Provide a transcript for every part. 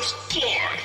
First blood.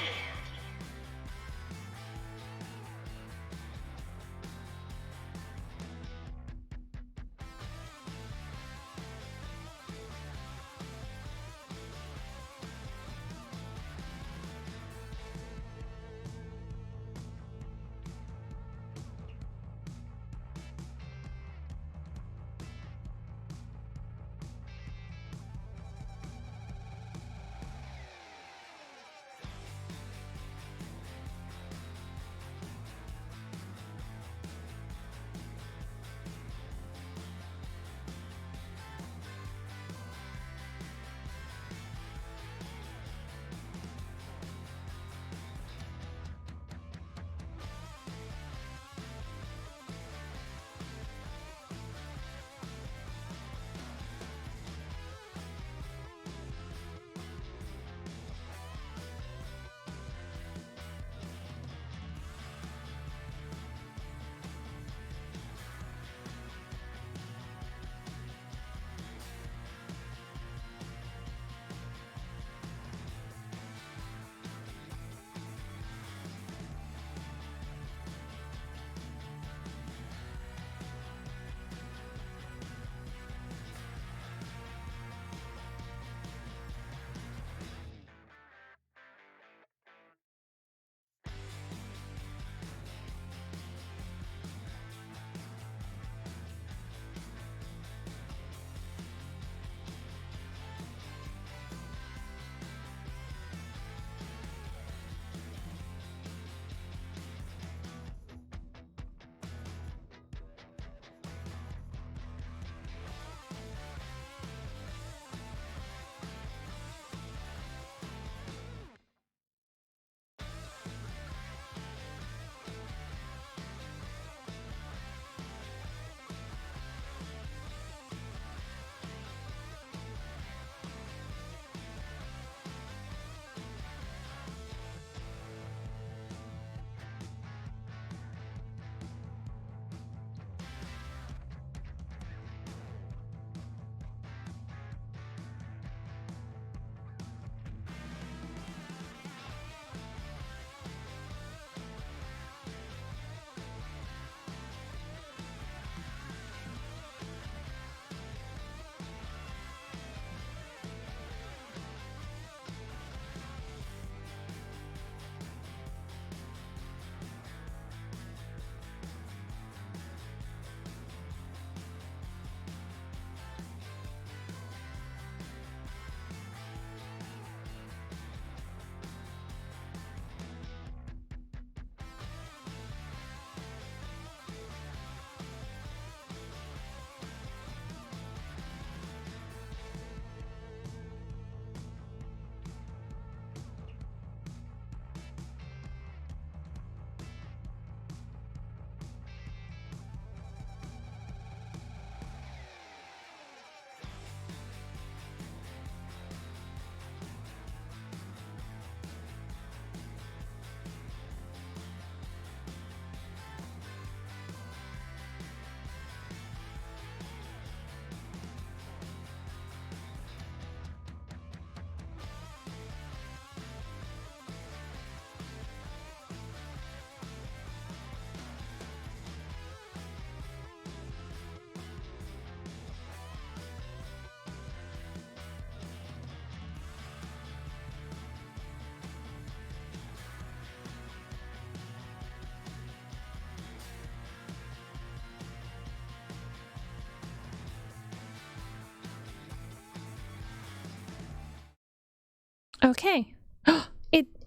Okay.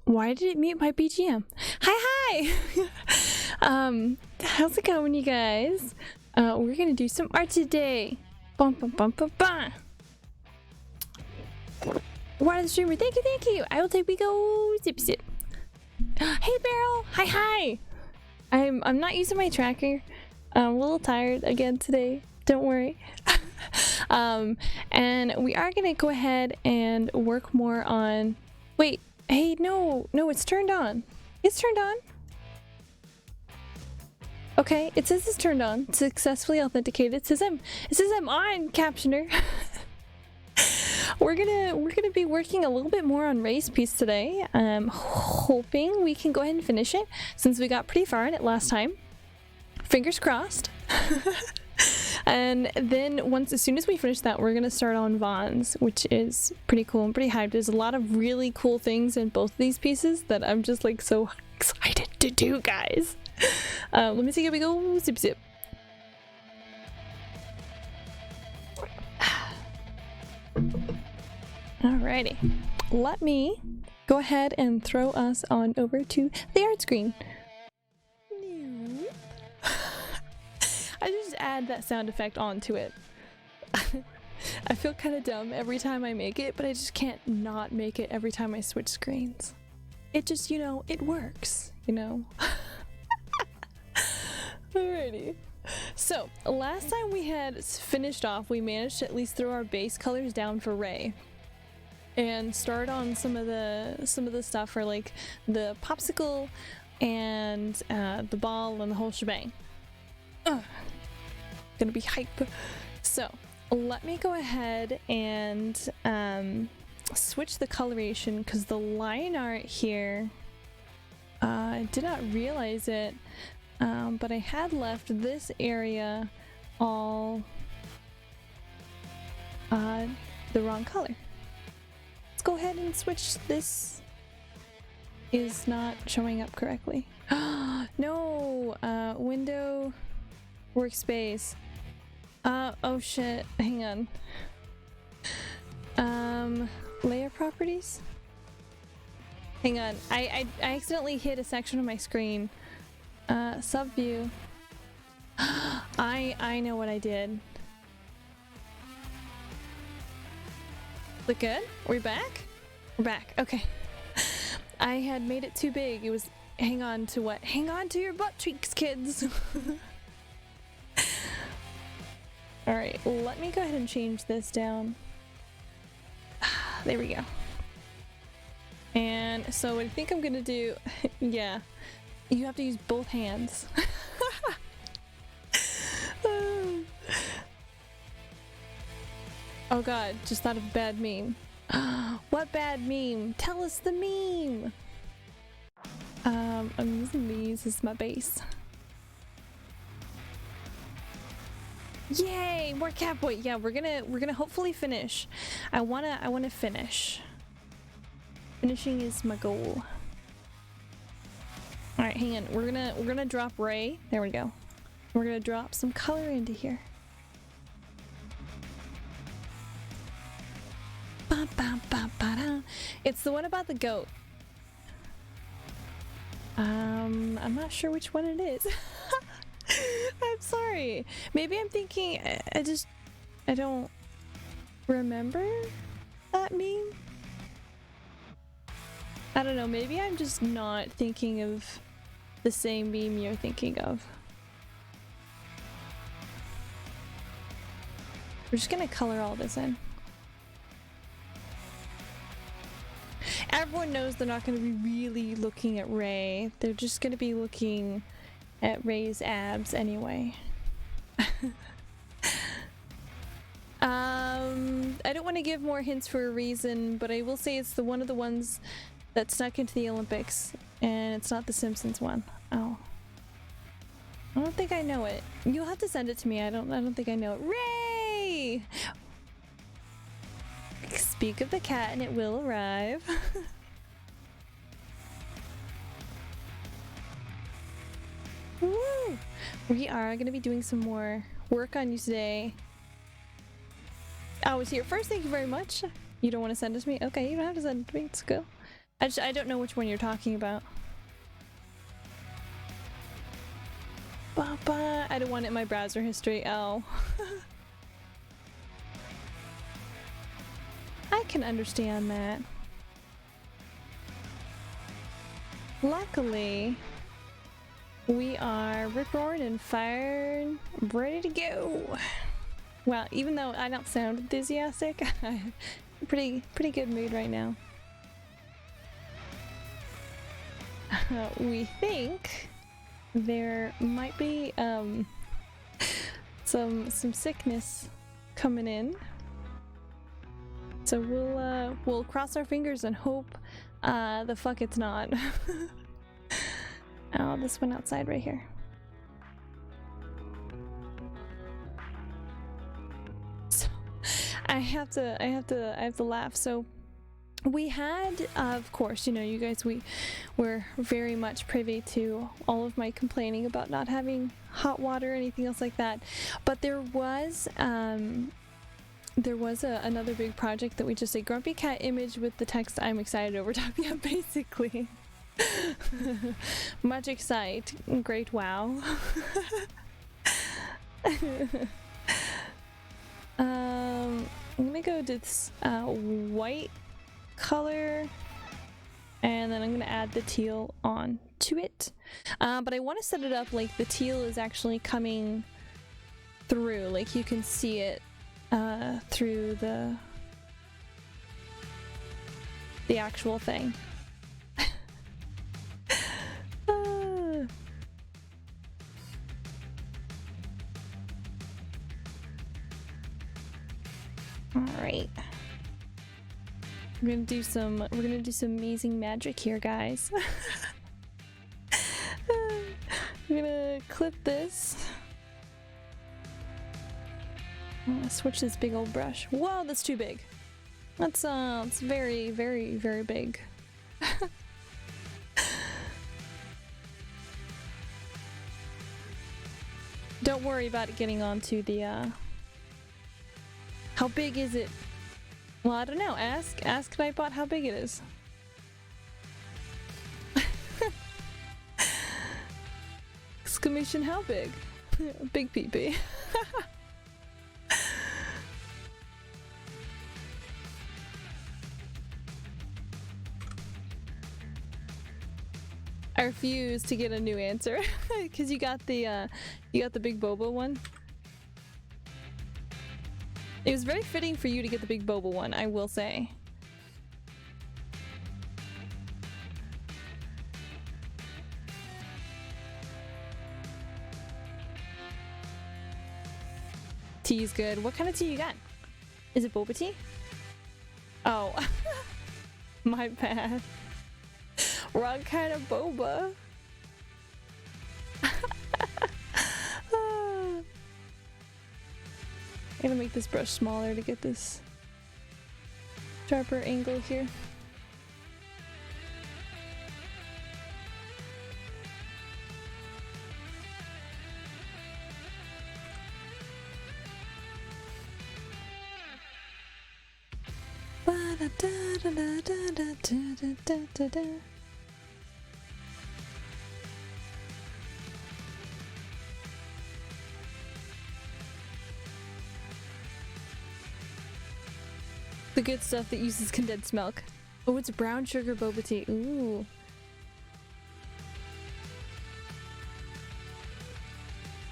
Why did it mute my BGM? Hi! How's it going, you guys? We're gonna do some art today. Bum bum bum bum bum. Water the streamer, thank you. I will take we go zip zip. Hey Beryl! Hi! I'm not using my tracker. I'm a little tired again today. Don't worry. And we are gonna go ahead and work more on. Wait, hey, no, it's turned on. It's turned on. Okay, it says it's turned on. Successfully authenticated. It says I'm on, captioner. we're gonna be working a little bit more on Ray's piece today. Hoping we can go ahead and finish it since we got pretty far in it last time. Fingers crossed. And then as soon as we finish that, we're gonna start on Vaughn's, which is pretty cool and pretty hyped. There's a lot of really cool things in both of these pieces that I'm just like so excited to do, guys. Let me see, here we go. Zip zip. Alrighty, let me go ahead and throw us on over to the art screen. I just add that sound effect onto it. I feel kind of dumb every time I make it, but I just can't not make it every time I switch screens. It just, you know, it works, you know? Alrighty. So, last time we had finished off, we managed to at least throw our base colors down for Ray. And start on some of the stuff for like the popsicle and the ball and the whole shebang. Gonna be hype. So let me go ahead and switch the coloration because the line art here, I did not realize it, but I had left this area all the wrong color. Let's go ahead and switch. This is not showing up correctly. No, window, workspace. Oh shit, hang on. Layer properties? Hang on, I accidentally hit a section of my screen. Sub view. I know what I did. Look good? Are we back? We're back, okay. I had made it too big. It was, hang on to what? Hang on to your butt cheeks, kids! Alright, let me go ahead and change this down. There we go. And so what I think I'm gonna do, yeah, you have to use both hands. Oh god, just thought of a bad meme. What bad meme? Tell us the meme! I'm using these as my base. Yay! More catboy! Yeah, we're gonna hopefully finish. I wanna finish. Finishing is my goal. Alright, hang on. We're gonna drop Ray. There we go. We're gonna drop some color into here. It's the one about the goat. I'm not sure which one it is. I'm sorry. Maybe I'm thinking, I don't remember that meme. I don't know, maybe I'm just not thinking of the same meme you're thinking of. We're just gonna color all this in. Everyone knows they're not going to be really looking at Ray. They're just going to be looking at Ray's abs anyway. I don't want to give more hints for a reason, but I will say it's one of the ones that snuck into the Olympics, and it's not the Simpsons one. Oh. I don't think I know it. You'll have to send it to me. I don't think I know it. Ray! Speak of the cat and it will arrive. Woo! We are going to be doing some more work on you today. I was here first. Thank you very much. You don't want to send it to me? Okay, you don't have to send it to me. It's cool. I don't know which one you're talking about. Papa, I don't want it in my browser history. Oh. I can understand that. Luckily, we are rip-roaring and fired, ready to go. Well, even though I don't sound enthusiastic, I'm pretty good mood right now. We think there might be some sickness coming in. So we'll cross our fingers and hope the fuck it's not. Oh, this one outside right here. So I have to laugh. So we had, of course, you know, you guys, we're very much privy to all of my complaining about not having hot water or anything else like that. But there was another big project that we just did. Grumpy Cat image with the text "I'm excited over top." Yeah, basically. Much excite. Great wow. I'm gonna go to this white color, and then I'm gonna add the teal on to it. But I want to set it up like the teal is actually coming through, like you can see it through the actual thing. All right. We're gonna do some amazing magic here, guys. I'm gonna clip this. I'm gonna switch this big old brush. Whoa, that's too big. That's it's very, very, very big. Don't worry about it getting onto the how big is it? Well, I don't know. Ask Nightbot how big it is. Exclamation, how big? Big peepee. I refuse to get a new answer because you got the big boba one. It was very fitting for you to get the big boba one, I will say. Tea is good. What kind of tea you got? Is it boba tea? Oh, my bad. Wrong kind of boba. I'm gonna make this brush smaller to get this sharper angle here. The good stuff that uses condensed milk. Oh, it's brown sugar boba tea. Ooh.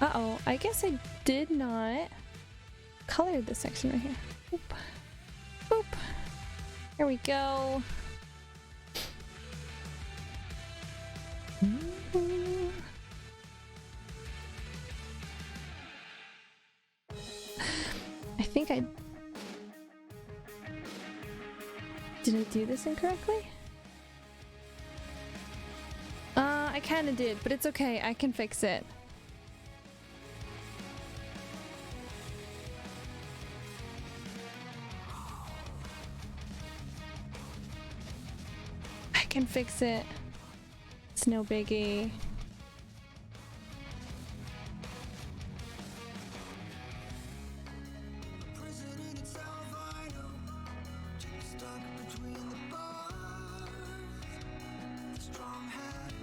Uh-oh, I guess I did not color this section right here. Boop. Boop. There we go. I think I... Did I do this incorrectly? I kinda did, but it's okay. I can fix it. I can fix it. It's no biggie.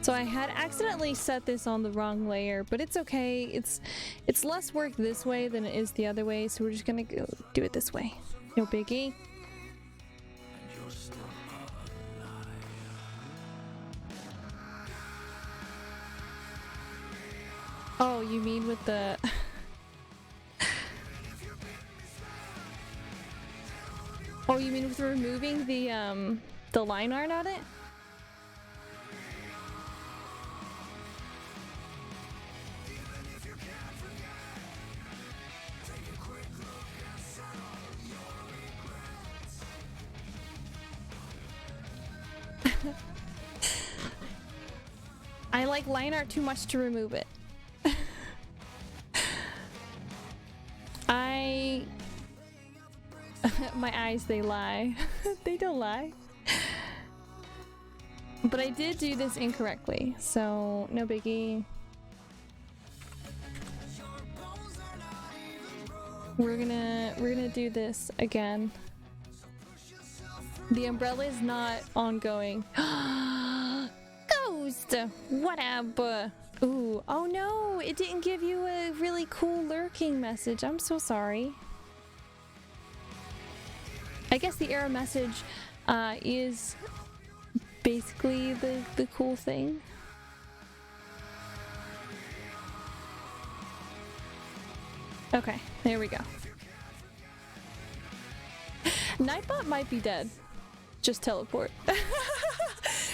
So I had accidentally set this on the wrong layer, but it's okay. It's less work this way than it is the other way, so we're just gonna go do it this way. No biggie. Oh, you mean with the... Oh, you mean with removing the line art on it? I like line art too much to remove it. My eyes, they lie. They don't lie. But I did do this incorrectly, so no biggie. We're gonna do this again. The umbrella is not ongoing. Ghost! What up? Ooh, oh no! It didn't give you a really cool lurking message. I'm so sorry. I guess the error message is basically the cool thing. Okay, there we go. Nightbot might be dead. Just teleport.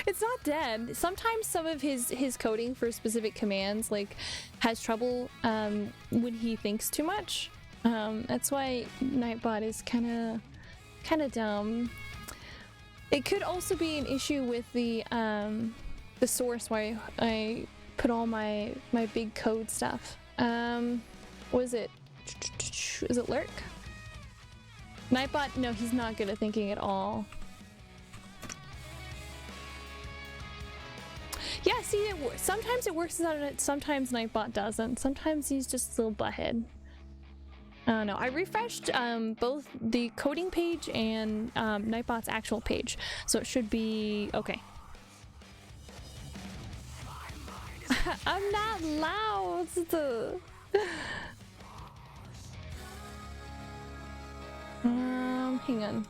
It's not dead. Sometimes some of his coding for specific commands like has trouble when he thinks too much. That's why Nightbot is kind of dumb. It could also be an issue with the source why I put all my big code stuff. What is it? Is it lurk? Nightbot? No, he's not good at thinking at all. Yeah, see, sometimes it works out, sometimes Nightbot doesn't. Sometimes he's just a little butthead. I don't know. I refreshed both the coding page and Nightbot's actual page, so it should be okay. I'm not loud. Hang on.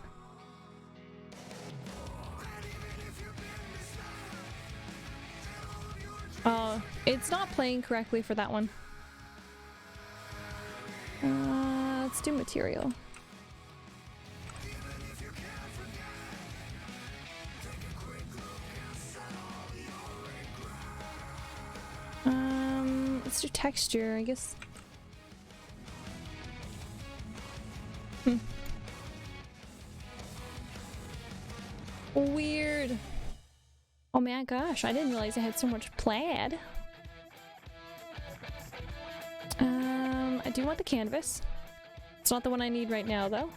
Oh, it's not playing correctly for that one. Let's do material. Let's do texture, I guess. Weird. Oh my gosh, I didn't realize I had so much plaid. I do want the canvas. It's not the one I need right now though.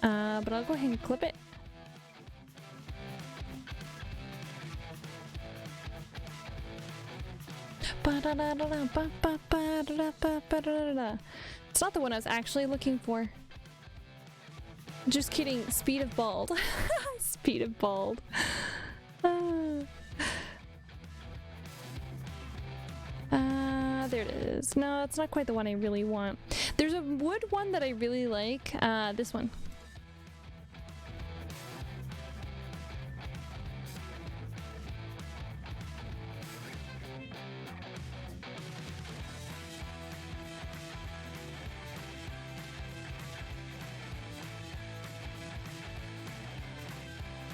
But I'll go ahead and clip it. It's not the one I was actually looking for. Just kidding. Speed of bald. Speed of bald. There it is. No, it's not quite the one I really want. There's a wood one that I really like. This one.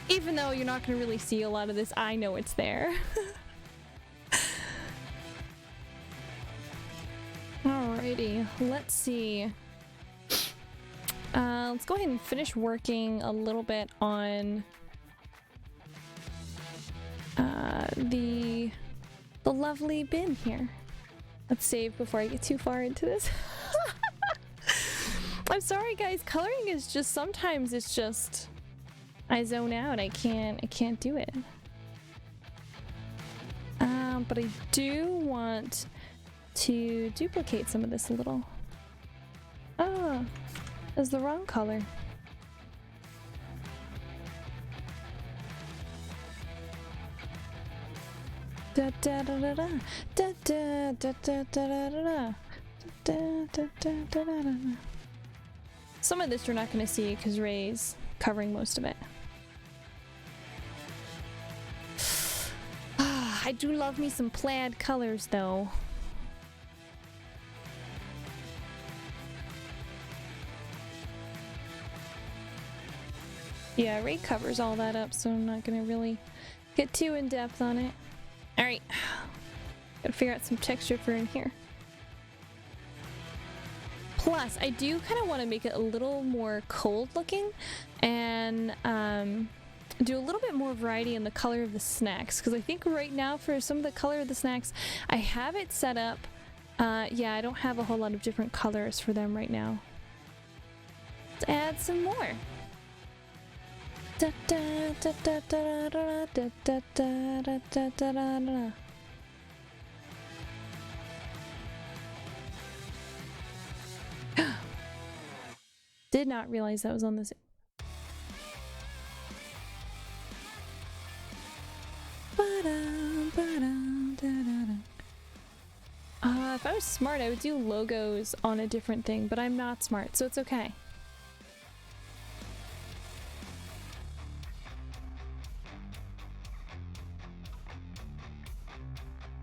Even though you're not going to really see a lot of this, I know it's there. Alrighty, let's see. Let's go ahead and finish working a little bit on the lovely bin here. Let's save before I get too far into this. I'm sorry guys, coloring is just sometimes it's just I zone out. I can't do it. But I do want to duplicate some of this a little. Ah, that's the wrong color. Da da da da da da da da da da da da da da. Some of this you're not going to see because Ray's covering most of it. I do love me some plaid colors though. Yeah, Ray covers all that up, so I'm not gonna really get too in depth on it. Alright, gotta figure out some texture for in here. Plus, I do kind of want to make it a little more cold looking, and do a little bit more variety in the color of the snacks, because I think right now for some of the color of the snacks, I have it set up. Yeah, I don't have a whole lot of different colors for them right now. Let's add some more. Da, da, da, da, da, da, da, da, da, da, da, da, da. Did not realize that was on this. If I was smart, I would do logos on a different thing, but I'm not smart, so it's okay.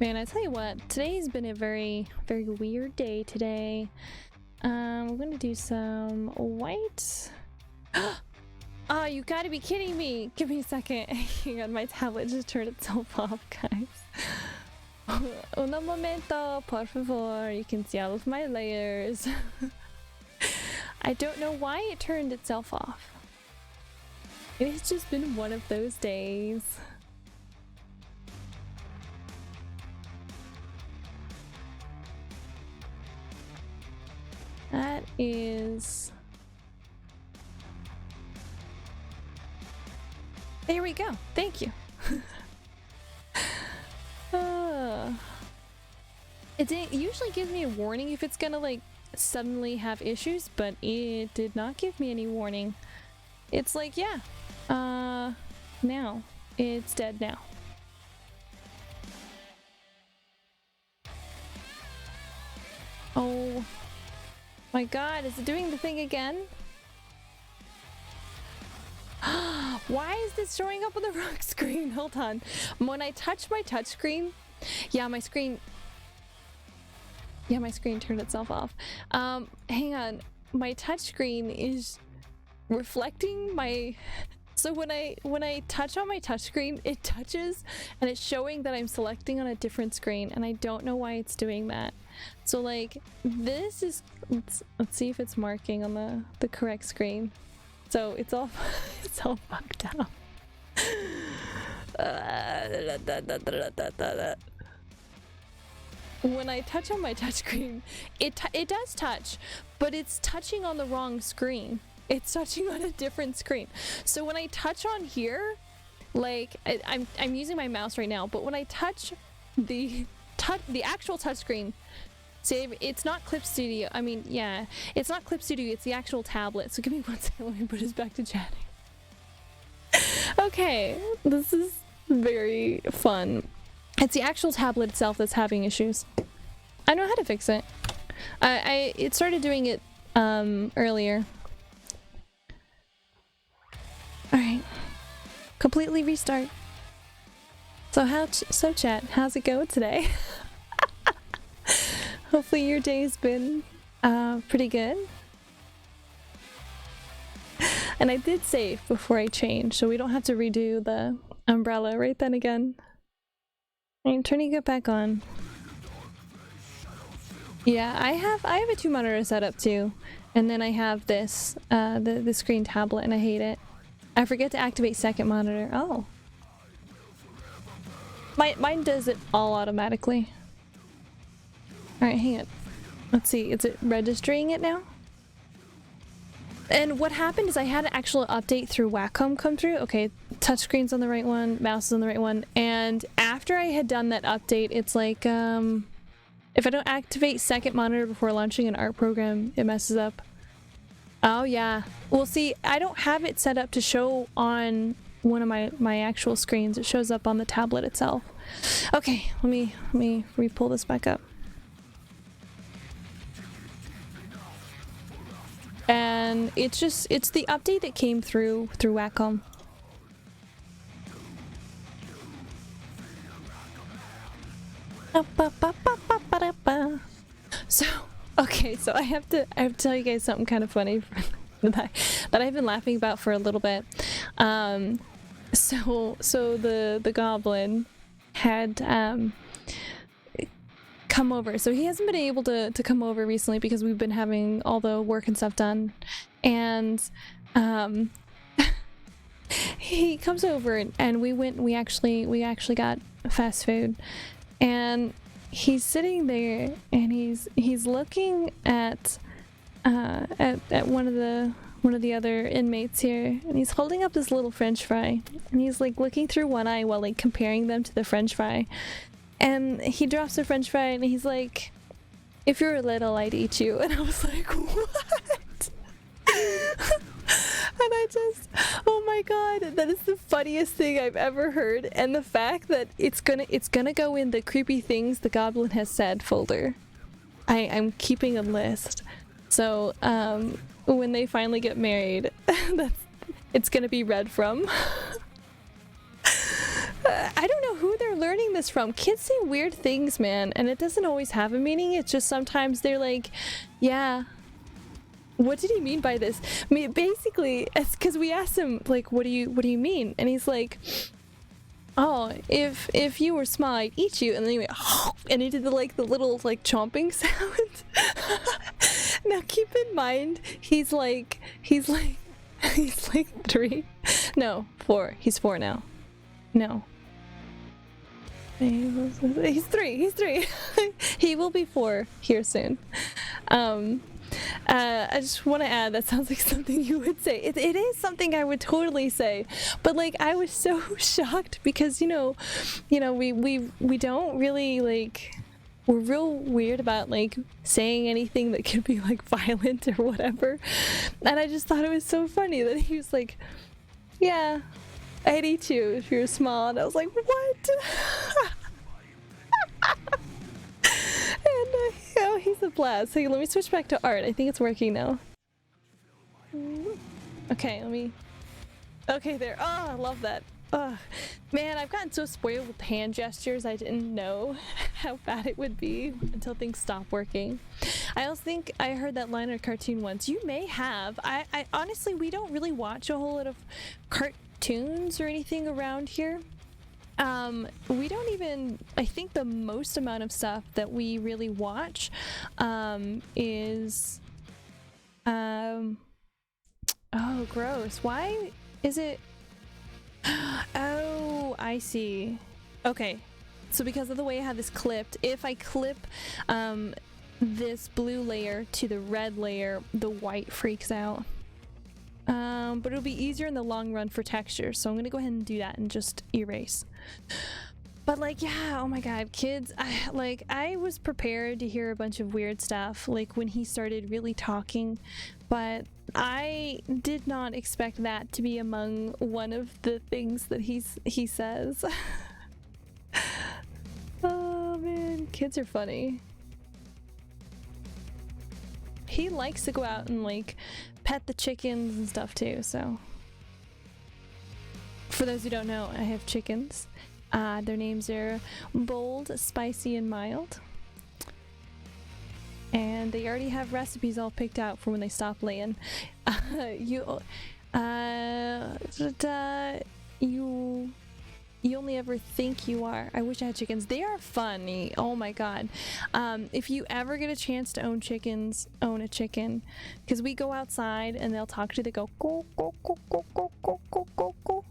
Man, I tell you what, today's been a very, very weird day today. We're gonna do some white. Oh, you gotta be kidding me! Give me a second. Hang on, my tablet just turned itself off, guys. Un momento, por favor. You can see all of my layers. I don't know why it turned itself off. It's just been one of those days. That is... There we go. Thank you. It usually gives me a warning if it's gonna like suddenly have issues, but it did not give me any warning. It's like, yeah, now it's dead now. Oh my god, is it doing the thing again? Why is this showing up on the wrong screen? Hold on. When I touch my touch screen, yeah, my screen turned itself off. Hang on. My touch screen is reflecting my... So when I touch on my touch screen, it touches and it's showing that I'm selecting on a different screen, and I don't know why it's doing that. So like this is... Let's see if it's marking on the correct screen. So it's all it's all fucked up. When I touch on my touchscreen, it does touch, but it's touching on the wrong screen. It's touching on a different screen. So when I touch on here, like I'm using my mouse right now, but when I touch the actual touchscreen. Save. It's not Clip Studio. I mean, yeah, it's not Clip Studio. It's the actual tablet. So give me 1 second. Let me put us back to chatting. Okay, this is very fun. It's the actual tablet itself that's having issues. I know how to fix it. It started doing it earlier. All right, completely restart. So chat, how's it going today? Hopefully your day's been pretty good. And I did save before I changed, so we don't have to redo the umbrella right then again. I'm turning it back on. Yeah, I have a 2-monitor setup too, and then I have this the screen tablet, and I hate it. I forget to activate second monitor. Oh, mine does it all automatically. Alright, hang on. Let's see, is it registering it now? And what happened is I had an actual update through Wacom come through. Okay, touchscreen's on the right one, mouse is on the right one, and after I had done that update, it's like, if I don't activate second monitor before launching an art program, it messes up. Oh yeah. Well see, I don't have it set up to show on one of my actual screens. It shows up on the tablet itself. Okay, let me re-pull this back up. And it's the update that came through Wacom. So okay, so I have to tell you guys something kind of funny that I've been laughing about for a little bit. So the goblin had come over. So he hasn't been able to come over recently because we've been having all the work and stuff done. And he comes over and we actually got fast food, and he's sitting there and he's looking at one of the other inmates here, and he's holding up this little french fry, and he's like looking through one eye while like comparing them to the french fry, and he drops the french fry and he's like, "If you're little, I'd eat you." And I was like, what? And I just, oh my god, that is the funniest thing I've ever heard. And the fact that it's gonna go in the creepy things the goblin has said folder. I'm keeping a list, so when they finally get married, it's gonna be read from. I don't know who they're learning this from. Kids say weird things, man, and it doesn't always have a meaning. It's just sometimes they're like, yeah, what did he mean by this? I mean, basically, it's because we asked him, like, what do you mean? And he's like, oh, if you were small, I'd eat you. And then he went, oh, and he did the little like chomping sound. Now keep in mind, he's like 3. No, 4. He's 4 now. No. He's 3. He's 3. He will be 4 here soon. I just want to add, that sounds like something you would say. It is something I would totally say, but like I was so shocked because you know we don't really like, we're real weird about like saying anything that could be like violent or whatever, and I just thought it was so funny that he was like, yeah, I'd eat you if you were small, and I was like, what? And oh, he's a blast. Hey, let me switch back to art. I think it's working now. Okay, let me... Okay, there. Oh, I love that. Oh, man, I've gotten so spoiled with hand gestures, I didn't know how bad it would be until things stop working. I also think I heard that line in a cartoon once. You may have. I honestly, we don't really watch a whole lot of cartoons or anything around here. We don't even, I think the most amount of stuff that we really watch is oh, gross. Why is it? Oh, I see. Okay, so because of the way I have this clipped, if I clip this blue layer to the red layer, the white freaks out. But it'll be easier in the long run for texture, so I'm gonna go ahead and do that and just erase. But like, yeah, oh my god, kids, I was prepared to hear a bunch of weird stuff like when he started really talking, but I did not expect that to be among one of the things that he says. Oh man, kids are funny. He likes to go out and like pet the chickens and stuff too, so. For those who don't know, I have chickens. Their names are Bold, Spicy, and Mild. And they already have recipes all picked out for when they stop laying. You only ever think you are. I wish I had chickens. They are funny. Oh my god. If you ever get a chance to own chickens, own a chicken. Because we go outside and they'll talk to you. They go, go, go, go, go, go, go, go, go, go.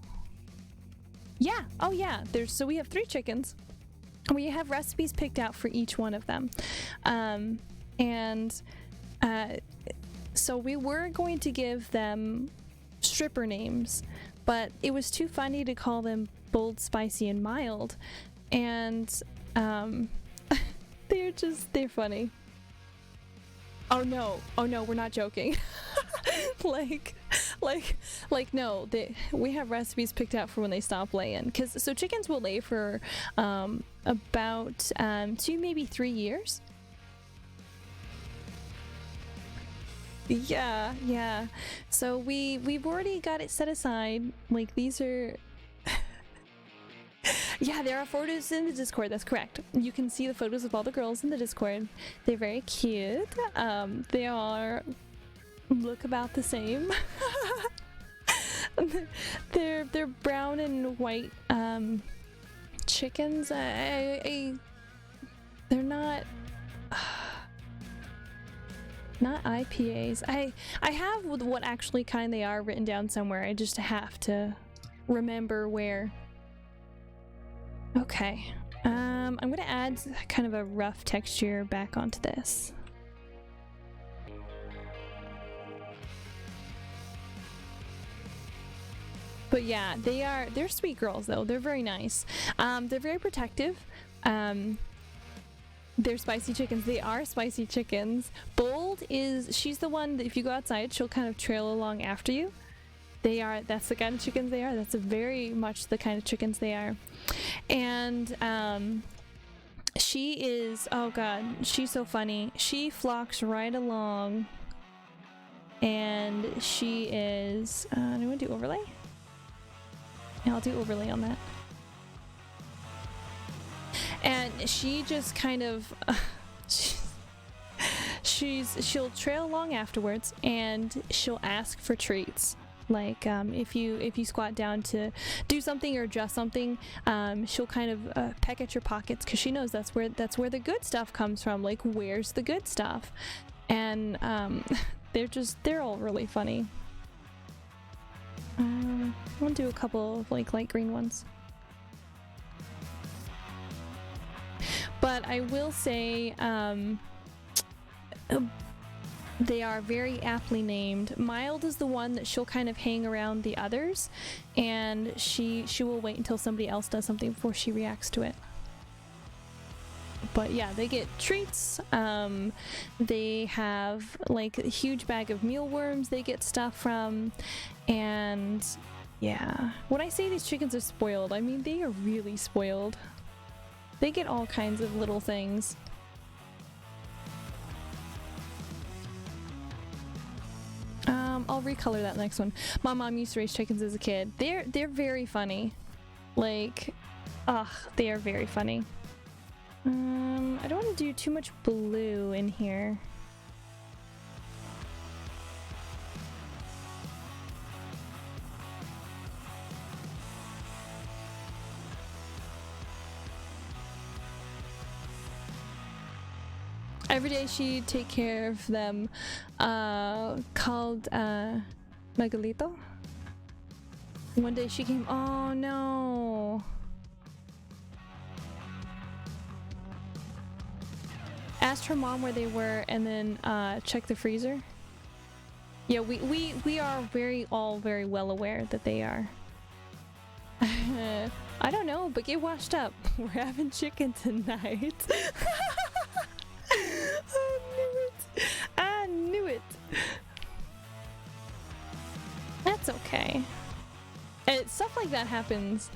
Yeah. Oh yeah. So we have 3 chickens. We have recipes picked out for each one of them. So we were going to give them stripper names, but it was too funny to call them Bold, Spicy, and Mild, and they're funny. Oh no, we're not joking. No, we have recipes picked out for when they stop laying, so chickens will lay for about 2, maybe 3 years. Yeah. So we've already got it set aside. Like, these are yeah, there are photos in the Discord. That's correct. You can see the photos of all the girls in the Discord. They're very cute. They are look about the same. They're brown and white chickens. They're not IPAs. I have what actually kind they are written down somewhere. I just have to remember where. Okay. I'm gonna add kind of a rough texture back onto this. But yeah, they're sweet girls though. They're very nice. They're very protective. They're spicy chickens. They are spicy chickens. Bold she's the one that if you go outside, she'll kind of trail along after you. That's the kind of chickens they are. That's very much the kind of chickens they are. And she is, oh god, she's so funny. She flocks right along. And she is, do you want to do overlay? Yeah, I'll do overlay on that. And she just kind of she'll trail along afterwards, and she'll ask for treats. Like if you squat down to do something or adjust something, she'll kind of peck at your pockets because she knows that's where the good stuff comes from. Like, where's the good stuff? And they're all really funny. I want to do a couple of like light green ones. But I will say they are very aptly named. Mild is the one that she'll kind of hang around the others, and she will wait until somebody else does something before she reacts to it. But yeah, they get treats. They have like a huge bag of mealworms they get stuff from, and yeah. When I say these chickens are spoiled, I mean they are really spoiled. They get all kinds of little things. I'll recolor that next one. My mom used to raise chickens as a kid. They're very funny. Like, they are very funny. I don't want to do too much blue in here. Every day she'd take care of them, called Miguelito. One day she came, oh no. Asked her mom where they were, and then checked the freezer. Yeah, we are all very well aware that they are. I don't know, but get washed up. We're having chicken tonight. I knew it. That's okay. And stuff like that happens.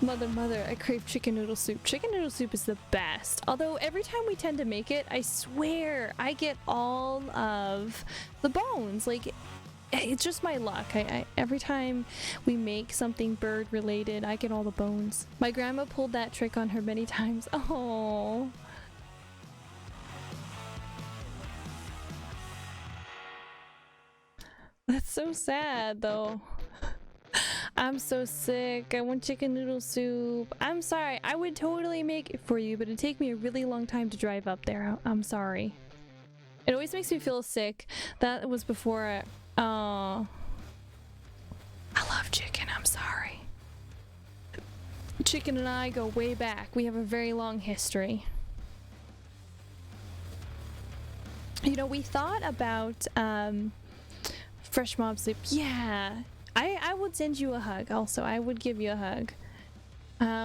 Mother, I crave chicken noodle soup. Chicken noodle soup is the best. Although every time we tend to make it, I swear I get all of the bones. Like, it's just my luck. Every time we make something bird related, I get all the bones. My grandma pulled that trick on her many times. Oh. That's so sad though. I'm so sick. I want chicken noodle soup. I'm sorry. I would totally make it for you, but it'd take me a really long time to drive up there. I'm sorry. It always makes me feel sick. That was before I love chicken. I'm sorry. Chicken and I go way back. We have a very long history. You know, we thought about fresh mob soup. Yeah. I would send you a hug also. I would give you a hug.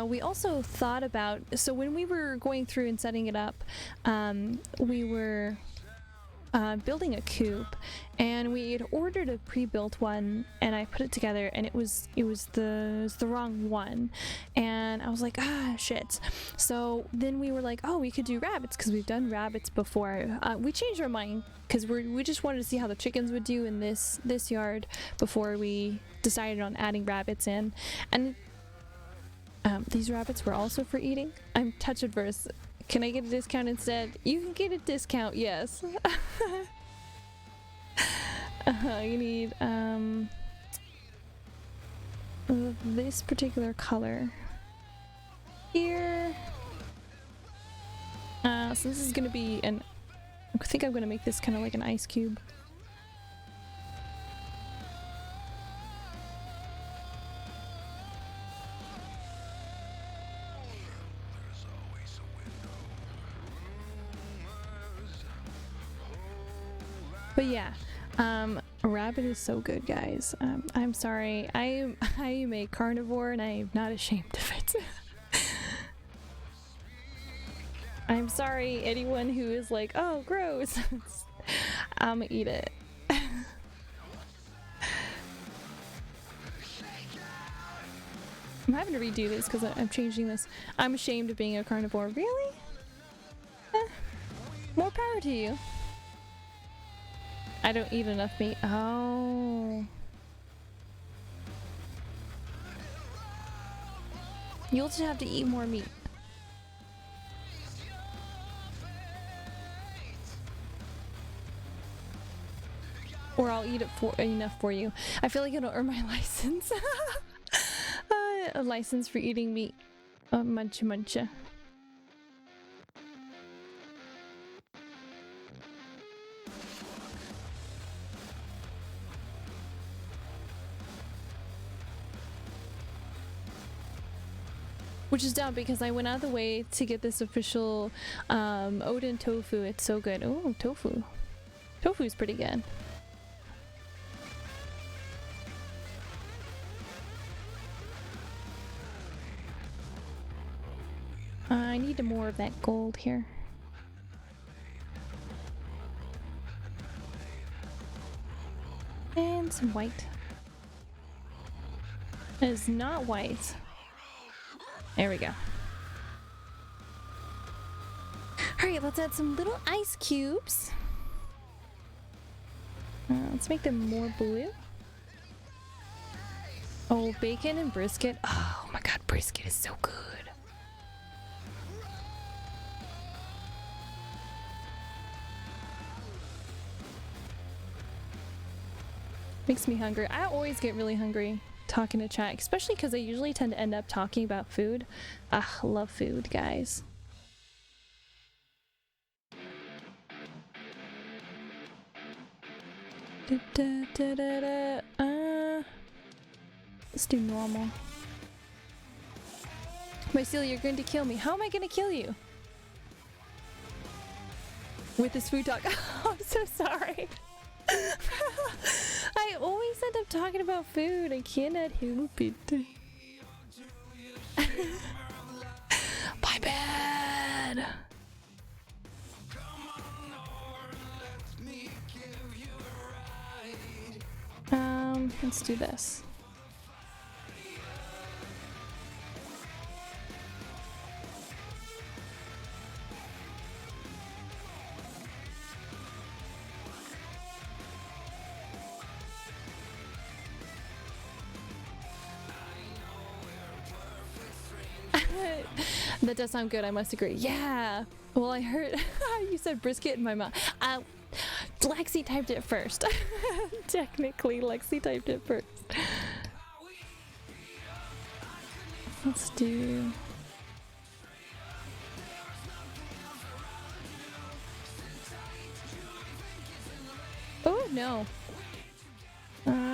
We also thought about, so when we were going through and setting it up, we were building a coop, and we had ordered a pre-built one, and I put it together, and it was the wrong one, and I was like, shit. So then we were like, oh, we could do rabbits because we've done rabbits before. We changed our mind because we just wanted to see how the chickens would do in this yard before we decided on adding rabbits in. And these rabbits were also for eating. I'm touch adverse. Can I get a discount instead? You can get a discount, yes. You need this particular color here. So this is gonna be I think I'm gonna make this kind of like an ice cube. But yeah, rabbit is so good, guys. I'm sorry. I am a carnivore and I'm not ashamed of it. I'm sorry, anyone who is like, oh, gross. I'ma eat it. I'm having to redo this because I'm changing this. I'm ashamed of being a carnivore. Really? More power to you. I don't eat enough meat. Oh. You'll just have to eat more meat. Or I'll eat it enough for you. I feel like it'll earn my license. A license for eating meat. Muncha muncha. Which is dumb because I went out of the way to get this official Odin tofu. It's so good. Oh, tofu. Tofu's pretty good. I need more of that gold here. And some white. That is not white. There we go. Alright, let's add some little ice cubes. Let's make them more blue. Oh, bacon and brisket. Oh my god, brisket is so good. Makes me hungry. I always get really hungry talking to chat, especially because I usually tend to end up talking about food. Love food, guys. Let's do normal. Mycelia, you're going to kill me. How am I going to kill you? With this food talk. Oh, I'm so sorry. I always end up talking about food. I cannot help it. My bad. Let's do this. That does sound good, I must agree. Yeah! Well, I heard you said brisket in my mouth. Lexi typed it first. Technically, Lexi typed it first. Let's do... Oh, no.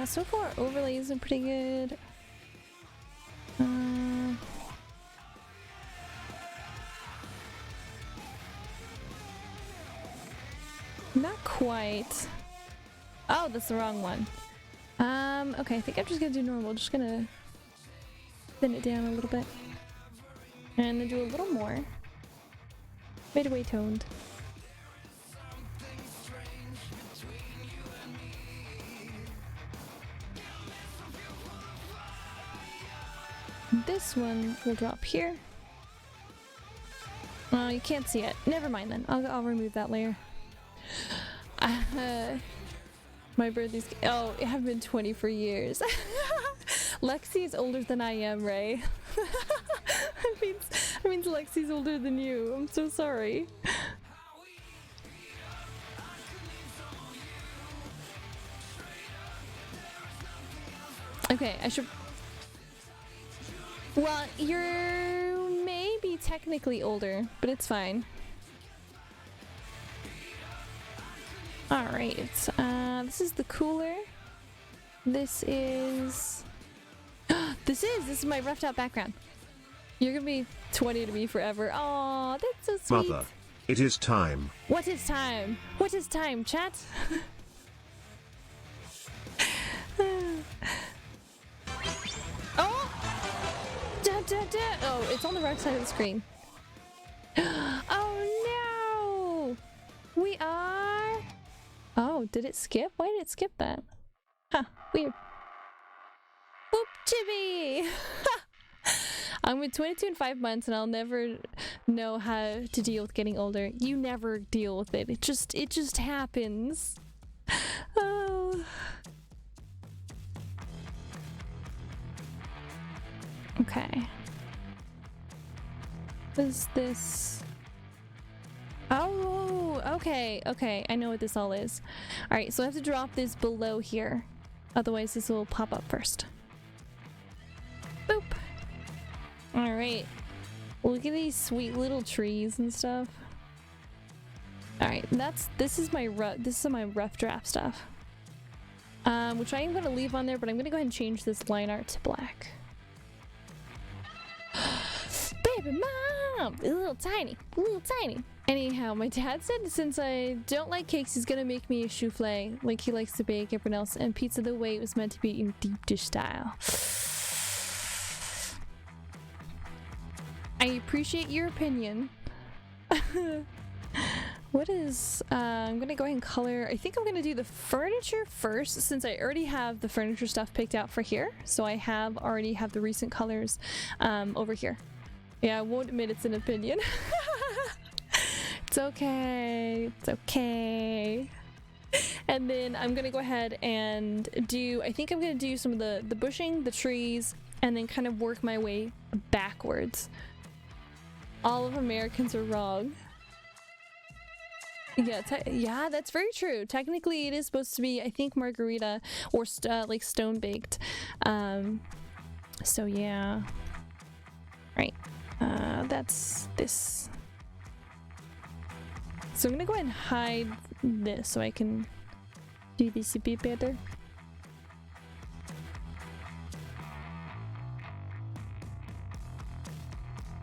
So far, overlays are pretty good. Not quite. Oh, that's the wrong one. Okay, I think I'm just gonna do normal. Just gonna thin it down a little bit. And then do a little more. Midway toned. This one will drop here. Oh, you can't see it. Never mind then. I'll remove that layer. My birthday's... Oh, it have been 20 for years. Lexi is older than I am, Ray. I mean Lexi's older than you. I'm so sorry. Okay, I should... Well, you're maybe technically older, but it's fine. Alright, this is the cooler. This is this is my roughed out background. You're gonna be 20 to me forever. Aw, that's so sweet. Mother, it is time. What is time? What is time, chat? Oh, it's on the wrong side of the screen. Oh no! We are... Oh, did it skip? Why did it skip that? Huh, weird. Boop chibi! I'm 22 in 5 months and I'll never know how to deal with getting older. You never deal with it. It just happens. Oh. Okay. What is this? Oh, okay, okay. I know what this all is. Alright, so I have to drop this below here. Otherwise this will pop up first. Boop. Alright. Look at these sweet little trees and stuff. Alright, this is my rough draft stuff. Which I am gonna leave on there, but I'm gonna go ahead and change this line art to black. Baby mom! A little tiny. Anyhow, my dad said since I don't like cakes, he's gonna make me a souffle like he likes to bake everyone else, and pizza the way it was meant to be in deep dish style. I appreciate your opinion. What is... I'm gonna go ahead and color... I think I'm gonna do the furniture first, since I already have the furniture stuff picked out for here. So I already have the recent colors over here. Yeah, I won't admit it's an opinion. It's okay. It's okay. And then I'm gonna go ahead and do... I think I'm gonna do some of the bushing, the trees, and then kind of work my way backwards. All of Americans are wrong. Yeah, that's very true. Technically, it is supposed to be, I think, margarita or like stone baked. So yeah. Right. That's this. So I'm gonna go ahead and hide this so I can do this a bit better.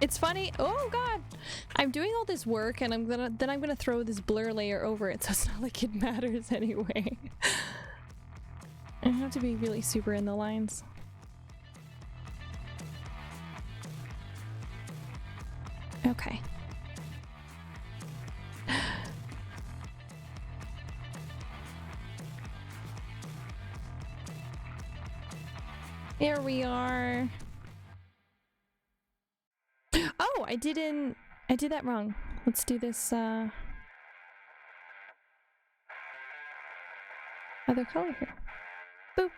It's funny. Oh god, I'm doing all this work and I'm gonna throw this blur layer over it, so it's not like it matters anyway. I have to be really super in the lines. Okay. There we are. Oh, I did that wrong. Let's do this other color here. Boop.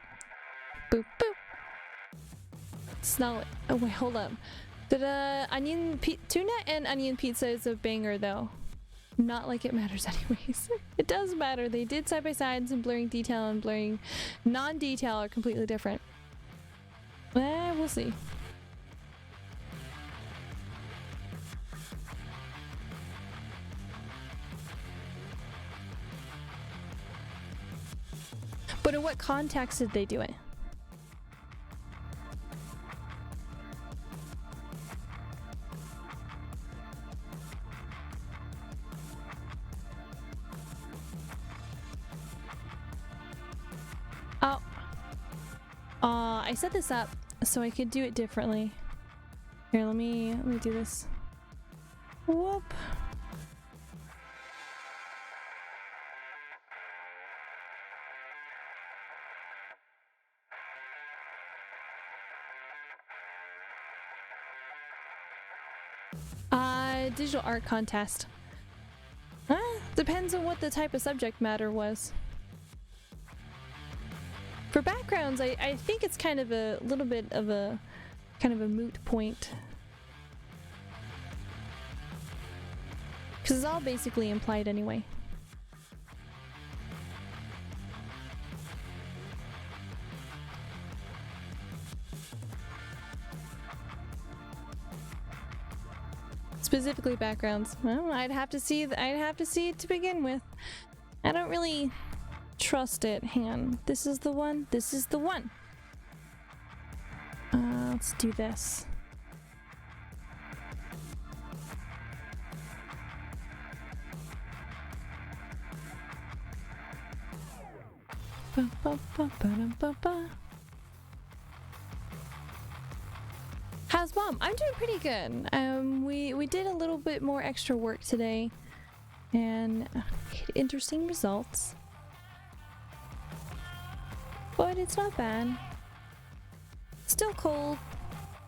Boop boop. It's not, oh wait, hold up. Tuna and onion pizza is a banger though. Not like it matters anyways. It does matter. They did side by sides, and blurring detail and blurring non-detail are completely different. We'll see. But in what context did they do it? Oh. I set this up so I could do it differently. Here, let me do this. Whoop. Digital art contest. Depends on what the type of subject matter was. For backgrounds, I think it's kind of a little bit of a kind of a moot point. Because it's all basically implied anyway. Specifically backgrounds. Well, I'd have to see it to begin with. I don't really trust it. Hang on. This is the one. This is the one. Let's do this. Ba, ba, ba, ba, ba, ba. How's Mom, I'm doing pretty good. We did a little bit more extra work today, and interesting results. But it's not bad. Still cold.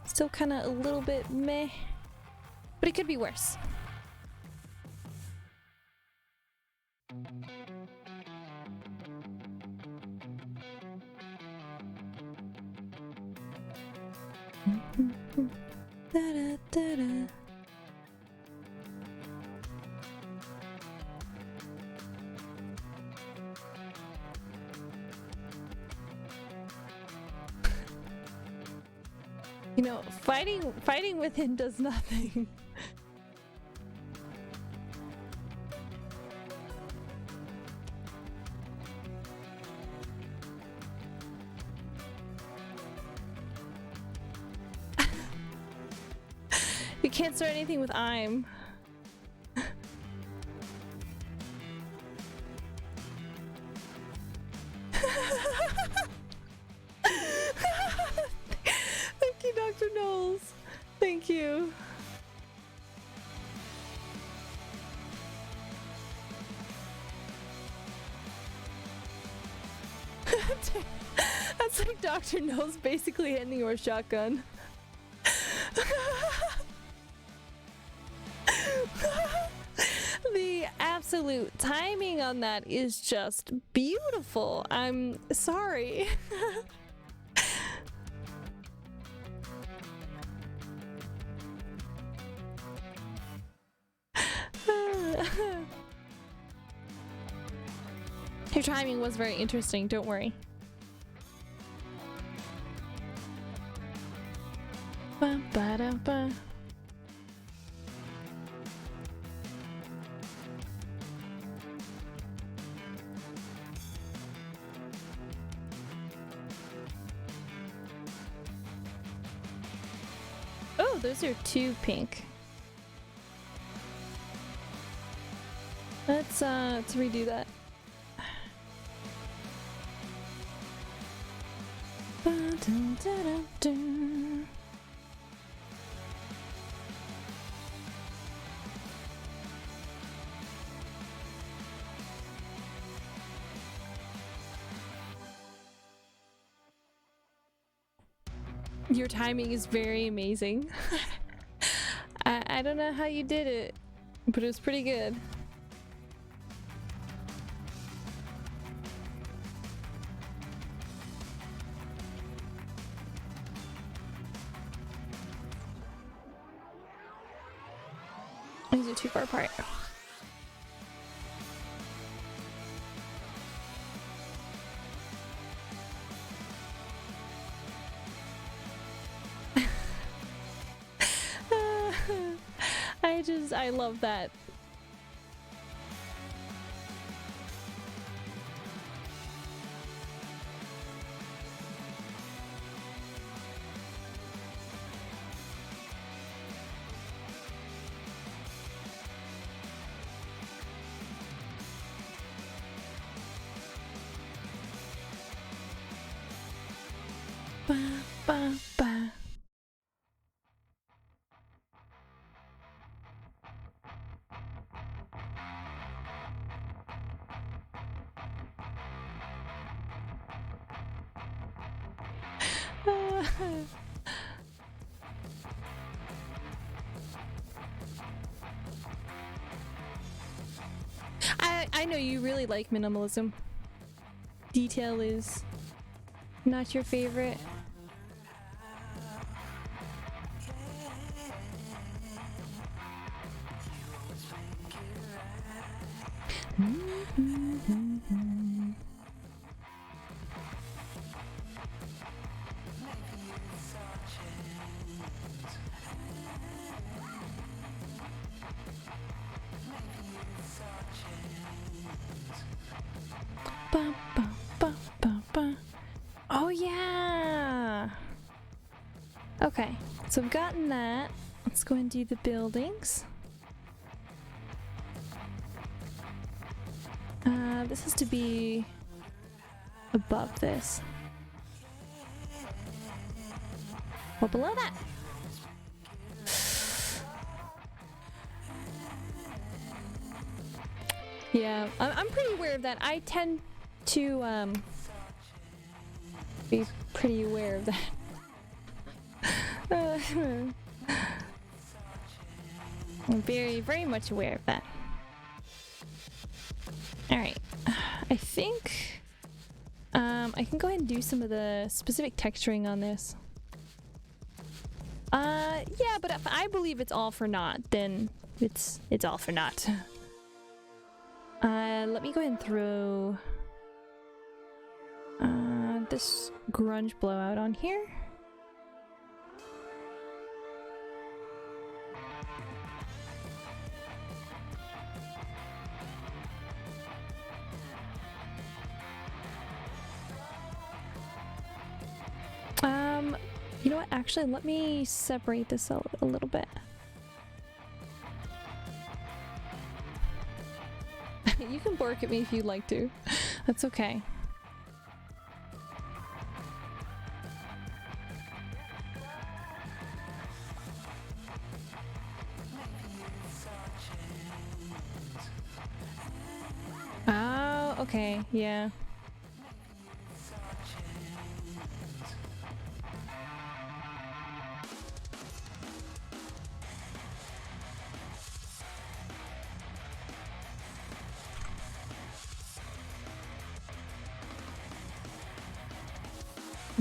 Still kind of a little bit meh. But it could be worse. Da-da-da-da. You know, fighting with him does nothing. You can't start anything with I'm. Thank you, Dr. Knowles. Thank you. That's like Dr. Knowles basically handing you a shotgun. The absolute timing on that is just beautiful. I'm sorry. Your timing was very interesting, don't worry. Ba-ba-da-ba. Oh, those are two pink. Let's redo that. Ba-dum-da-dum-dum. Your timing is very amazing. I don't know how you did it, but it was pretty good. These are too far apart. I love that. Ba, ba, ba. I know you really like minimalism. Detail is not your favorite. Ba, ba, ba, ba, ba. Oh yeah! Okay, so I've gotten that. Let's go and do the buildings. This has to be above this. Or below that. Yeah, I'm pretty aware of that. I tend to be pretty aware of that. I'm very much aware of that. Alright, I think I can go ahead and do some of the specific texturing on this. Yeah, but if I believe it's all for naught, then it's all for naught. Let me go ahead and throw this grunge blowout on here. You know what? Actually, let me separate this out a little bit. You can bark at me if you'd like to. That's okay. Oh, okay, yeah.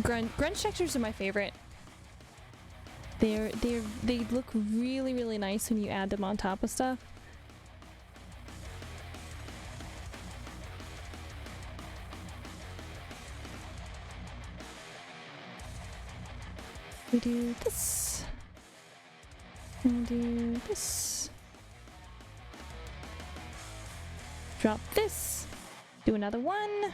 Grunge textures are my favorite. They look really nice when you add them on top of stuff. We do this. And do this. Drop this. Do another one.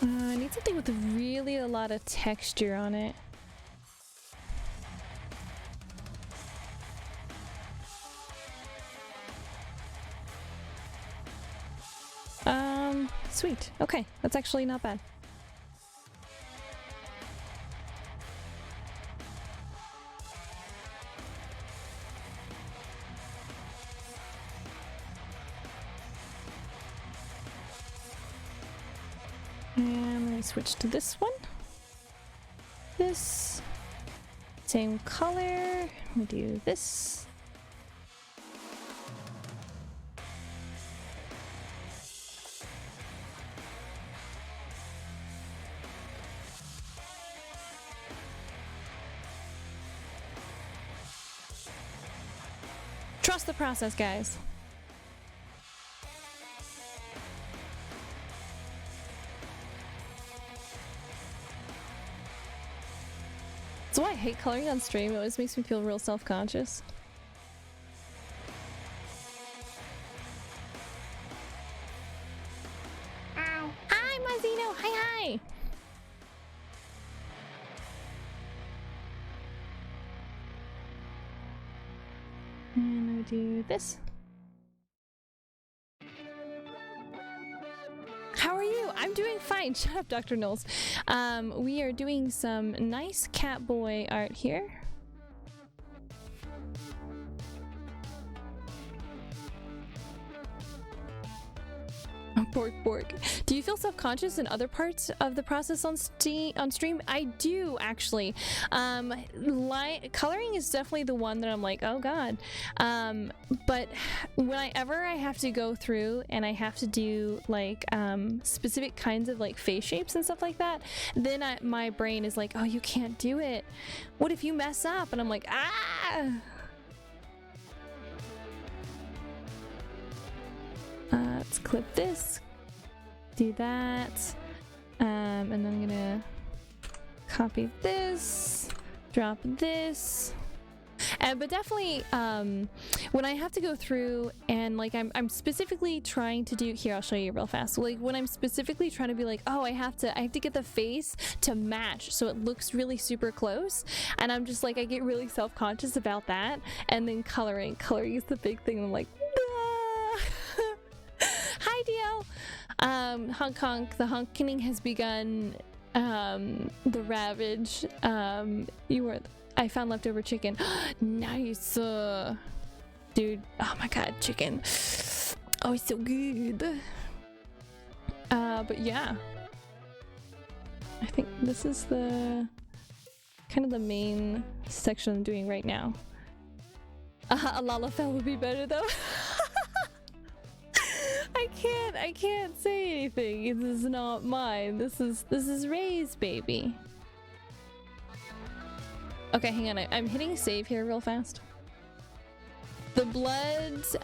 I need something with really a lot of texture on it. Sweet. Okay, that's actually not bad. And let me switch to this one. This. Same color. We do this. Trust the process, guys. That's why I hate coloring on stream. It always makes me feel real self-conscious. Ow. Hi, Mazzino! Hi! And we do this. How are you? I'm doing fine. Shut up, Dr. Knowles. We are doing some nice Catboy art here. Bork. Do you feel self-conscious in other parts of the process on stream? I do, actually. Coloring is definitely the one that I'm like, oh god. But whenever I have to go through and I have to do like specific kinds of like face shapes and stuff like that, then my brain is like, oh, you can't do it. What if you mess up? And I'm like, ah! Let's clip this, do that, and then I'm gonna copy this, drop this, but definitely when I have to go through and like I'm specifically trying to do here, I'll show you real fast. Like when I'm specifically trying to be like, oh, I have to get the face to match so it looks really super close, and I'm just like, I get really self-conscious about that. And then coloring is the big thing. I'm like, hi DL. Hong Kong, the honking has begun. The Ravage. I found leftover chicken. Nice. Dude, oh my god, chicken. Oh, it's so good. But yeah. I think this is the kind of the main section I'm doing right now. A Lalafell would be better though. I can't say anything. This is not mine. This is Ray's baby. Okay, hang on. I'm hitting save here real fast. The Bloods,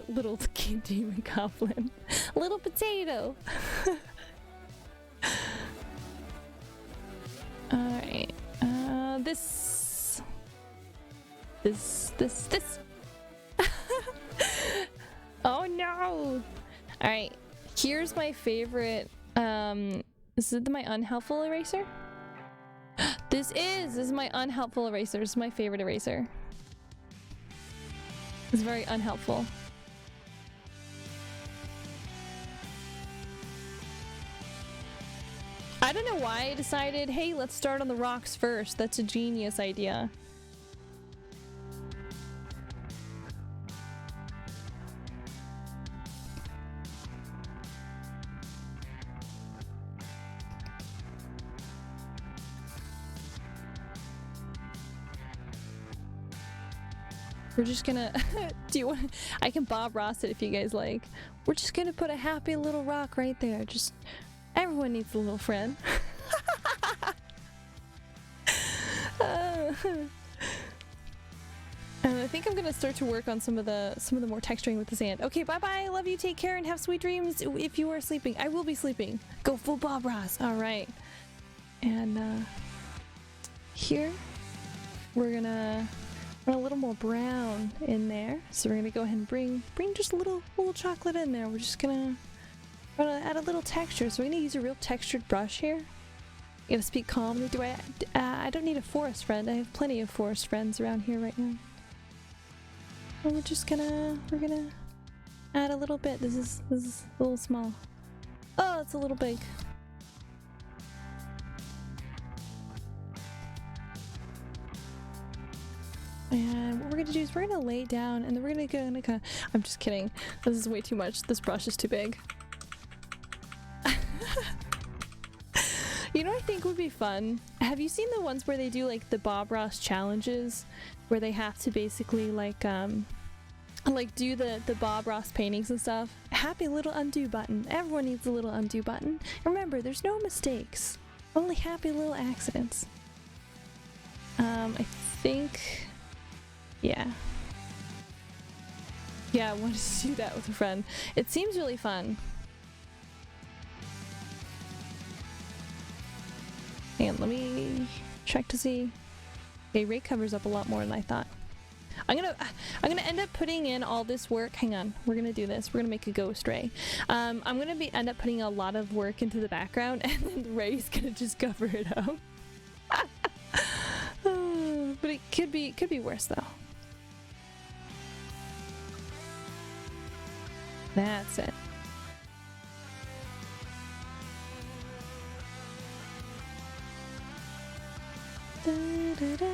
little demon goblin, little potato. All right. This. Oh no! All right. Here's my favorite. Is it my unhelpful eraser? This is my unhelpful eraser. This is my favorite eraser. It's very unhelpful. I don't know why I decided, hey, let's start on the rocks first. That's a genius idea. We're just gonna do you want I can Bob Ross it if you guys like. We're just gonna put a happy little rock right there. Just everyone needs a little friend. And I think I'm gonna start to work on some of the more texturing with the sand. Okay, bye bye. Love you. Take care and have sweet dreams. If you are sleeping, I will be sleeping. Go full Bob Ross. All right. And here we're gonna a little more brown in there, so we're gonna go ahead and bring just a little chocolate in there. We're just gonna add a little texture, so we're gonna use a real textured brush here. You gotta speak calmly. I don't need a forest friend. I have plenty of forest friends around here right now. And we're gonna add a little bit. This is a little small. Oh, it's a little big. And what we're gonna do is we're gonna lay down and then we're gonna go I'm just kidding. This is way too much. This brush is too big. You know what I think would be fun? Have you seen the ones where they do like the Bob Ross challenges? Where they have to basically like do the Bob Ross paintings and stuff? Happy little undo button. Everyone needs a little undo button. Remember, there's no mistakes. Only happy little accidents. I think... Yeah, I wanted to do that with a friend. It seems really fun. And let me check to see. Okay, Ray covers up a lot more than I thought. I'm gonna end up putting in all this work. Hang on, we're gonna do this. We're gonna make a ghost Ray. I'm gonna end up putting a lot of work into the background, and then Ray's gonna just cover it up. But it could be worse though. That's it. Da, da, da.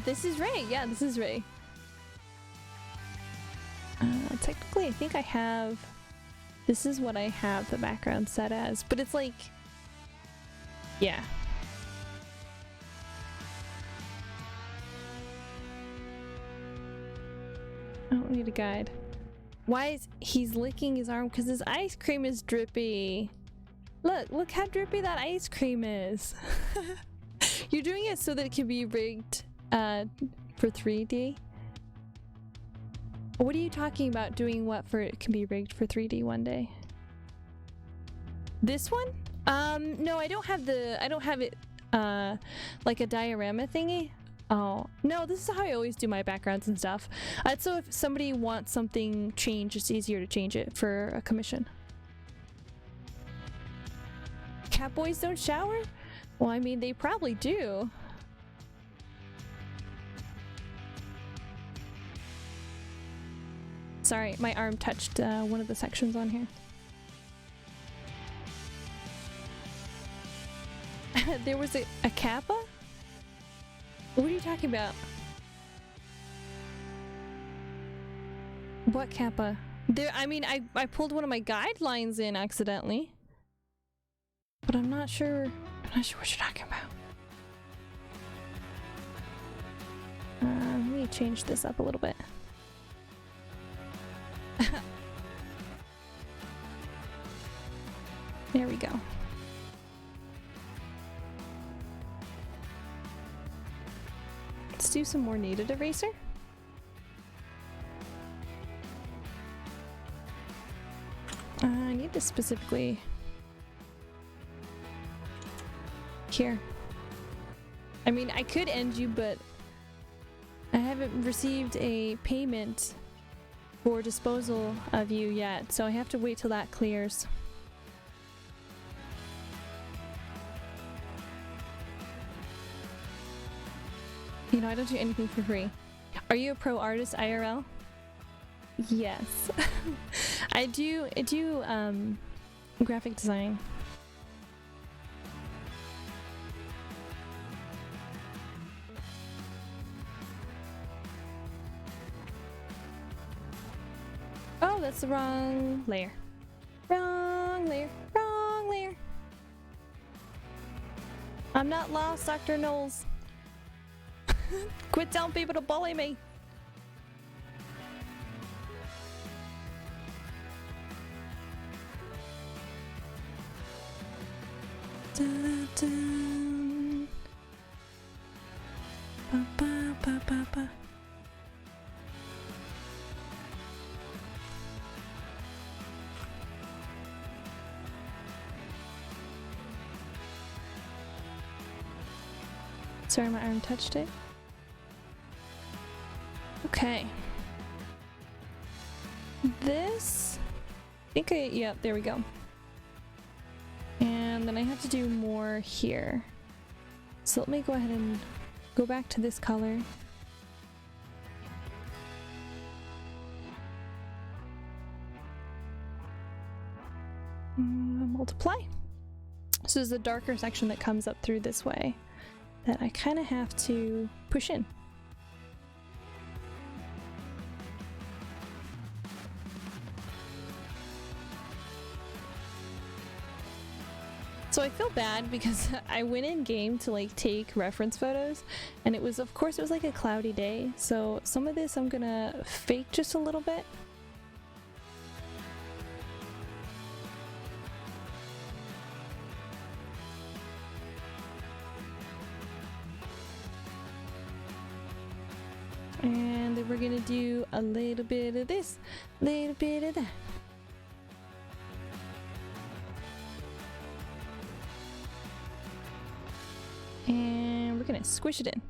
This is Ray? Yeah, this is Ray. Technically, I think I have... This is what I have the background set as, but it's like... Yeah. I don't need a guide. Why is he's licking his arm? Because his ice cream is drippy. Look how drippy that ice cream is. You're doing it so that it can be rigged for 3D? What are you talking about? Doing what for it can be rigged for 3D one day? This one? No, I don't have it like a diorama thingy. Oh, no, this is how I always do my backgrounds and stuff. So if somebody wants something changed, it's easier to change it for a commission. Cat boys don't shower? Well, I mean, they probably do. Sorry, my arm touched one of the sections on here. There was a kappa? What are you talking about? What kappa? There, I mean, I pulled one of my guidelines in accidentally. But I'm not sure what you're talking about. Let me change this up a little bit. There we go. Let's do some more kneaded eraser. I need this specifically here. I mean, I could end you, but I haven't received a payment for disposal of you yet, so I have to wait till that clears. You know, I don't do anything for free. Are you a pro artist IRL? Yes. I do graphic design. Oh, that's the wrong layer. Wrong layer. Wrong layer. I'm not lost, Dr. Knowles. Quit telling people to bully me. Dun, dun. Ba, ba, ba, ba, ba. Sorry, my arm touched it. Okay. This, yeah, there we go. And then I have to do more here. So let me go ahead and go back to this color. Multiply. So there's a darker section that comes up through this way that I kind of have to push in. So I feel bad because I went in game to like take reference photos, and it was, of course, it was like a cloudy day. So some of this I'm gonna fake just a little bit. And then we're gonna do a little bit of this, a little bit of that. And we're gonna squish it in.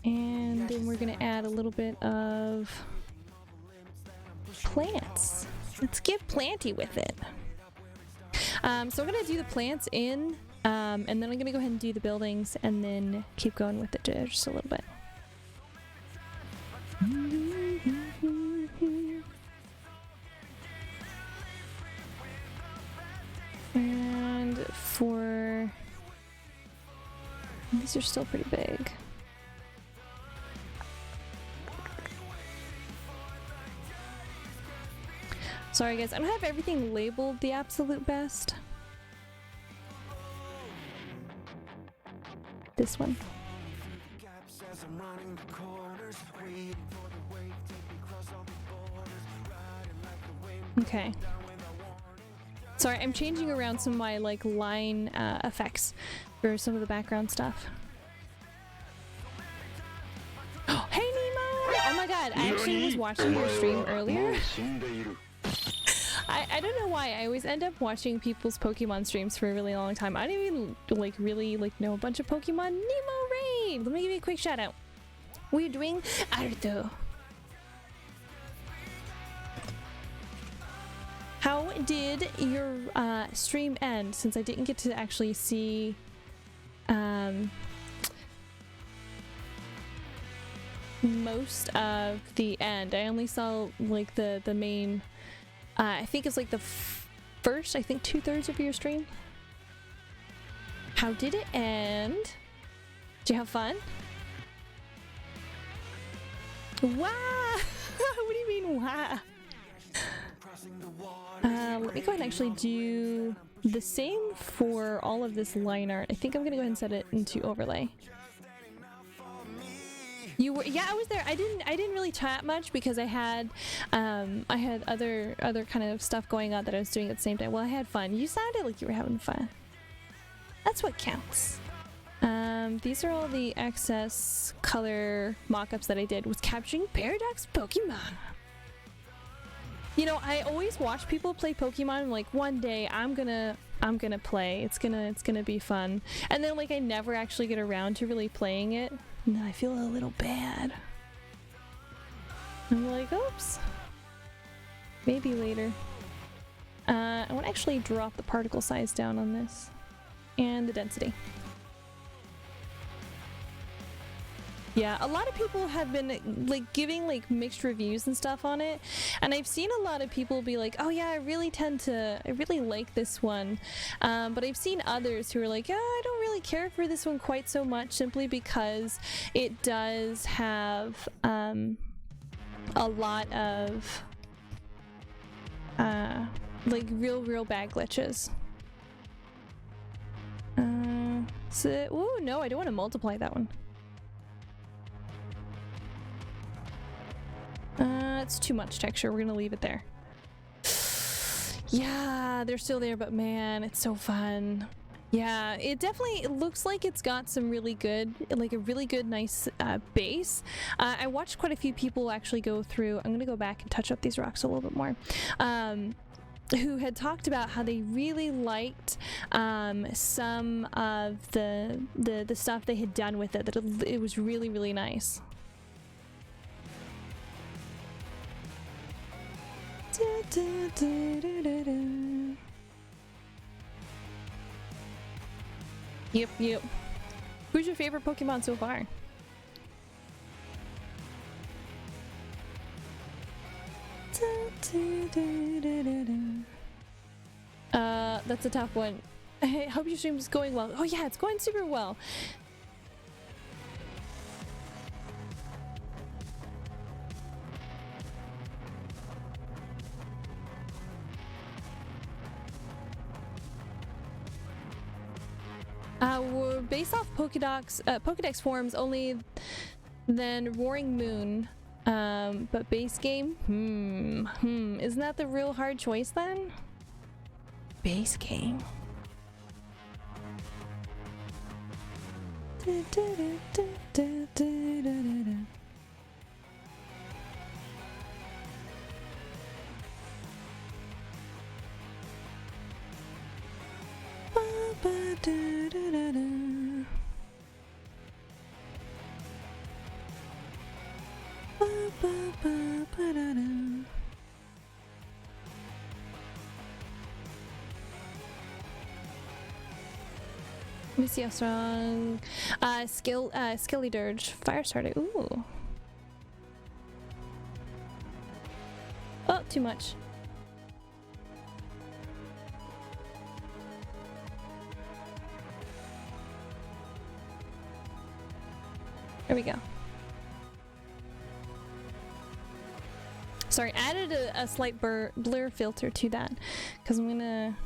And then we're gonna add a little bit of plants. Let's get planty with it. So we're gonna do the plants in, and then I'm gonna go ahead and do the buildings and then keep going with it just a little bit. And for these are still pretty big. Sorry guys, I don't have everything labeled the absolute best. This one. Okay. Sorry, I'm changing around some of my like line effects for some of the background stuff. Oh, hey Nemo! Oh my god, I actually was watching your stream earlier. I don't know why, I always end up watching people's Pokemon streams for a really long time. I don't even like really like know a bunch of Pokemon. Nemo Raid! Let me give you a quick shout out. We're doing artto. How How did your stream end, since I didn't get to actually see most of the end? I only saw like the main, I think it's like the first, I think 2/3 of your stream. How did it end? Did you have fun? Wow! What do you mean, wow? Let me go ahead and actually do the same for all of this line art. I think I'm gonna go ahead and set it into overlay. You were, yeah, I was there. I didn't really chat much because I had other kind of stuff going on that I was doing at the same time. Well, I had fun. You sounded like you were having fun. That's what counts. These are all the excess color mock-ups that I did with capturing Paradox Pokemon. You know, I always watch people play Pokemon. I'm like, one day I'm gonna play. It's gonna be fun. And then like I never actually get around to really playing it. And then I feel a little bad. I'm like, oops. Maybe later. I want to actually drop the particle size down on this. And the density. Yeah, a lot of people have been like giving like mixed reviews and stuff on it, and I've seen a lot of people be like, oh yeah, I really like this one, but I've seen others who are like, yeah, I don't really care for this one quite so much, simply because it does have a lot of like real bad glitches. Ooh, no, I don't want to multiply that one. It's too much texture. We're gonna leave it there. Yeah, they're still there, but man, it's so fun. Yeah, it definitely looks like it's got some really good, like a really good, nice base. I watched quite a few people actually go through. I'm gonna go back and touch up these rocks a little bit more. Who had talked about how they really liked some of the stuff they had done with it. That it was really nice. Yep. Who's your favorite Pokemon so far? That's a tough one. I hope your stream is going well. Oh yeah, it's going super well. We're based off Pokedex forms only, then Roaring Moon, but base game? Isn't that the real hard choice then? Base game. Let me see how strong. Skilly Dirge, Fire Starter. Ooh. Oh, too much. There we go. Sorry, added a slight blur filter to that because I'm gonna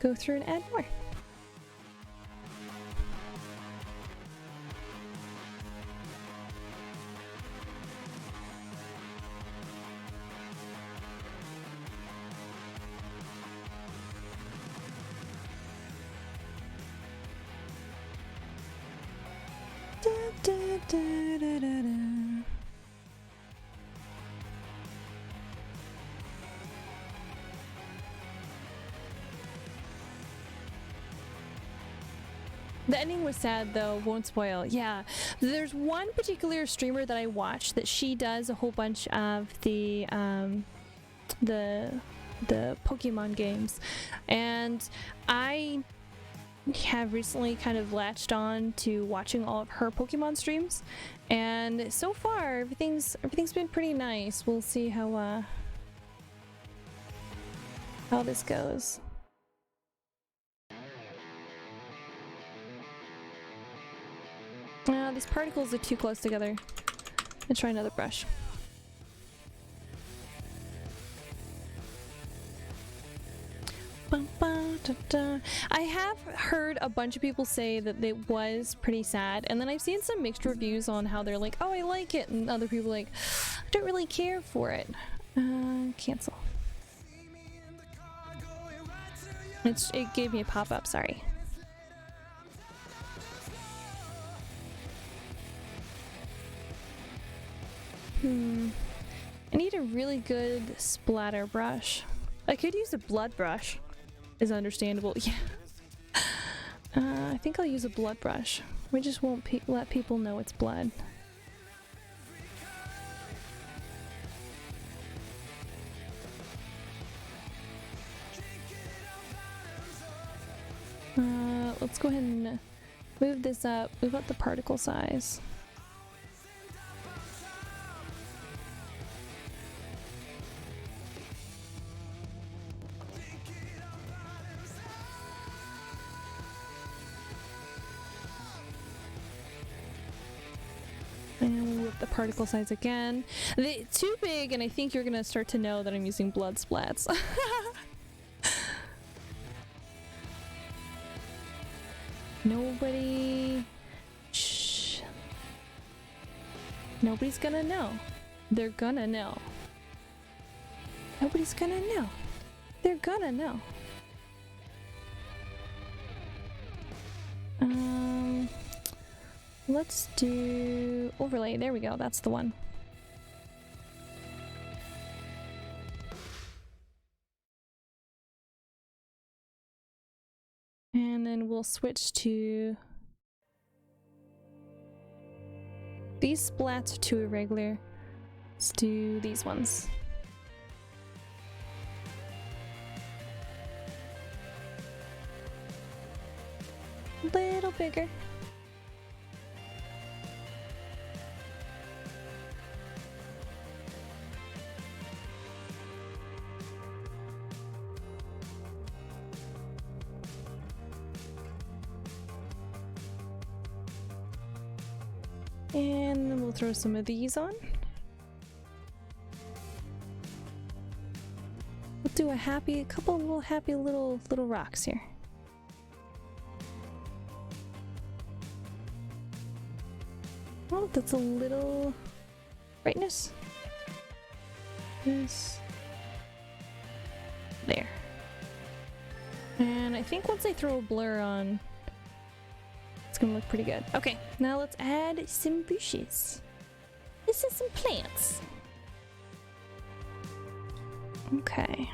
go through and add more. The ending was sad though, won't spoil. Yeah, there's one particular streamer that I watch that she does a whole bunch of the the Pokemon games, and I have recently kind of latched on to watching all of her Pokemon streams, and so far everything's been pretty nice. We'll see how this goes. These particles are too close together. Let's try another brush. I have heard a bunch of people say that it was pretty sad, and then I've seen some mixed reviews on how they're like, oh, I like it, and other people like, I don't really care for it. Cancel. It gave me a pop-up, sorry. I need a really good splatter brush. I could use a blood brush. Is understandable. Yeah. I think I'll use a blood brush. We just won't let people know it's blood. Let's go ahead and move this up. Move up the particle size. And we'll move up the particle size again. Too big, and I think you're gonna start to know that I'm using blood splats. Nobody... Shh. Nobody's gonna know. They're gonna know. Nobody's gonna know. They're gonna know. Let's do overlay. There we go. That's the one. And then we'll switch to these splats are too irregular. Let's do these ones. A little bigger. And then we'll throw some of these on. We'll do a couple little happy little rocks here. Oh, that's a little brightness. This. There. And I think once I throw a blur on, it's gonna look pretty good. Okay, now let's add some bushes. This is some plants. Okay.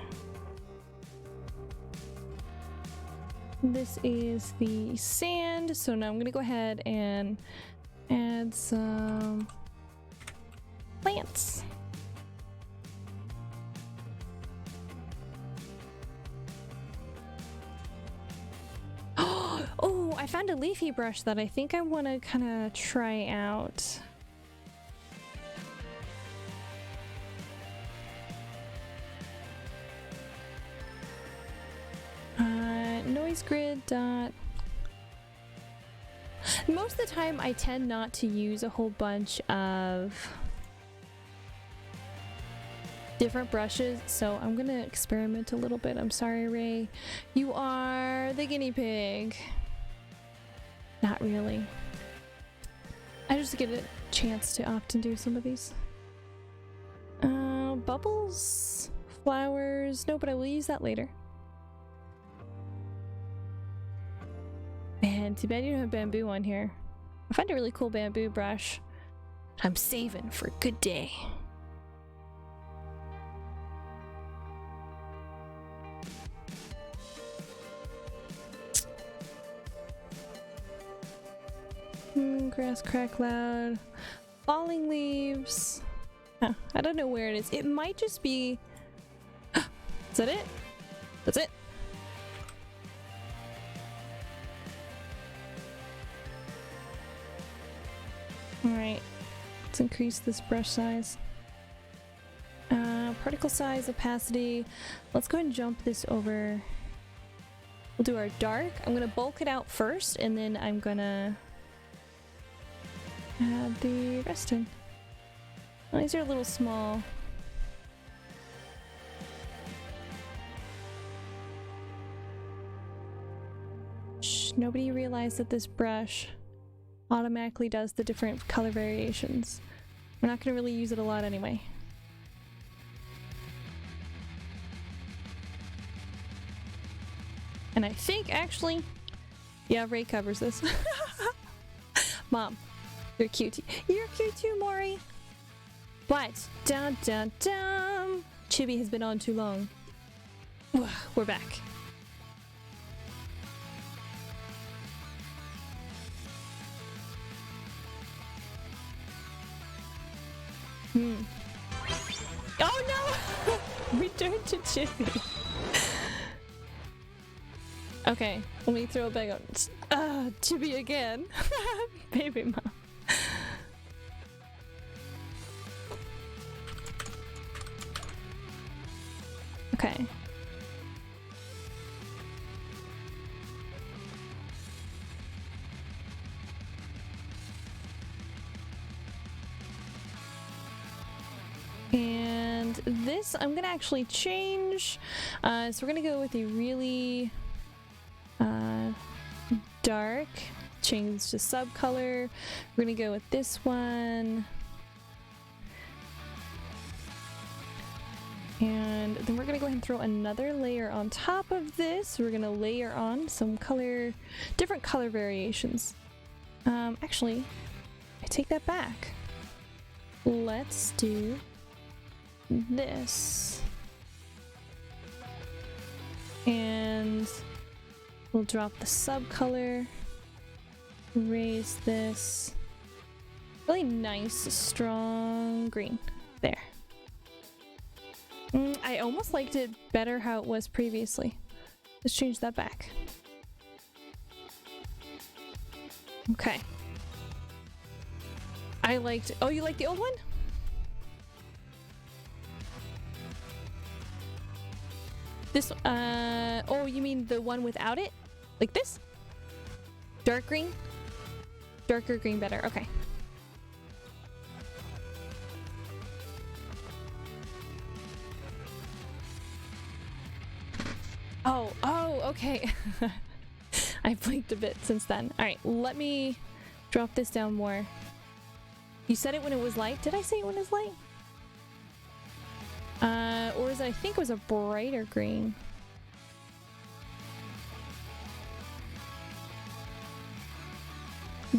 This is the sand, so now I'm gonna go ahead and add some plants. Oh, I found a leafy brush that I think I want to kind of try out. Noise grid dot. Most of the time I tend not to use a whole bunch of different brushes, so I'm gonna experiment a little bit. I'm sorry, Ray. You are the guinea pig. Not really. I just get a chance to often do some of these. Bubbles, flowers. No, but I will use that later. Man, too bad you don't have bamboo on here. I found a really cool bamboo brush I'm saving for a good day. Grass crack loud. Falling leaves. Huh, I don't know where it is. It might just be... Is that it? That's it. Alright, let's increase this brush size. Particle size, opacity. Let's go ahead and jump this over. We'll do our dark. I'm gonna bulk it out first, and then I'm gonna add the rest in. Well, these are a little small. Shh, nobody realized that this brush automatically does the different color variations. We're not gonna really use it a lot anyway. And I think, actually, yeah, Ray covers this. Mom, you're cute. You're cute too, Maury. But, dun dun dun, Chibi has been on too long. We're back. Oh no! Return to Chibi. Okay, let me throw it back on. Chibi again. Baby mom. Okay. And this, I'm gonna actually change. So we're gonna go with a really dark, change to subcolor. We're gonna go with this one, and then we're gonna go ahead and throw another layer on top of this. We're gonna layer on some color, different color variations. Actually, I take that back. Let's do this, and we'll drop the subcolor, raise this. Really nice, strong green. There. I almost liked it better how it was previously. Let's change that back. Okay. I liked... Oh, you like the old one? This... Oh, you mean the one without it? Like this? Dark green? Darker green better. Okay. Oh, okay. I blinked a bit since then. Alright, let me drop this down more. You said it when it was light? Did I say it when it was light? Or is it, I think it was a brighter green.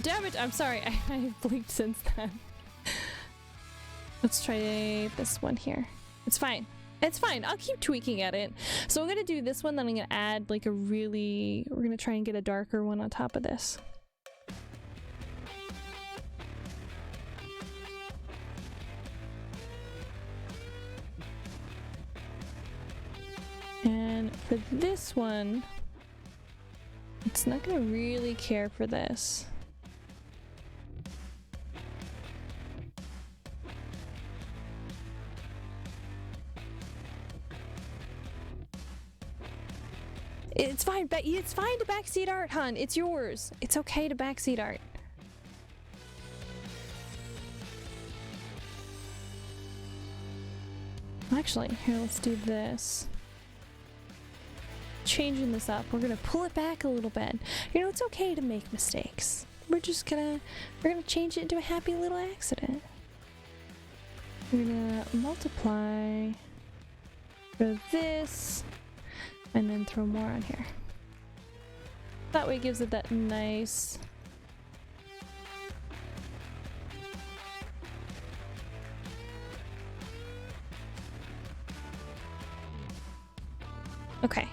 Damn it, I'm sorry. I blinked since then. Let's try this one here. It's fine. It's fine. I'll keep tweaking at it. So I'm gonna do this one, then I'm gonna add like a really... We're gonna try and get a darker one on top of this. And for this one, it's not gonna really care for this. It's fine. It's fine to backseat art, hon. It's yours. It's okay to backseat art. Actually, here, let's do this. Changing this up. We're gonna pull it back a little bit. You know, it's okay to make mistakes. We're gonna change it into a happy little accident. We're gonna multiply for this. And then throw more on here. That way it gives it that nice... Okay.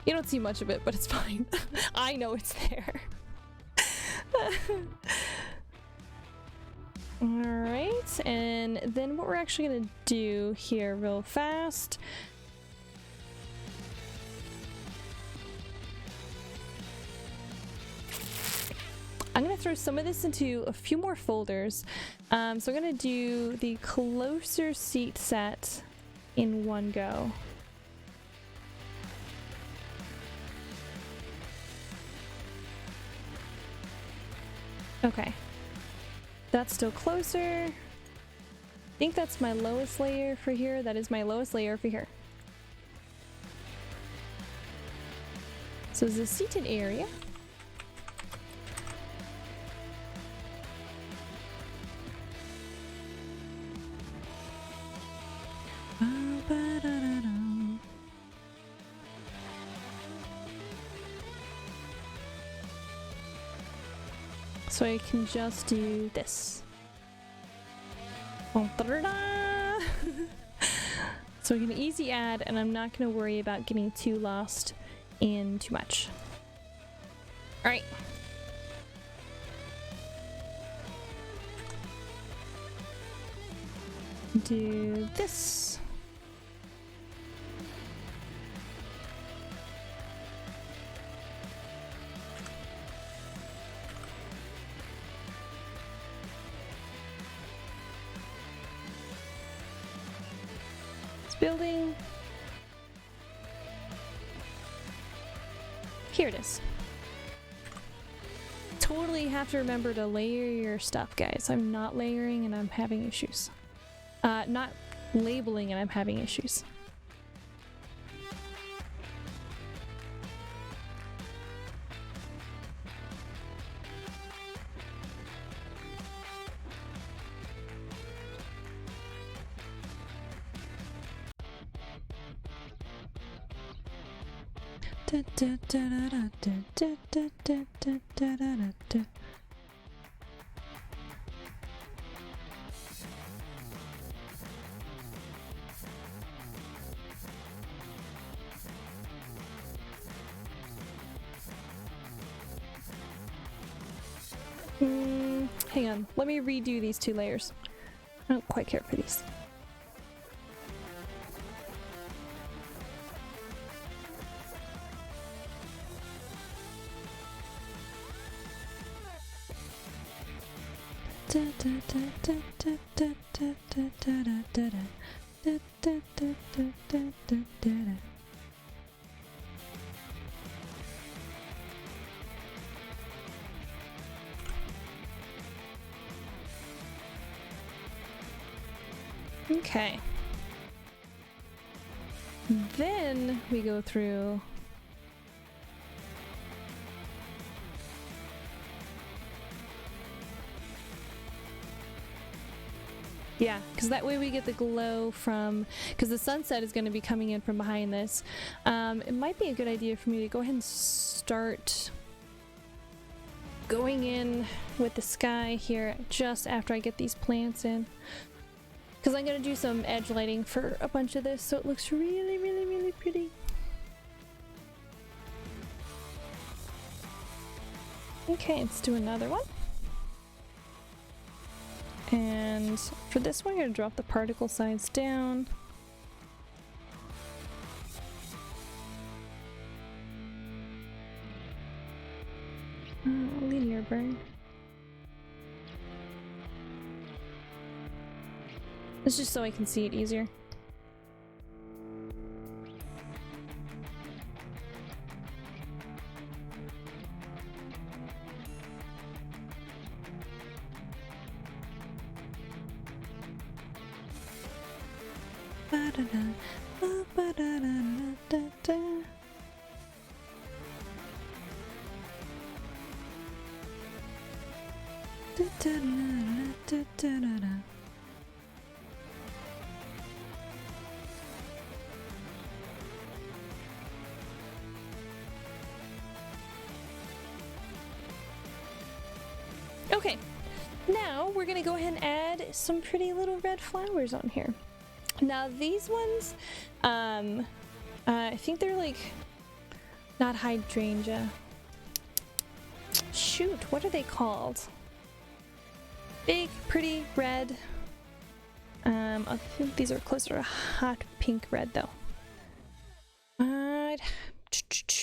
You don't see much of it, but it's fine. I know it's there. Alright, and then what we're actually gonna do here real fast I'm gonna throw some of this into a few more folders. So I'm gonna do the closer seat set in one go. Okay, that's still closer. I think that's my lowest layer for here. That is my lowest layer for here. So this is a seated area. So I can just do this. So we can easy add, and I'm not going to worry about getting too lost in too much. All right. Do this. Building. Here it is. Totally have to remember to layer your stuff, guys. I'm not layering and I'm having issues. Not labeling and I'm having issues. Hang on, let me redo these two layers. I don't quite care for these. Okay. Then we go through yeah, because that way we get the glow from, because the sunset is going to be coming in from behind this. It might be a good idea for me to go ahead and start going in with the sky here just after I get these plants in. Because I'm going to do some edge lighting for a bunch of this so it looks really, really, really pretty. Okay, let's do another one. And for this one, I'm going to drop the particle size down. Linear burn. It's just so I can see it easier. Okay, now we're gonna go ahead and add some pretty little red flowers on here. Now these ones, I think they're like not hydrangea. Shoot, what are they called? Big, pretty red. I think these are closer to hot pink red though.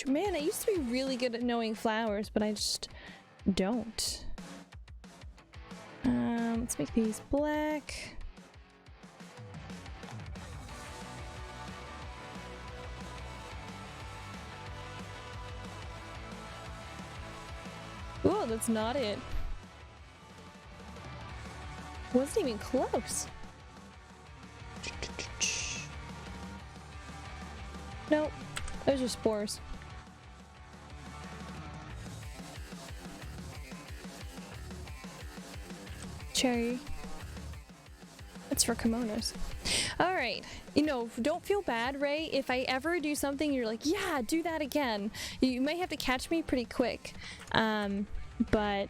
Man, I used to be really good at knowing flowers, but I just don't. Let's make these black. Whoa, that's not it. Wasn't even close. Nope, those are spores. Cherry. That's for kimonos. All right, you know, don't feel bad, Ray. If I ever do something, you're like, yeah, do that again. You might have to catch me pretty quick. But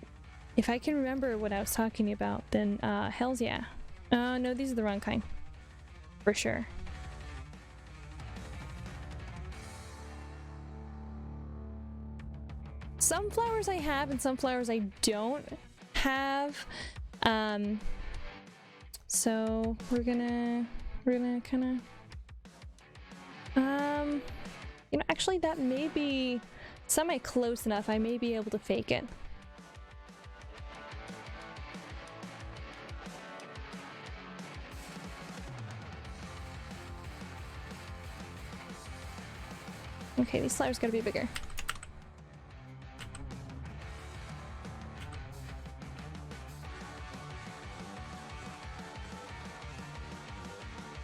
if I can remember what I was talking about, then hells yeah. No, these are the wrong kind. For sure. Some flowers I have and some flowers I don't have. So we're gonna kind of you know, actually that may be semi close enough. I may be able to fake it. Okay, these flowers gotta be bigger.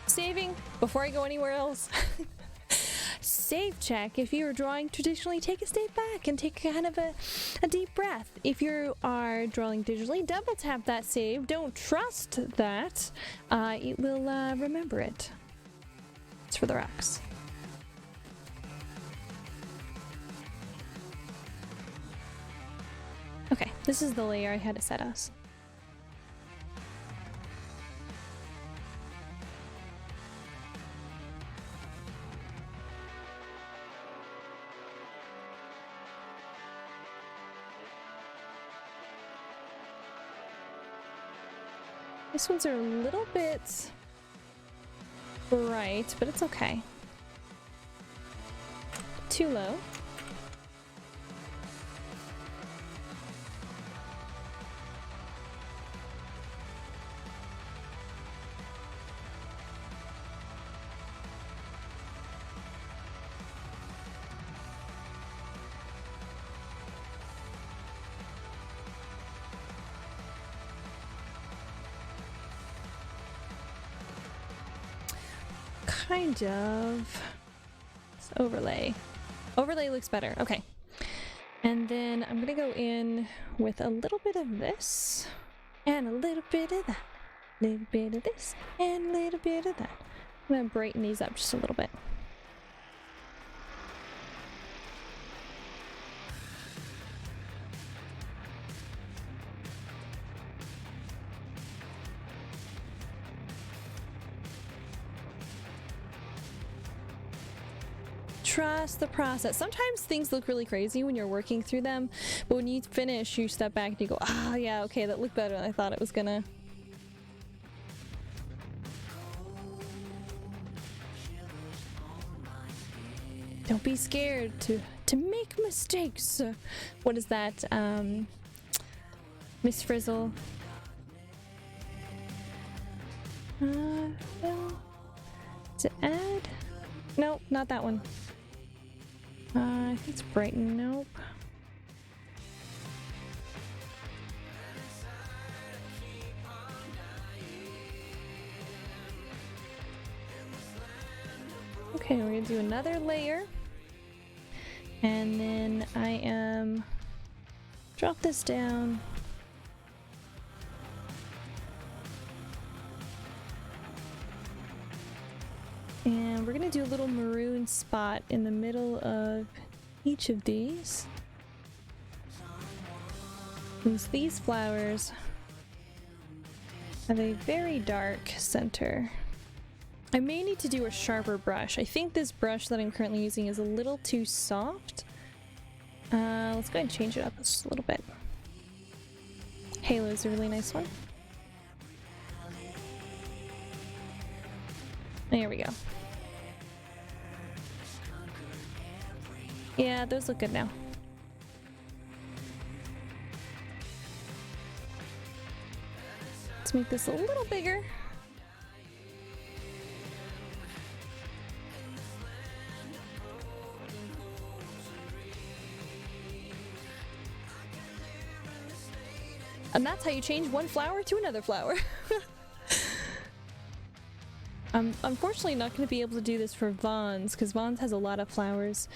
Saving before I go anywhere else. Save check. If you are drawing traditionally, take a step back and take kind of a deep breath. If you are drawing digitally, double tap that save. Don't trust that. It will remember it. It's for the rocks. Okay, this is the layer I had to set us. These ones are a little bit bright, but it's okay. Too low. Kind of. It's overlay. Overlay looks better. Okay. And then I'm gonna go in with a little bit of this and a little bit of that. A little bit of this and a little bit of that. I'm gonna brighten these up just a little bit. Trust the process. Sometimes things look really crazy when you're working through them, but when you finish, you step back and you go, ah, yeah, okay, that looked better than I thought it was gonna. Don't be scared to make mistakes. What is that? Miss Frizzle. No. To add? Nope, not that one. I think it's Brighton. Nope. Okay, we're gonna do another layer. And then I am drop this down. And we're gonna do a little maroon spot in the middle of each of these. Since these flowers have a very dark center. I may need to do a sharper brush. I think this brush that I'm currently using is a little too soft. Let's go ahead and change it up just a little bit. Halo is a really nice one. There we go. Yeah, those look good now. Let's make this a little bigger. And that's how you change one flower to another flower. I'm unfortunately not going to be able to do this for Vaughn's, because Vaughn's has a lot of flowers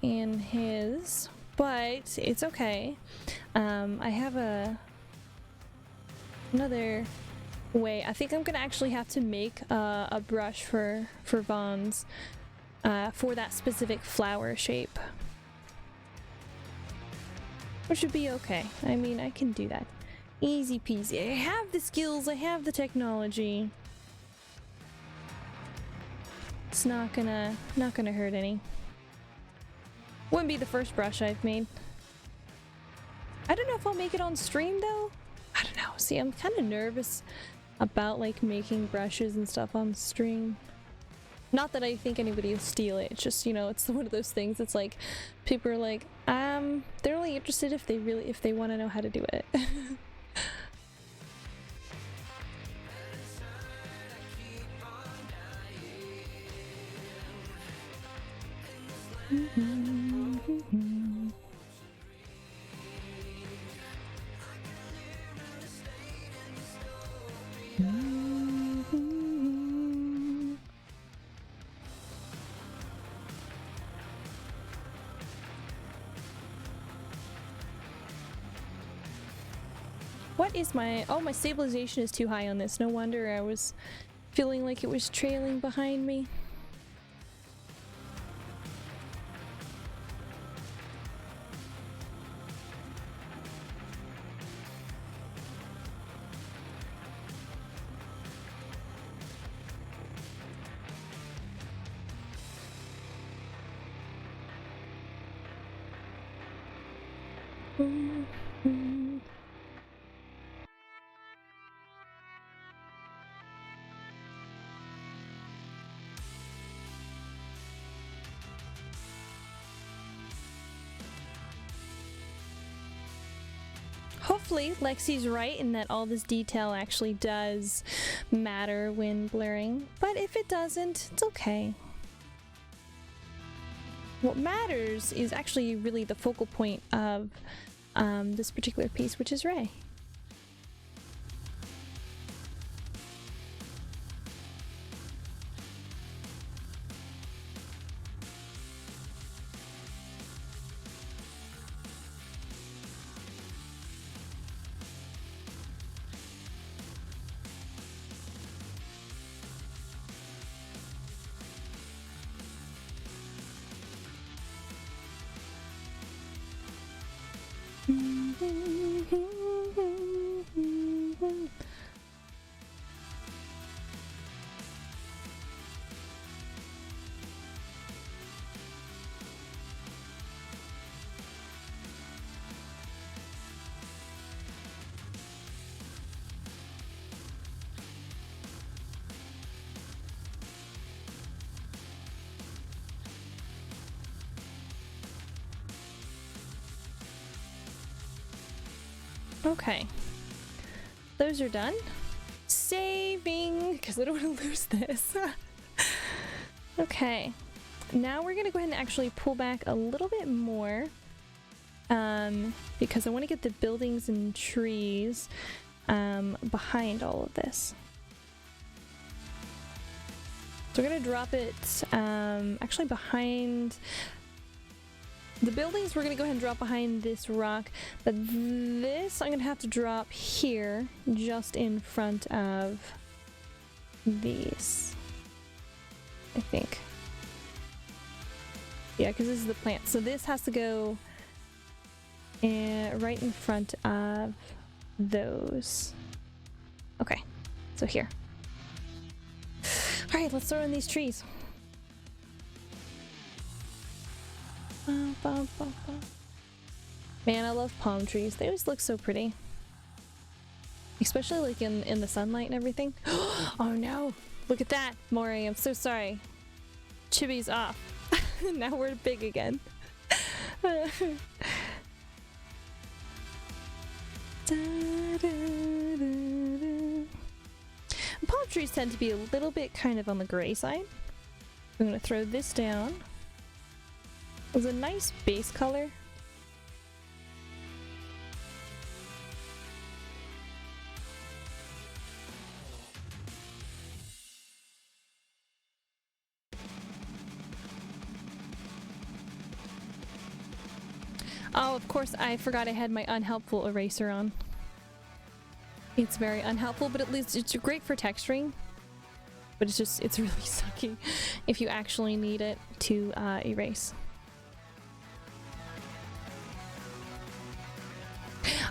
in his, but it's okay. I have another way. I think I'm going to actually have to make a brush for Vaughn's for that specific flower shape. Which would be okay. I mean, I can do that. Easy peasy. I have the skills, I have the technology. It's not gonna hurt any. Wouldn't be the first brush I've made. I don't know if I'll make it on stream though. I don't know. See, I'm kind of nervous about like making brushes and stuff on stream. Not that I think anybody will steal it. It's just, you know, it's one of those things. It's like people are like, they're only interested if they want to know how to do it. What is my... Oh, my stabilization is too high on this. No wonder I was feeling like it was trailing behind me. Hopefully Lexi's right in that all this detail actually does matter when blurring, but if it doesn't, it's okay. What matters is actually really the focal point of this particular piece, which is Ray. Okay, those are done. Saving, because I don't want to lose this. Okay, now we're gonna go ahead and actually pull back a little bit more because I want to get the buildings and trees behind all of this. So we're gonna drop it actually behind the buildings. We're gonna go ahead and drop behind this rock, but this I'm gonna have to drop here just in front of these, I think. Yeah, because this is the plant, so this has to go right in front of those. Okay, so here. All right, let's throw in these trees. Man, I love palm trees. They always look so pretty. Especially like in the sunlight and everything. Oh no! Look at that! Maury, I'm so sorry. Chibi's off. Now we're big again. trees tend to be a little bit kind of on the gray side. I'm gonna throw this down. It was a nice base color. Oh, of course, I forgot I had my unhelpful eraser on. It's very unhelpful, but at least it's great for texturing. But it's really sucky if you actually need it to erase.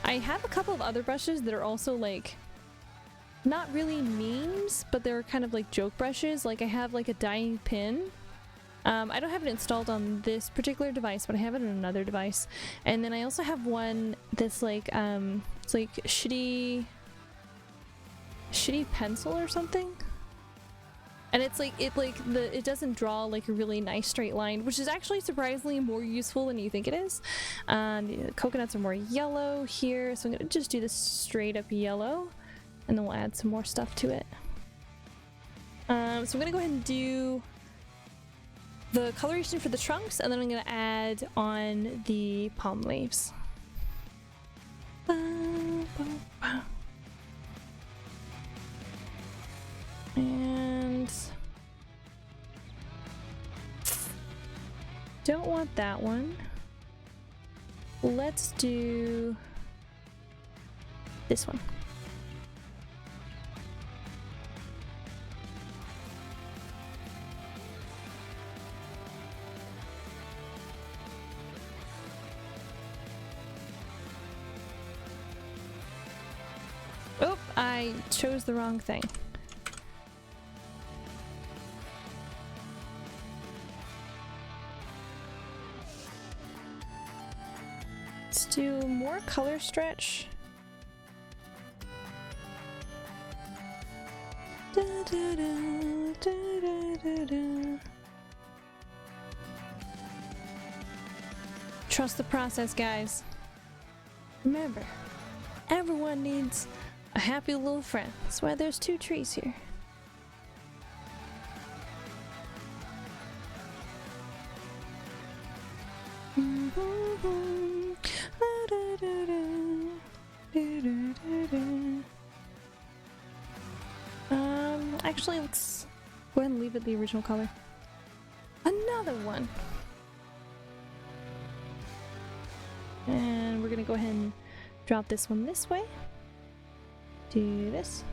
I have a couple of other brushes that are also like, not really memes, but they're kind of like joke brushes. Like I have like a dying pin. I don't have it installed on this particular device, but I have it on another device. And then I also have one that's like, it's like shitty pencil or something. And it's like, it doesn't draw like a really nice straight line, which is actually surprisingly more useful than you think it is. The coconuts are more yellow here, so I'm gonna just do this straight up yellow, and then we'll add some more stuff to it. So I'm gonna go ahead and do the coloration for the trunks, and then I'm gonna add on the palm leaves. And don't want that one. Let's do this one. Oh, I chose the wrong thing. Let's do more color stretch. Da, da, da, da, da, da. Trust the process, guys. Remember, everyone needs a happy little friend. That's why there's 2 trees here. Actually, let's go ahead and leave it the original color. Another one. And we're gonna go ahead and drop this one this way. Do this.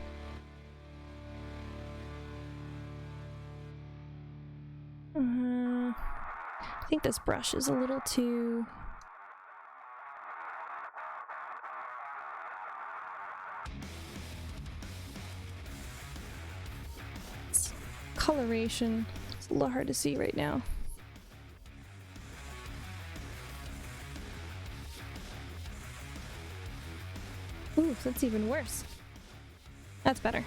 I think this brush is a little too... Coloration. It's a little hard to see right now. Ooh, that's even worse. That's better.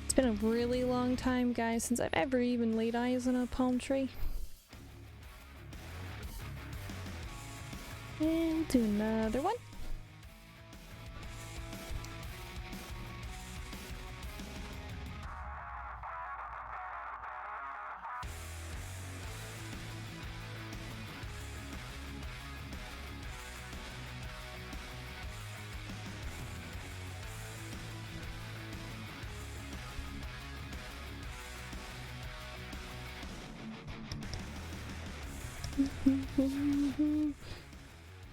It's been a really long time, guys, since I've ever even laid eyes on a palm tree. And do another one.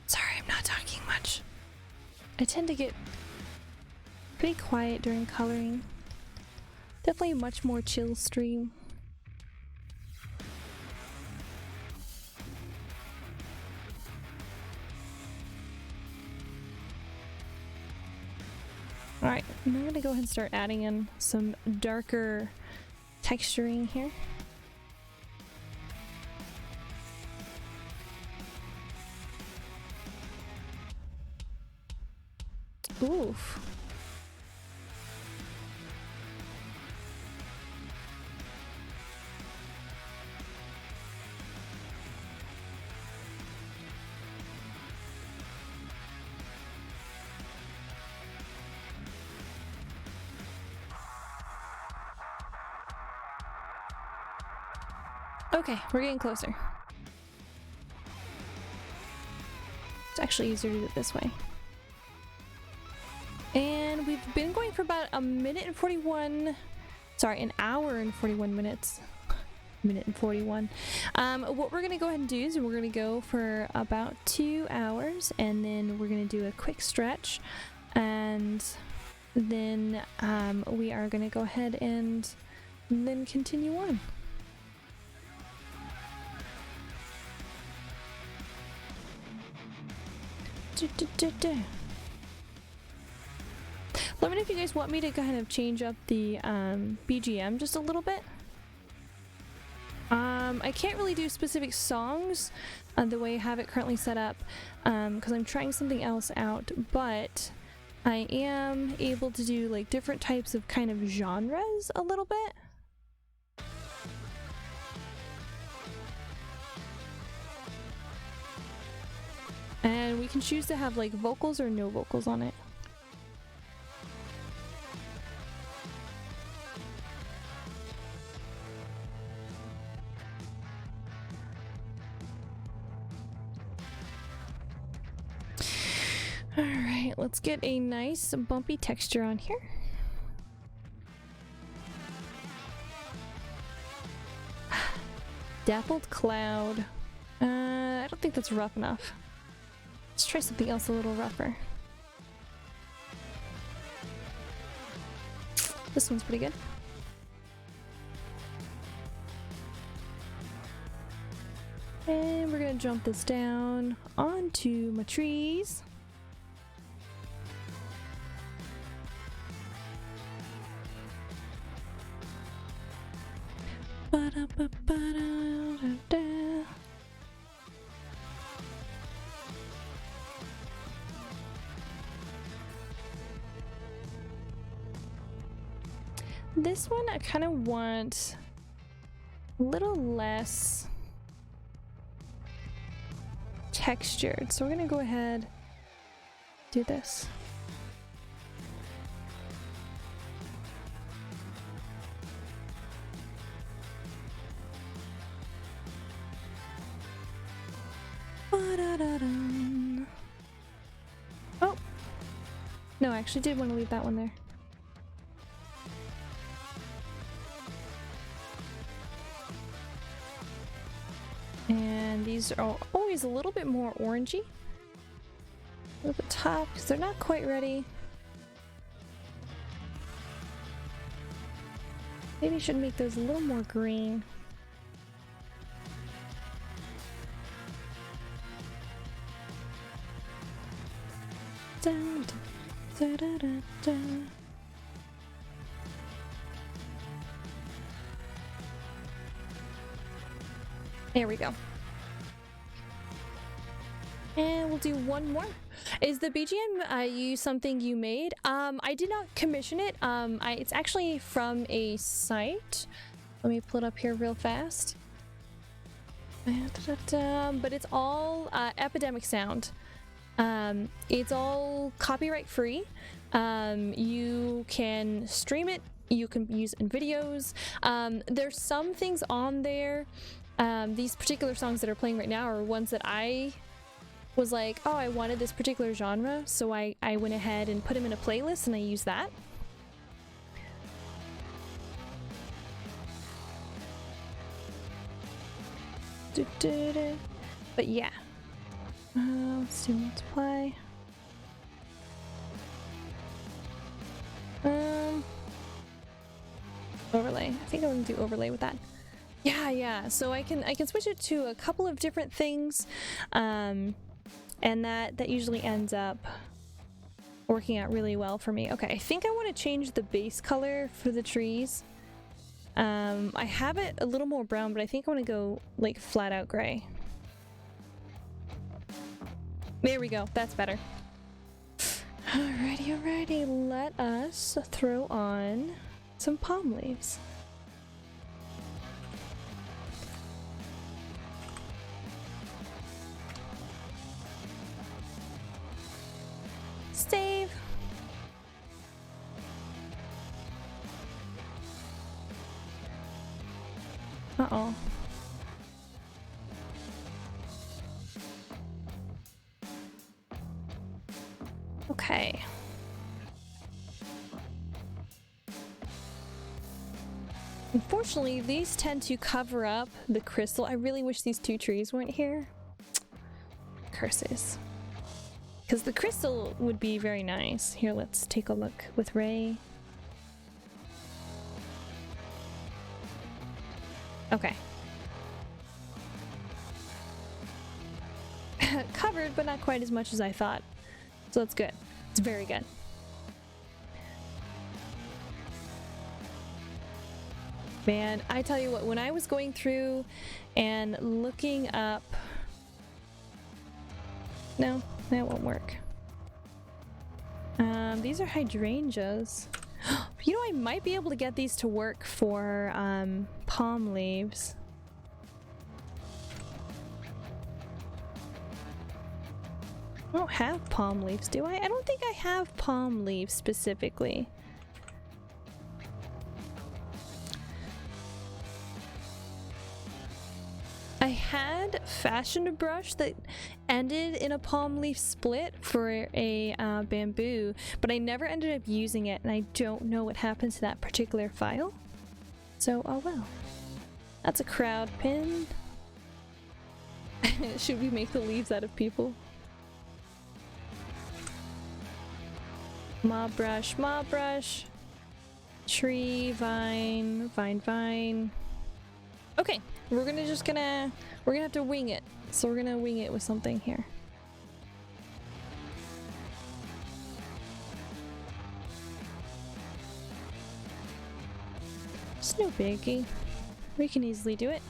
Sorry, I'm not talking much. I tend to get pretty quiet during coloring. Definitely a much more chill stream. Alright, I'm gonna go ahead and start adding in some darker texturing here. Oof. Okay, we're getting closer. It's actually easier to do it this way. And we've been going for about a minute and 41. Sorry, an hour and 41 minutes. Minute and 41. What we're gonna go ahead and do is we're gonna go for about 2 hours, and then we're gonna do a quick stretch, and then we are gonna go ahead and then continue on. Let me know if you guys want me to kind of change up the BGM just a little bit. I can't really do specific songs the way I have it currently set up because I'm trying something else out, but I am able to do like different types of kind of genres a little bit. And we can choose to have like vocals or no vocals on it. Alright, let's get a nice bumpy texture on here. Dappled cloud. I don't think that's rough enough. Let's try something else a little rougher. This one's pretty good. And we're gonna jump this down onto my trees. Ba-da-ba-ba-da-da-da. This one I kind of want a little less textured, so we're gonna go ahead do this. Oh no, I actually did want to leave that one there. And these are always a little bit more orangey at the top because they're not quite ready. Maybe I should make those a little more green. Dun, dun, da, da, da, da. There we go. And we'll do one more. Is the BGM you something you made? I did not commission it. It's actually from a site. Let me pull it up here real fast. But it's all Epidemic Sound. It's all copyright free. You can stream it. You can use it in videos. There's some things on there. These particular songs that are playing right now are ones that I was like, oh, I wanted this particular genre, so I went ahead and put them in a playlist and I used that. But yeah. Let's do multiply. Overlay. I think I'm gonna do overlay with that. Yeah. So I can switch it to a couple of different things, and that usually ends up working out really well for me. Okay, I think I want to change the base color for the trees. I have it a little more brown, but I think I want to go like flat out gray. There we go. That's better. Alrighty. Let us throw on some palm leaves. Save. Uh-oh. Unfortunately, these tend to cover up the crystal. I really wish these two trees weren't here. Curses. Because the crystal would be very nice. Here, let's take a look with Ray. Okay. Covered, but not quite as much as I thought. So that's good. It's very good. Man, I tell you what, when I was going through and looking up... No, that won't work. These are hydrangeas. You know, I might be able to get these to work for palm leaves. I don't have palm leaves, do I? I don't think I have palm leaves specifically. I had fashioned a brush that ended in a palm leaf split for a bamboo, but I never ended up using it, and I don't know what happened to that particular file. So, oh well. That's a crowd pin. Should we make the leaves out of people? Mob brush, mob brush. Tree, vine, vine, vine. Okay, we're gonna have to wing it. So we're gonna wing it with something here. It's no biggie. We can easily do it.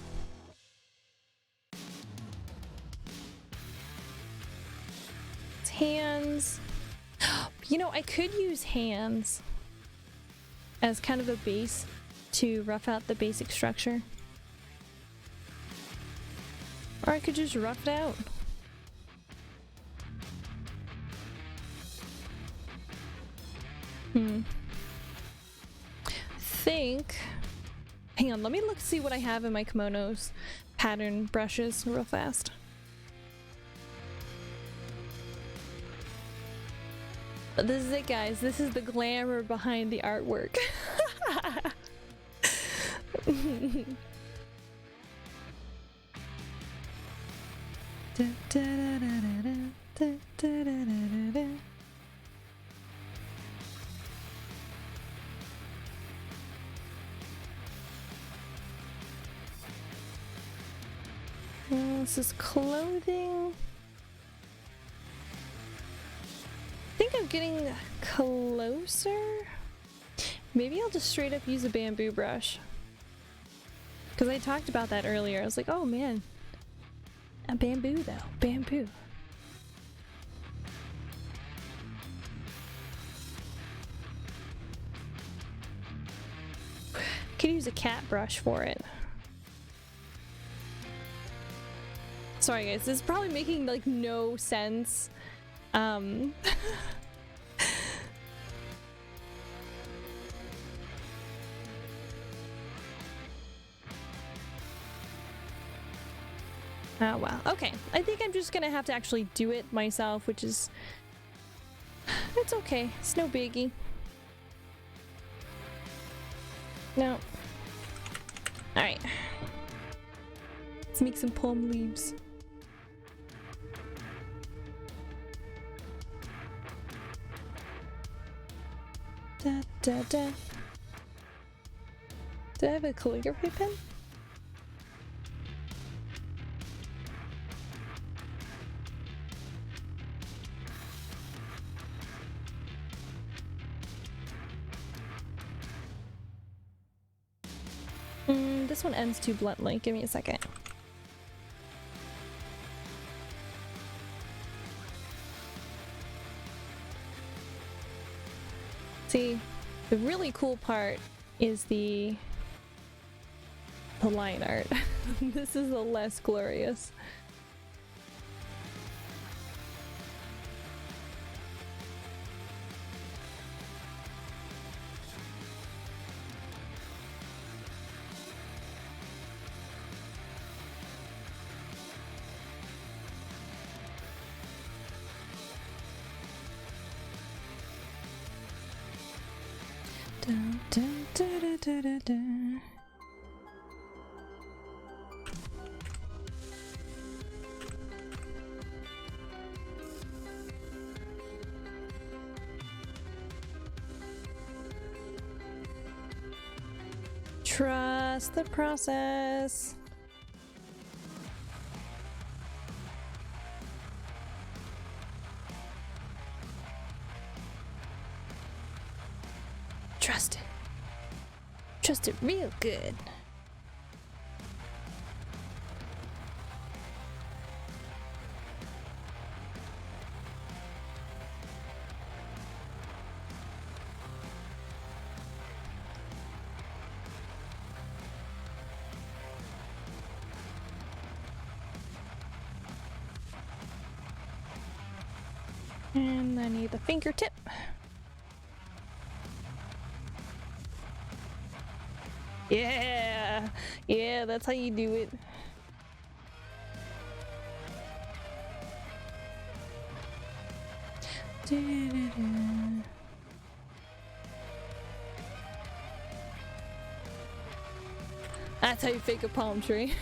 It's hands. You know, I could use hands as kind of a base to rough out the basic structure. Or I could just rough it out. Hang on, let me look see what I have in my kimono's pattern brushes real fast. This is it, guys. This is the glamour behind the artwork. This is clothing. I think I'm getting closer. Maybe I'll just straight up use a bamboo brush. Because I talked about that earlier. I was like, oh man. A bamboo though. Bamboo. Could use a cat brush for it. Sorry guys, this is probably making like no sense. Oh wow. Okay, I think I'm just gonna have to actually do it myself, which is... It's okay. It's no biggie. No. Alright. Let's make some palm leaves. Da da da. Do I have a calligraphy pen? This one ends too bluntly. Give me a second. See, the really cool part is the line art. This is the less glorious. Dun, dun, dun, dun, dun, dun. Trust the process. Trust it. Trust it real good. And I need the fingertip. Yeah, yeah, that's how you do it. That's how you fake a palm tree.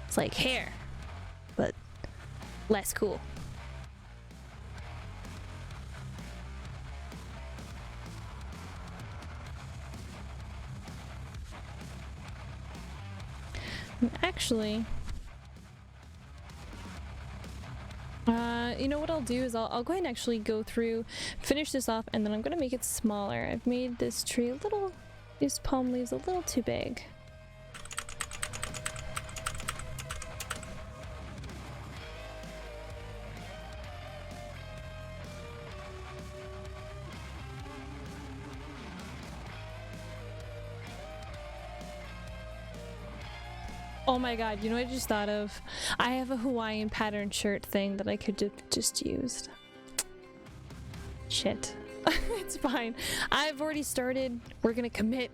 It's like hair, but less cool. And actually, you know what I'll do is I'll go ahead and actually go through, finish this off, and then I'm gonna make it smaller. I've made this tree a little, these palm leaves a little too big. Oh my god, you know what I just thought of? I have a Hawaiian pattern shirt thing that I could have just used. Shit. It's fine. I've already started. We're gonna commit.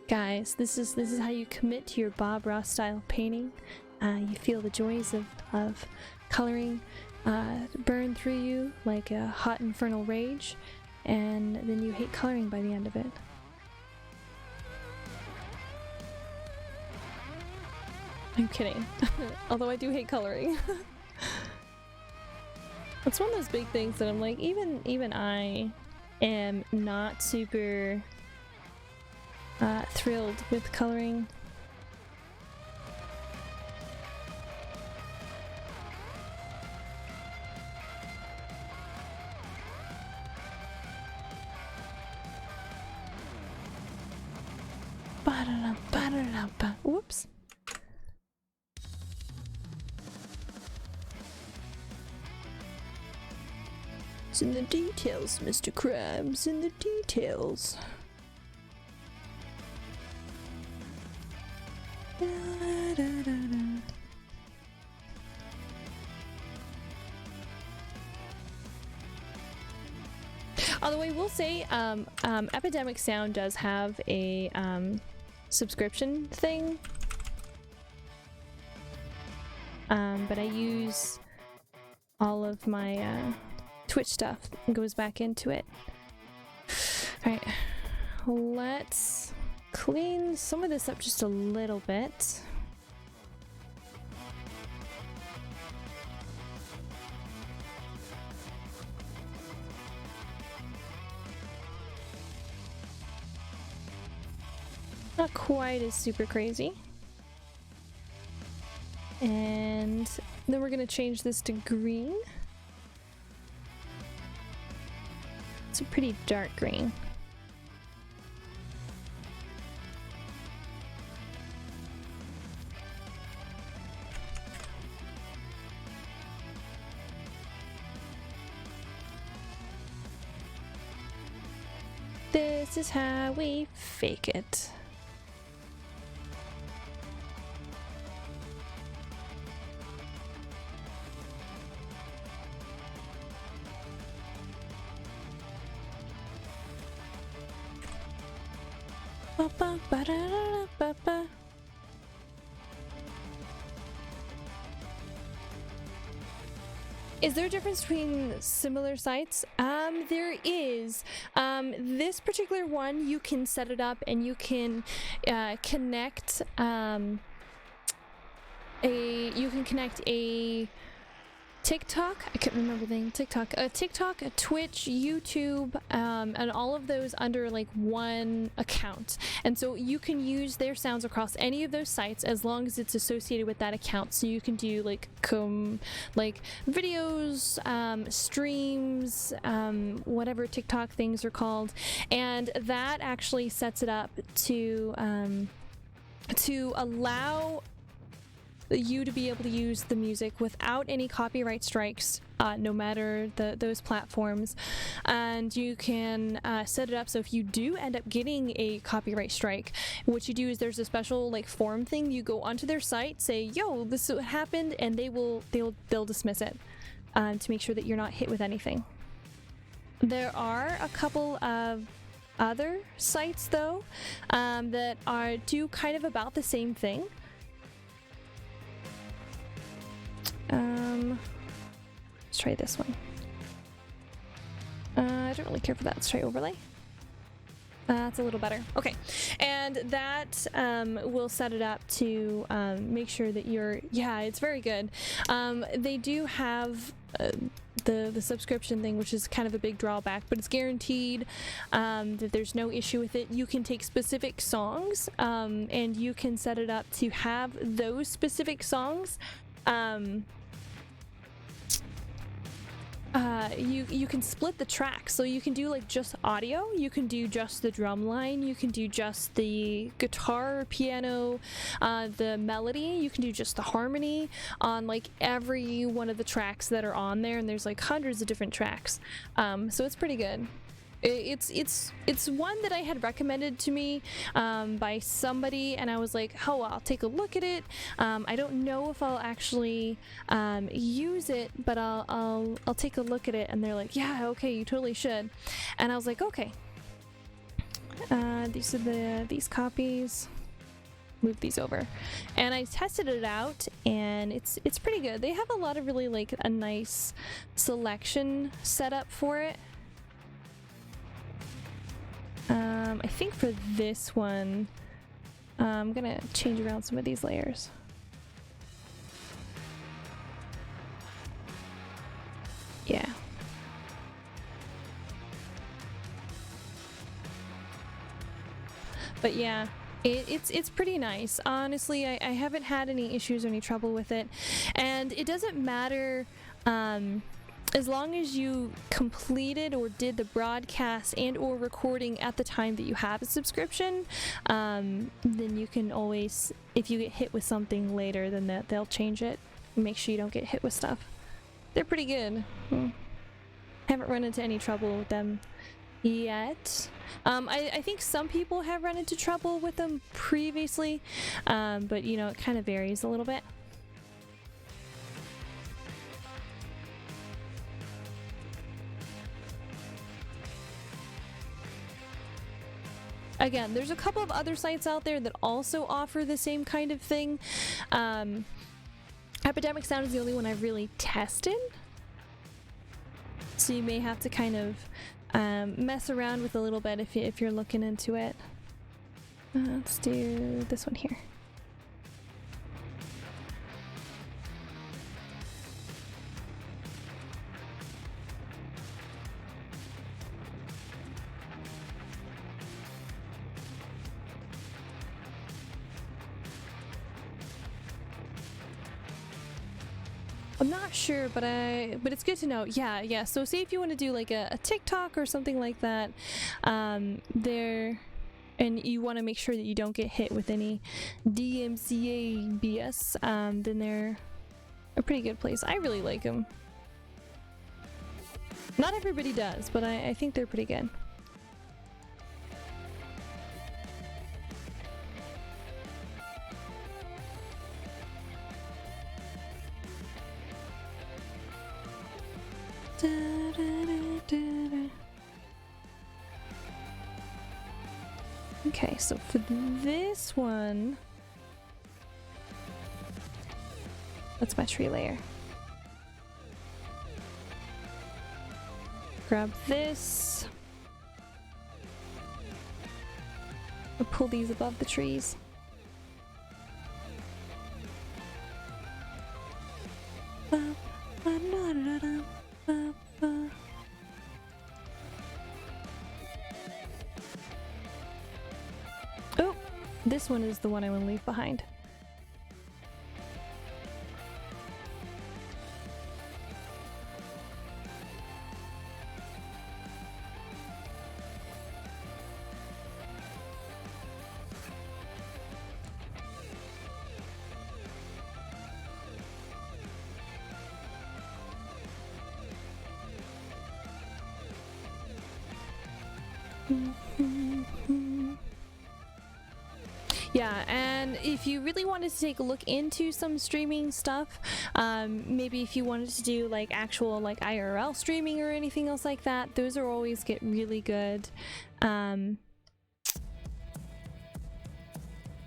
Guys, this is how you commit to your Bob Ross style painting. You feel the joys of coloring burn through you like a hot infernal rage, and then you hate coloring by the end of it. I'm kidding. Although I do hate coloring. It's one of those big things that I'm like, even I am not super thrilled with coloring. Whoops. It's in the details, Mr. Krabs, in the details. Although I will say, Epidemic Sound does have a subscription thing, but I use all of my Twitch stuff goes back into it. Alright, let's clean some of this up just a little bit. Not quite as super crazy. And then we're gonna change this to green. It's a pretty dark green. This is how we fake it. Is there a difference between similar sites? There is. This particular one, you can set it up and you can connect you can connect a TikTok, I couldn't remember the name, TikTok, a Twitch, YouTube, and all of those under like one account. And so you can use their sounds across any of those sites as long as it's associated with that account. So you can do like videos, streams, whatever TikTok things are called, and that actually sets it up to allow you to be able to use the music without any copyright strikes, no matter those platforms. And you can set it up so if you do end up getting a copyright strike, what you do is there's a special like form thing. You go onto their site, say, "Yo, this is what happened," and they'll dismiss it to make sure that you're not hit with anything. There are a couple of other sites though that do kind of about the same thing. Let's try this one. I don't really care for that. Let's try overlay. That's a little better. Okay, and that will set it up to make sure that yeah, it's very good. They do have the subscription thing, which is kind of a big drawback, but it's guaranteed that there's no issue with it. You can take specific songs and you can set it up to have those specific songs. You can split the track, so you can do like just audio, you can do just the drum line, you can do just the guitar or piano, the melody, you can do just the harmony on like every one of the tracks that are on there, and there's like hundreds of different tracks. So it's pretty good. It's one that I had recommended to me by somebody, and I was like, oh, I'll take a look at it. I don't know if I'll actually use it, but I'll take a look at it. And they're like, yeah, okay, you totally should. And I was like, okay. These are these copies. Move these over, and I tested it out, and it's pretty good. They have a lot of really like a nice selection set up for it. I think for this one, I'm gonna change around some of these layers. Yeah. But yeah, it's pretty nice. Honestly, I haven't had any issues or any trouble with it, and it doesn't matter as long as you completed or did the broadcast and or recording at the time that you have a subscription, then you can always, if you get hit with something later, then they'll change it. Make sure you don't get hit with stuff. They're pretty good. Haven't run into any trouble with them yet. I think some people have run into trouble with them previously, but you know, it kind of varies a little bit. Again, there's a couple of other sites out there that also offer the same kind of thing. Epidemic Sound is the only one I've really tested, so you may have to kind of mess around with a little bit if you're looking into it. Let's do this one here. I'm not sure, but it's good to know. Yeah. So say if you want to do like a TikTok or something like that, there, and you want to make sure that you don't get hit with any DMCA BS, then they're a pretty good place. I really like them. Not everybody does, but I think they're pretty good. Okay, so for this one, that's my tree layer. Grab this. I'll pull these above the trees. This one is the one I want to leave behind. Yeah, and if you really wanted to take a look into some streaming stuff, maybe if you wanted to do like actual like IRL streaming or anything else like that, those are always get really good.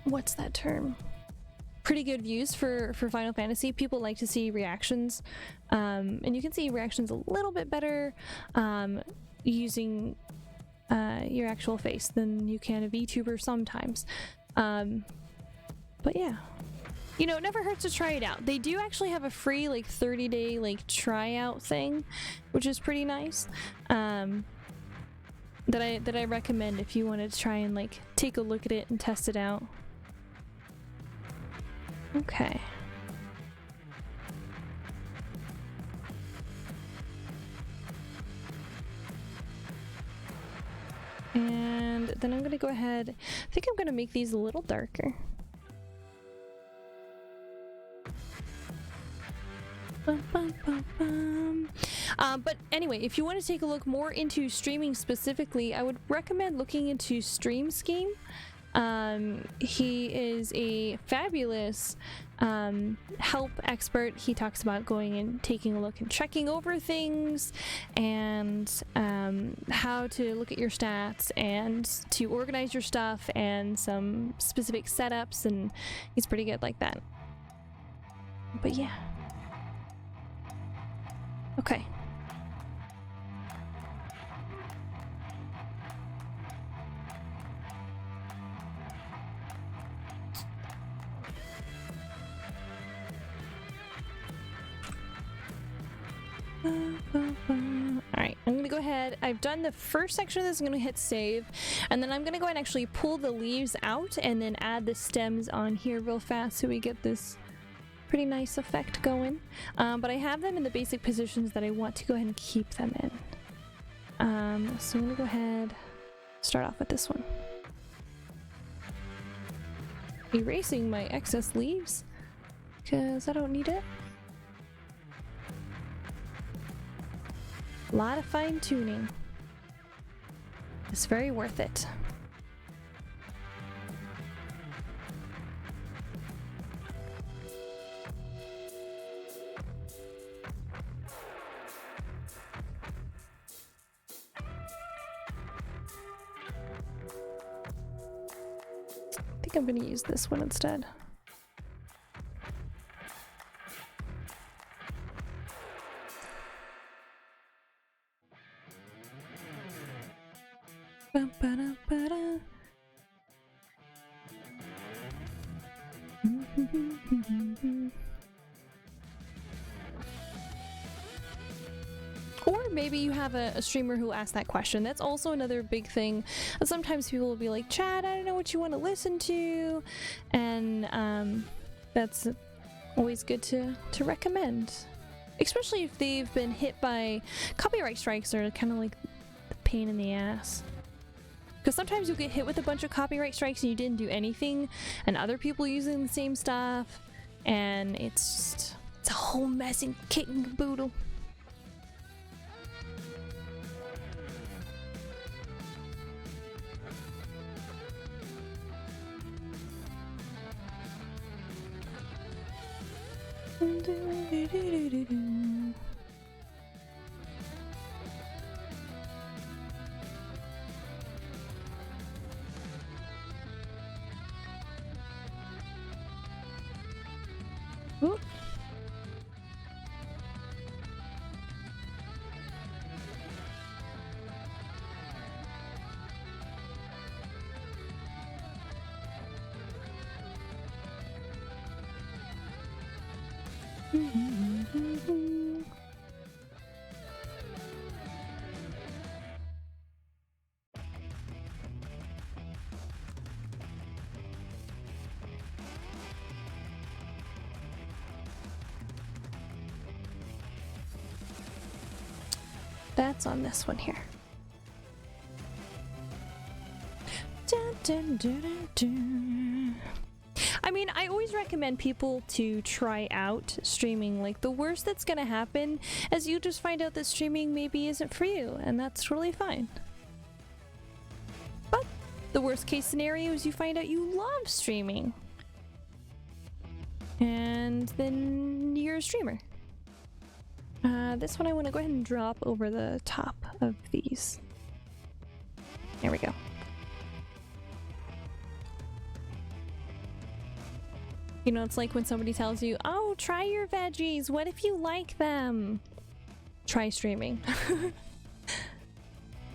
What's that term? Pretty good views for Final Fantasy. People like to see reactions, and you can see reactions a little bit better using your actual face than you can a VTuber sometimes. But yeah, you know, it never hurts to try it out. They do actually have a free like 30-day like tryout thing, which is pretty nice. That I recommend if you wanted to try and like take a look at it and test it out. Okay. And then I'm gonna go ahead, I think I'm gonna make these a little darker. Bum, bum, bum, bum. But anyway, if you want to take a look more into streaming specifically, I would recommend looking into Stream Scheme. He is a fabulous help expert. He talks about going and taking a look and checking over things and how to look at your stats and to organize your stuff and some specific setups, and he's pretty good like that. But yeah. Okay. Alright, I'm gonna go ahead. I've done the first section of this. I'm gonna hit save, and then I'm gonna go ahead and actually pull the leaves out and then add the stems on here real fast so we get this pretty nice effect going. But I have them in the basic positions that I want to go ahead and keep them in. So I'm gonna go ahead, start off with this one. Erasing my excess leaves because I don't need it. A lot of fine tuning. It's very worth it. I think I'm going to use this one instead. Ba-ba-da-ba-da. Or maybe you have a streamer who asked that question. That's also another big thing. Sometimes people will be like, Chad, I don't know what you want to listen to. And that's always good to recommend. Especially if they've been hit by copyright strikes, or kind of like the pain in the ass. Because sometimes you'll get hit with a bunch of copyright strikes and you didn't do anything, and other people using the same stuff, and it's a whole mess and kit and caboodle. Ooh. That's on this one here. Dun, dun, dun, dun, dun. I mean, I always recommend people to try out streaming. Like, the worst that's gonna happen is you just find out that streaming maybe isn't for you, and that's totally fine. But the worst case scenario is you find out you love streaming, and then you're a streamer. This one I want to go ahead and drop over the top of these. There we go. You know, it's like when somebody tells you, oh, try your veggies. What if you like them? Try streaming.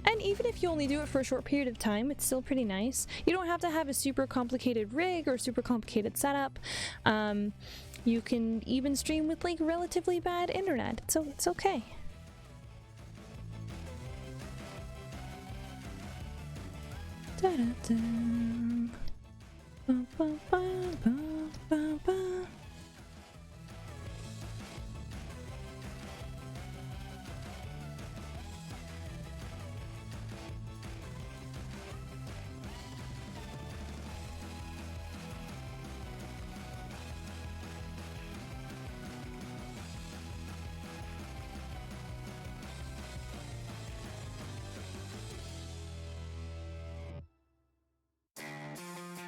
And even if you only do it for a short period of time, it's still pretty nice. You don't have to have a super complicated rig or super complicated setup. You can even stream with like relatively bad internet, so it's okay. Da-da-da. Ba, ba, ba, ba, ba, ba.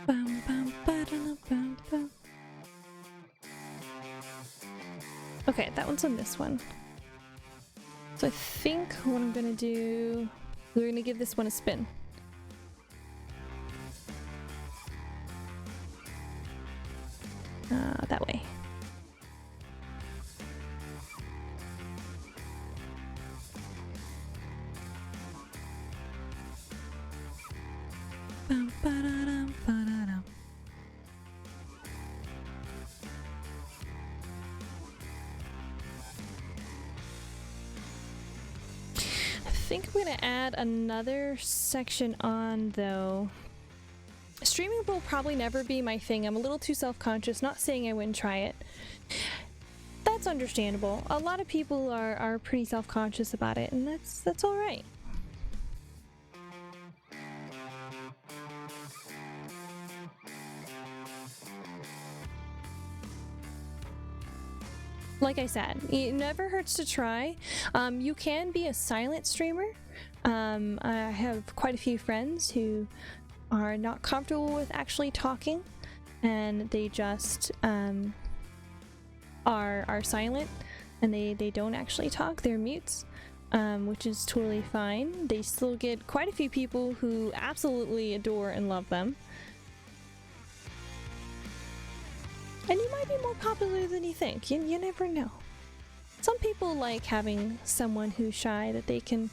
Bum, bum, ba-da-da-bum, bum. Okay, that one's on this one. So I think what I'm gonna do, we're gonna give this one a spin. That way. Bum, ba-da-dum, ba-da-dum. I think I'm gonna add another section on though. Streaming will probably never be my thing. I'm a little too self-conscious, not saying I wouldn't try it. That's understandable. A lot of people are pretty self-conscious about it, and that's all right. Like I said, it never hurts to try. You can be a silent streamer. I have quite a few friends who are not comfortable with actually talking, and they just are silent, and they don't actually talk. They're mutes, which is totally fine. They still get quite a few people who absolutely adore and love them. And you might be more popular than you think. You never know. Some people like having someone who's shy that they can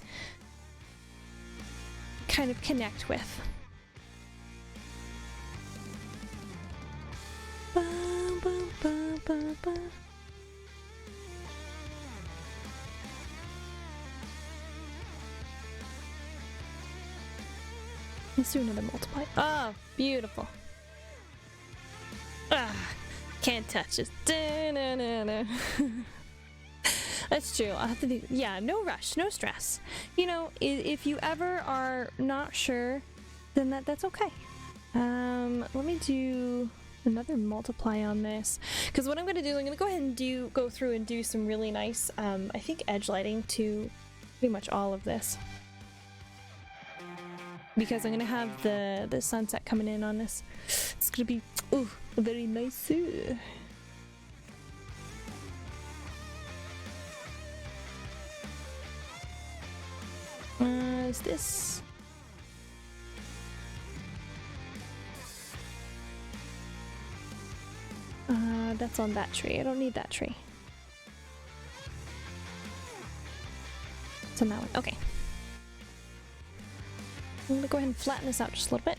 kind of connect with. Ba, ba, ba, ba, ba. Let's do another multiply. Oh, beautiful. Ah. Can't touch it. That's true. I'll have to do. Yeah, no rush, no stress. You know, if you ever are not sure, then that's okay. Let me do another multiply on this, because what I'm going to do, I'm going to go ahead and go through and do some really nice, I think, edge lighting to pretty much all of this, because I'm going to have the sunset coming in on this. It's going to be very nice. Is this? That's on that tree. I don't need that tree. It's on that one. Okay. I'm gonna go ahead and flatten this out just a little bit.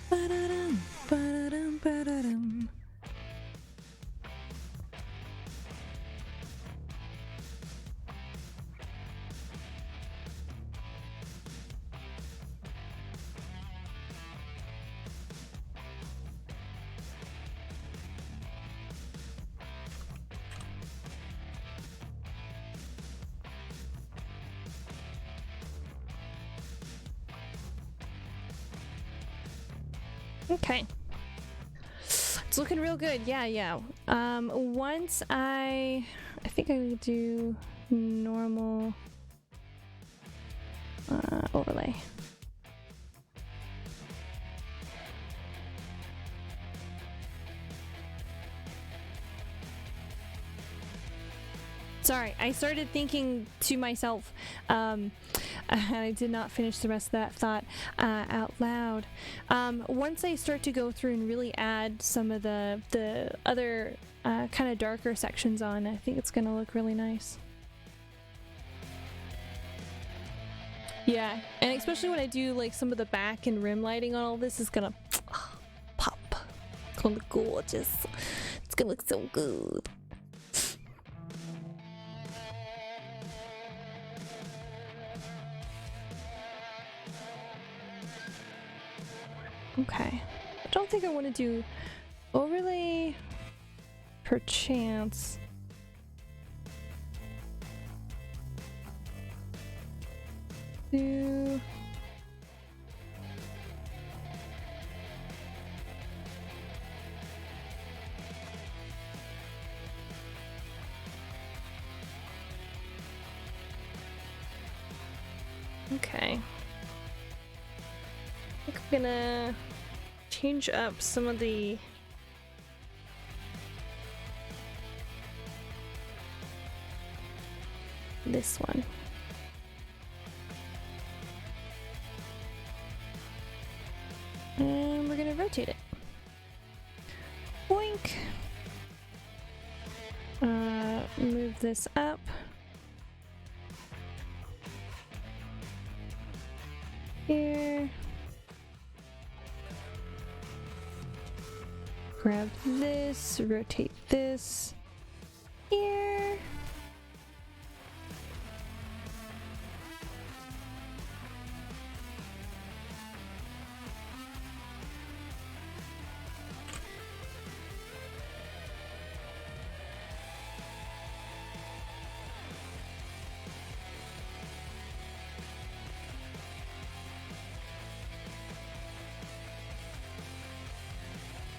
Ba-da-dum, ba-da-dum, ba-da-dum. Okay. It's looking real good. Yeah. Once I think I would do normal overlay. Sorry, I started thinking to myself, and I did not finish the rest of that thought out loud. Once I start to go through and really add some of the other kind of darker sections on, I think it's gonna look really nice. Yeah, and especially when I do like some of the back and rim lighting on all this, is gonna pop. It's gonna look gorgeous. It's gonna look so good. Okay, I don't think I want to do overlay per chance. Do okay. I think I'm gonna change up some of the this one. And we're gonna rotate it. Boink. Move this up. Here. Grab this, rotate this here.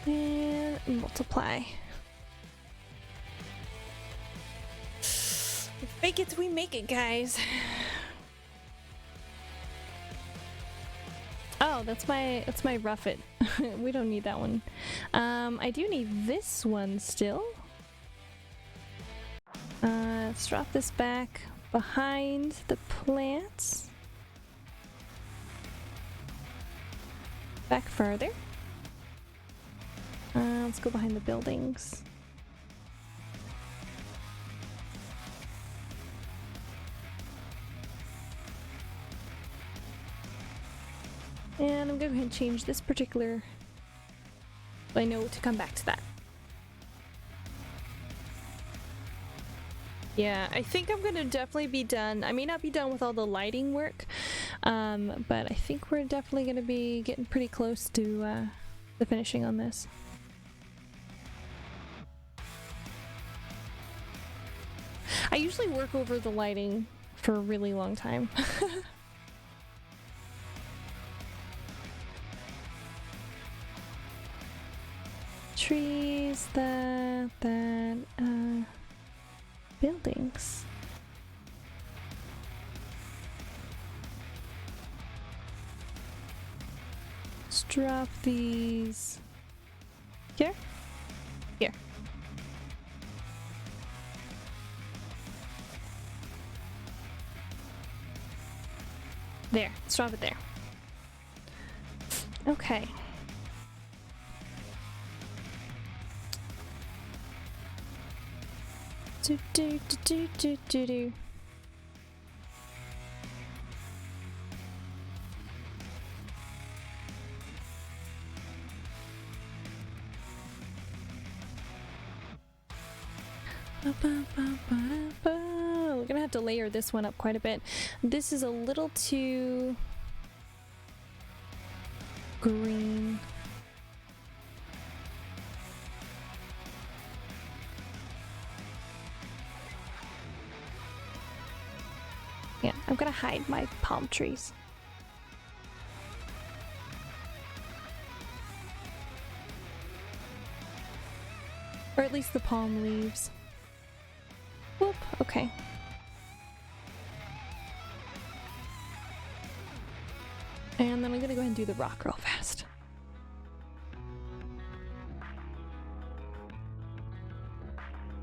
And multiply. We fake it till we make it, guys. Oh, that's my rough it. We don't need that one. I do need this one still. Let's drop this back behind the plants. Back further. Let's go behind the buildings. And I'm gonna go ahead and change this particular, so I know to come back to that. Yeah, I think I'm gonna definitely be done. I may not be done with all the lighting work, but I think we're definitely gonna be getting pretty close to the finishing on this. I usually work over the lighting for a really long time. Trees, buildings. Let's drop these here. Here. There, let's drop it there. Okay. Do. We're gonna have to layer this one up quite a bit. This is a little too green. Yeah, I'm gonna hide my palm trees. Or at least the palm leaves. Whoop, okay. And then I'm gonna go ahead and do the rock real fast.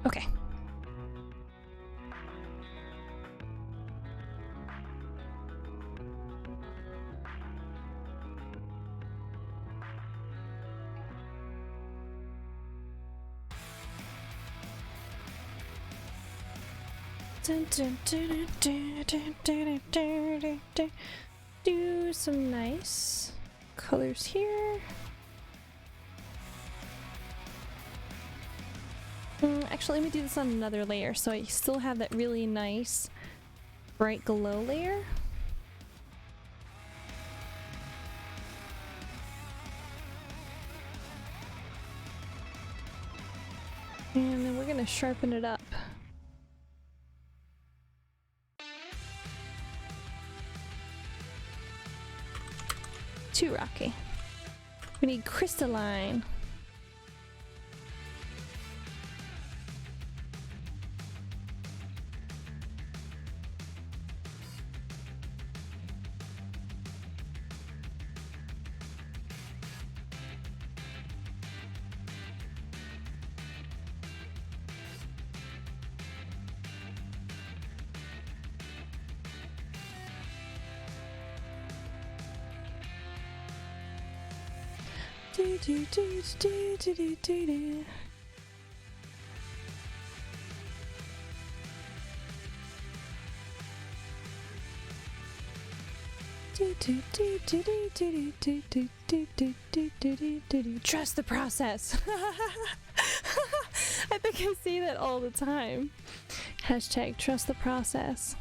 Okay. Do some nice colors here. Actually, let me do this on another layer so I still have that really nice bright glow layer. And then we're gonna sharpen it up. Too rocky. We need crystalline. Trust the process. I think I say that all the time. Hashtag trust the process.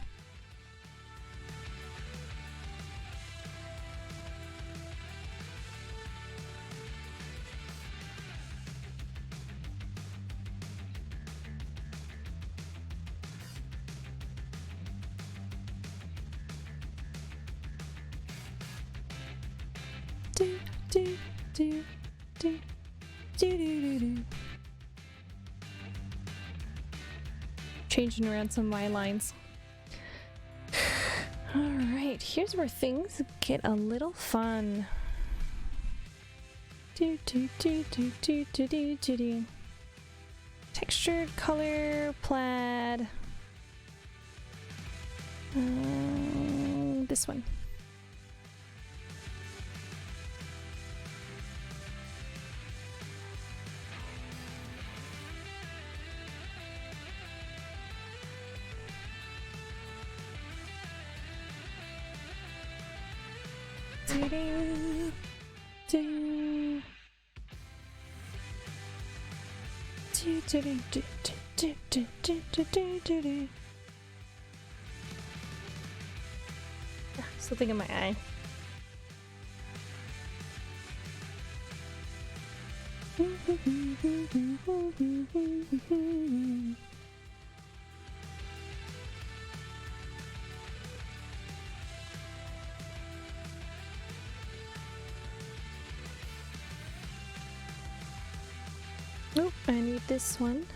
Changing around some of my lines. Alright, here's where things get a little fun. Textured color, plaid. This one. Something in my eye. Oh, I need this one.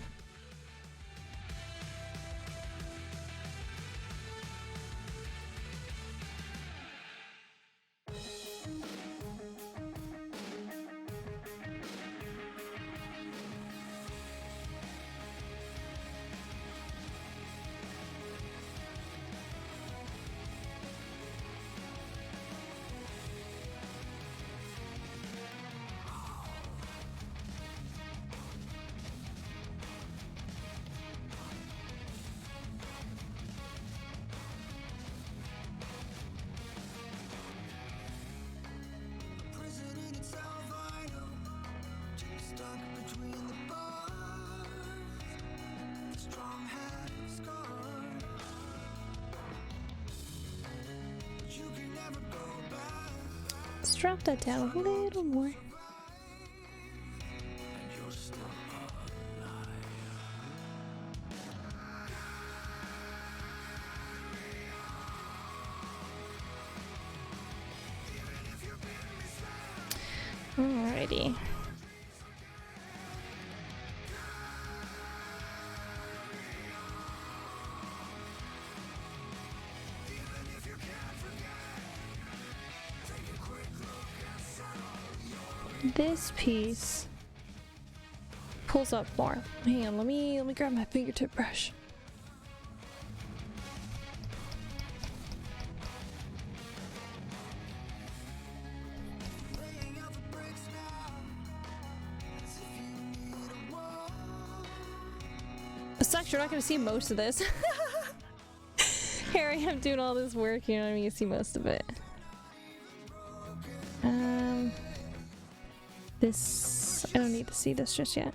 Let's drop that down a little more. Alrighty. this piece pulls up more. Hang on, let me grab my fingertip brush. It sucks, you're not gonna see most of this. Here I am doing all this work, you're not even gonna see most of it. This, I don't need to see this just yet.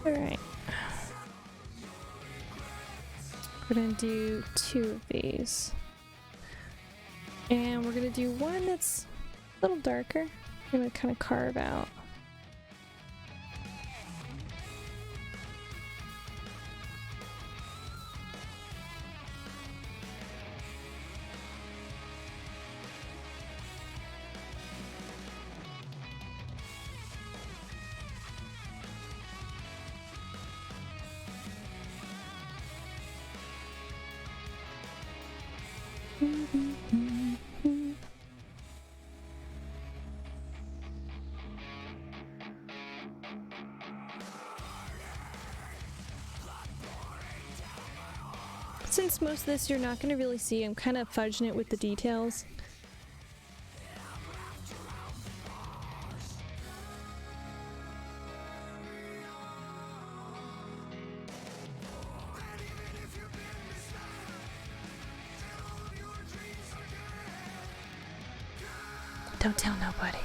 Alright. We're gonna do 2 of these. And we're gonna do one that's a little darker. I'm gonna kind of carve out. Since most of this you're not going to really see, I'm kind of fudging it with the details. Don't tell nobody.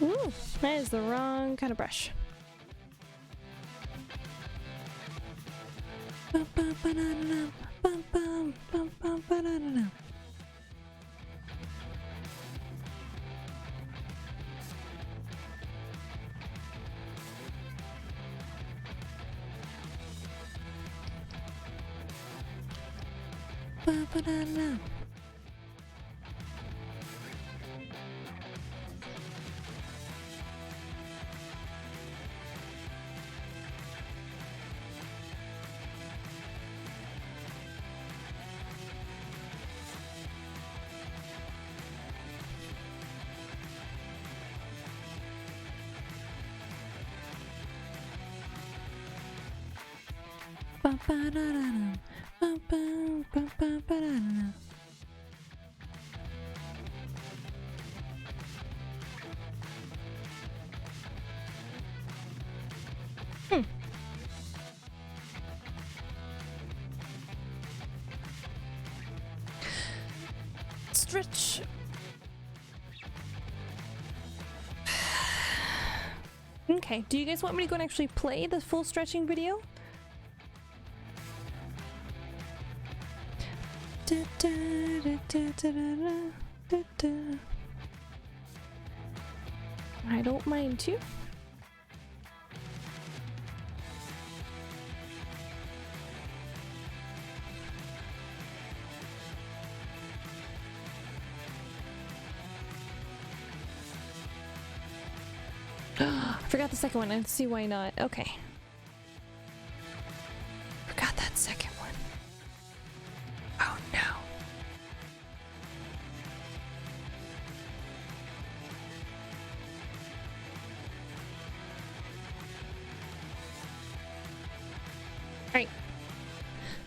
Ooh, that is the wrong kind of brush. Stretch. Okay, do you guys want me to go and actually play the full stretching video? I don't mind too. I forgot the second one. I see why not. Okay. Forgot that second one. Oh no.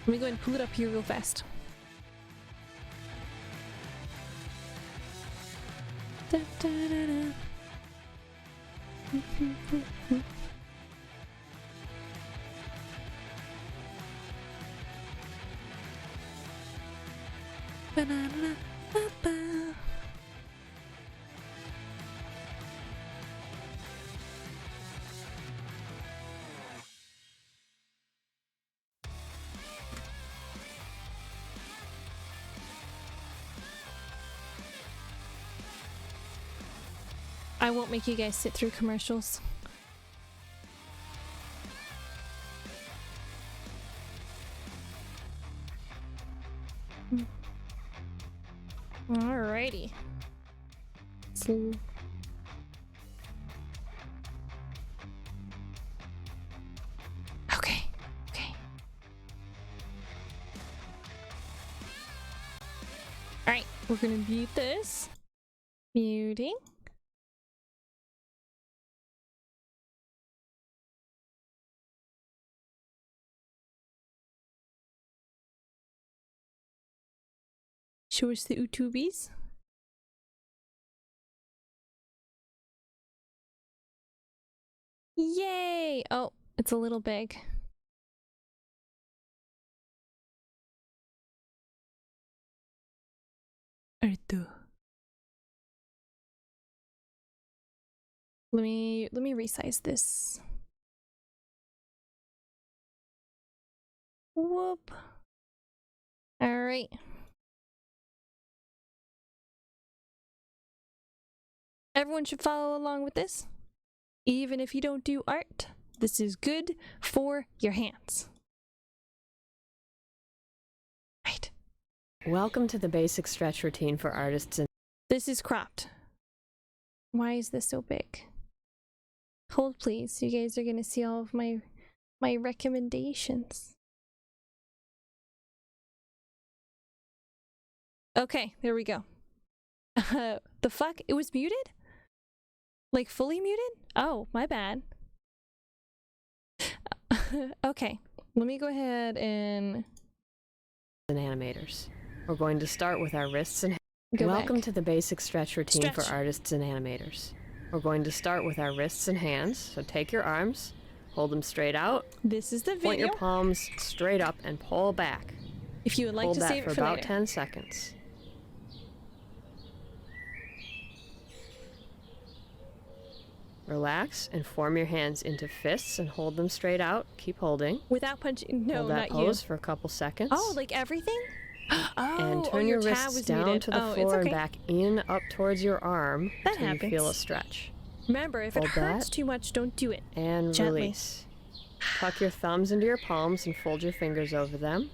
Let me go ahead and pull it up here real fast. Da, da, da, da. Ba-da-da-da-ba-ba. I won't make you guys sit through commercials. Alrighty. So okay. Alright, we're gonna mute this. Muting. Show us the VTUBEs. Yay! Oh, it's a little big. Artto. Let me resize this. Whoop. All right. Everyone should follow along with this. Even if you don't do art, this is good for your hands. Right. Welcome to the basic stretch routine for artists and This is cropped. Why is this so big? Hold please, you guys are gonna see all of my recommendations. Okay, there we go. The fuck? It was muted? Like fully muted? Oh, my bad. Okay, let me go ahead and animators. We're going to start with our wrists and go Welcome back. to the basic stretch routine Stretch. for artists and animators. We're going to start with our wrists and hands. So take your arms, hold them straight out, This is the point video. your palms straight up and pull back. If you would like Hold to that save for it for about later. 10 seconds. Relax and form your hands into fists and hold them straight out. Keep holding. Without punching. No, Hold that not pose you. for a couple seconds. Oh, like everything? Oh, And turn your your tab wrists was down muted. to the Oh, floor it's okay. and back in up towards your arm That until you feel a happens. stretch. Remember, if it Hold hurts that. too much, don't do it. And Gently. release. Tuck your thumbs into your palms and fold your fingers over them.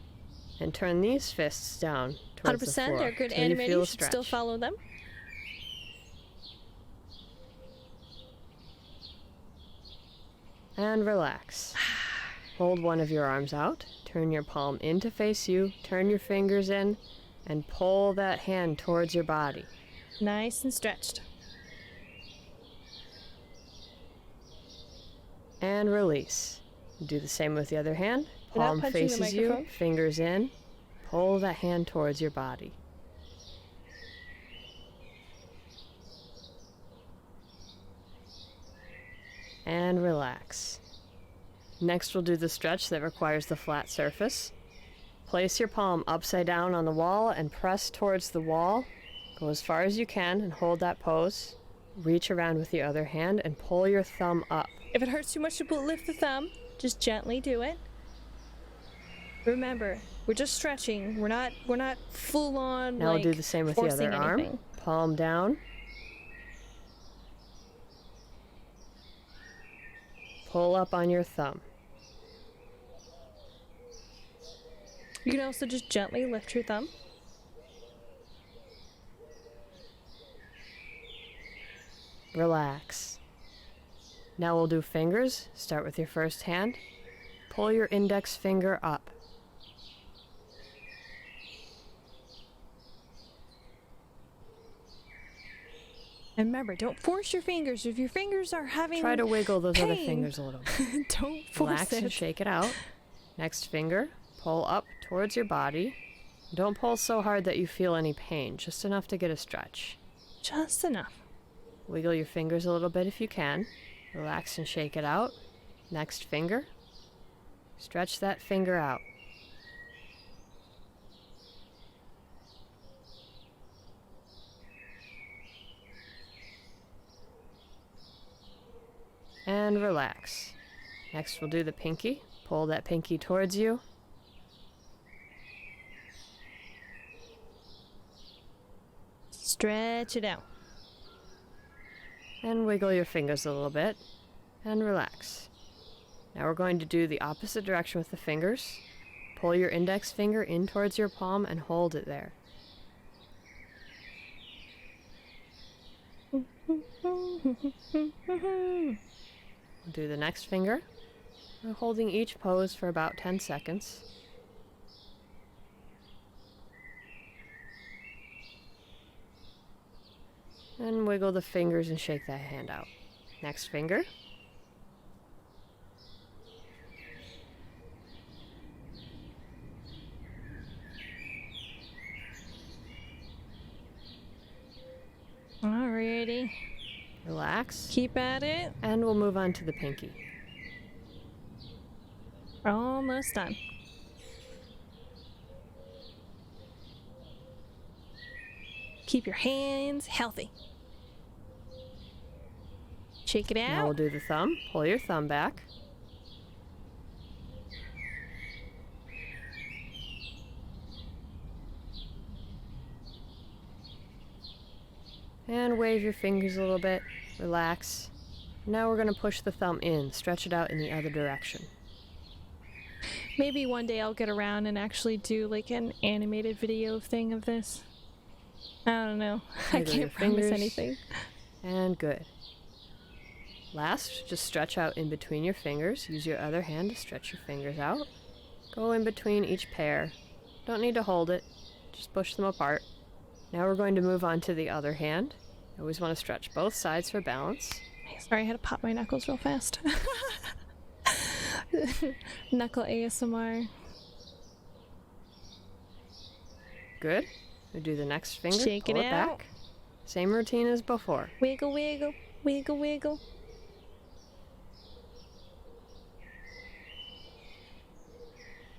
And turn these fists down towards the 100%, floor. they're good till you animators. feel You a should still stretch. follow them. And relax. Hold one of your arms out. Turn your palm in to face you. Turn your fingers in. And pull that hand towards your body. Nice and stretched. And release. Do the same with the other hand. Without Palm punching the faces you. microphone. Fingers in. Pull that hand towards your body. And relax. Next we'll do the stretch that requires the flat surface. Place your palm upside down on the wall and press towards the wall. Go as far as you can and hold that pose. Reach around with the other hand and pull your thumb up. If it hurts too much to lift the thumb, just gently do it. Remember, we're just stretching. We're not full on. Now like, we'll do the same with the other forcing arm. anything. Palm down. Pull up on your thumb. You can also just gently lift your thumb. Relax. Now we'll do fingers. Start with your first hand. Pull your index finger up. And remember, don't force your fingers. If your fingers are having Try to wiggle those other pain, fingers a little bit. don't force Relax and it. shake it out. Next finger. pull up towards your body. Don't pull so hard that you feel any pain, just enough to get a stretch. Just enough. Wiggle your fingers a little bit if you can. Relax and shake it out. Next finger. Stretch that finger out. And relax. Next we'll do the pinky. Pull that pinky towards you. Stretch it out. And wiggle your fingers a little bit. And relax. Now we're going to do the opposite direction with the fingers. Pull your index finger in towards your palm and hold it there. We'll do the next finger. We're holding each pose for about 10 seconds. And wiggle the fingers and shake that hand out. Next finger. Alrighty. Relax. Keep at it. And we'll move on to the pinky. We're almost done. Keep your hands healthy. Shake it Now we'll out. do the thumb. Pull your thumb back. And wave your fingers a little bit. Relax. Now we're going to push the thumb in. Stretch it out in the other direction. Maybe one day I'll get around and actually do like an animated video thing of this. I don't know. I Wiggle your can't promise fingers. anything. And good. Last, just stretch out in between your fingers. Use your other hand to stretch your fingers out. Go in between each pair. Don't need to hold it. Just push them apart. Now we're going to move on to the other hand. You always want to stretch both sides for balance. Sorry, I had to pop my knuckles real fast. Knuckle ASMR. Good. We do the next finger. Shake it pull out. back. Same routine as before. Wiggle, wiggle, wiggle, wiggle.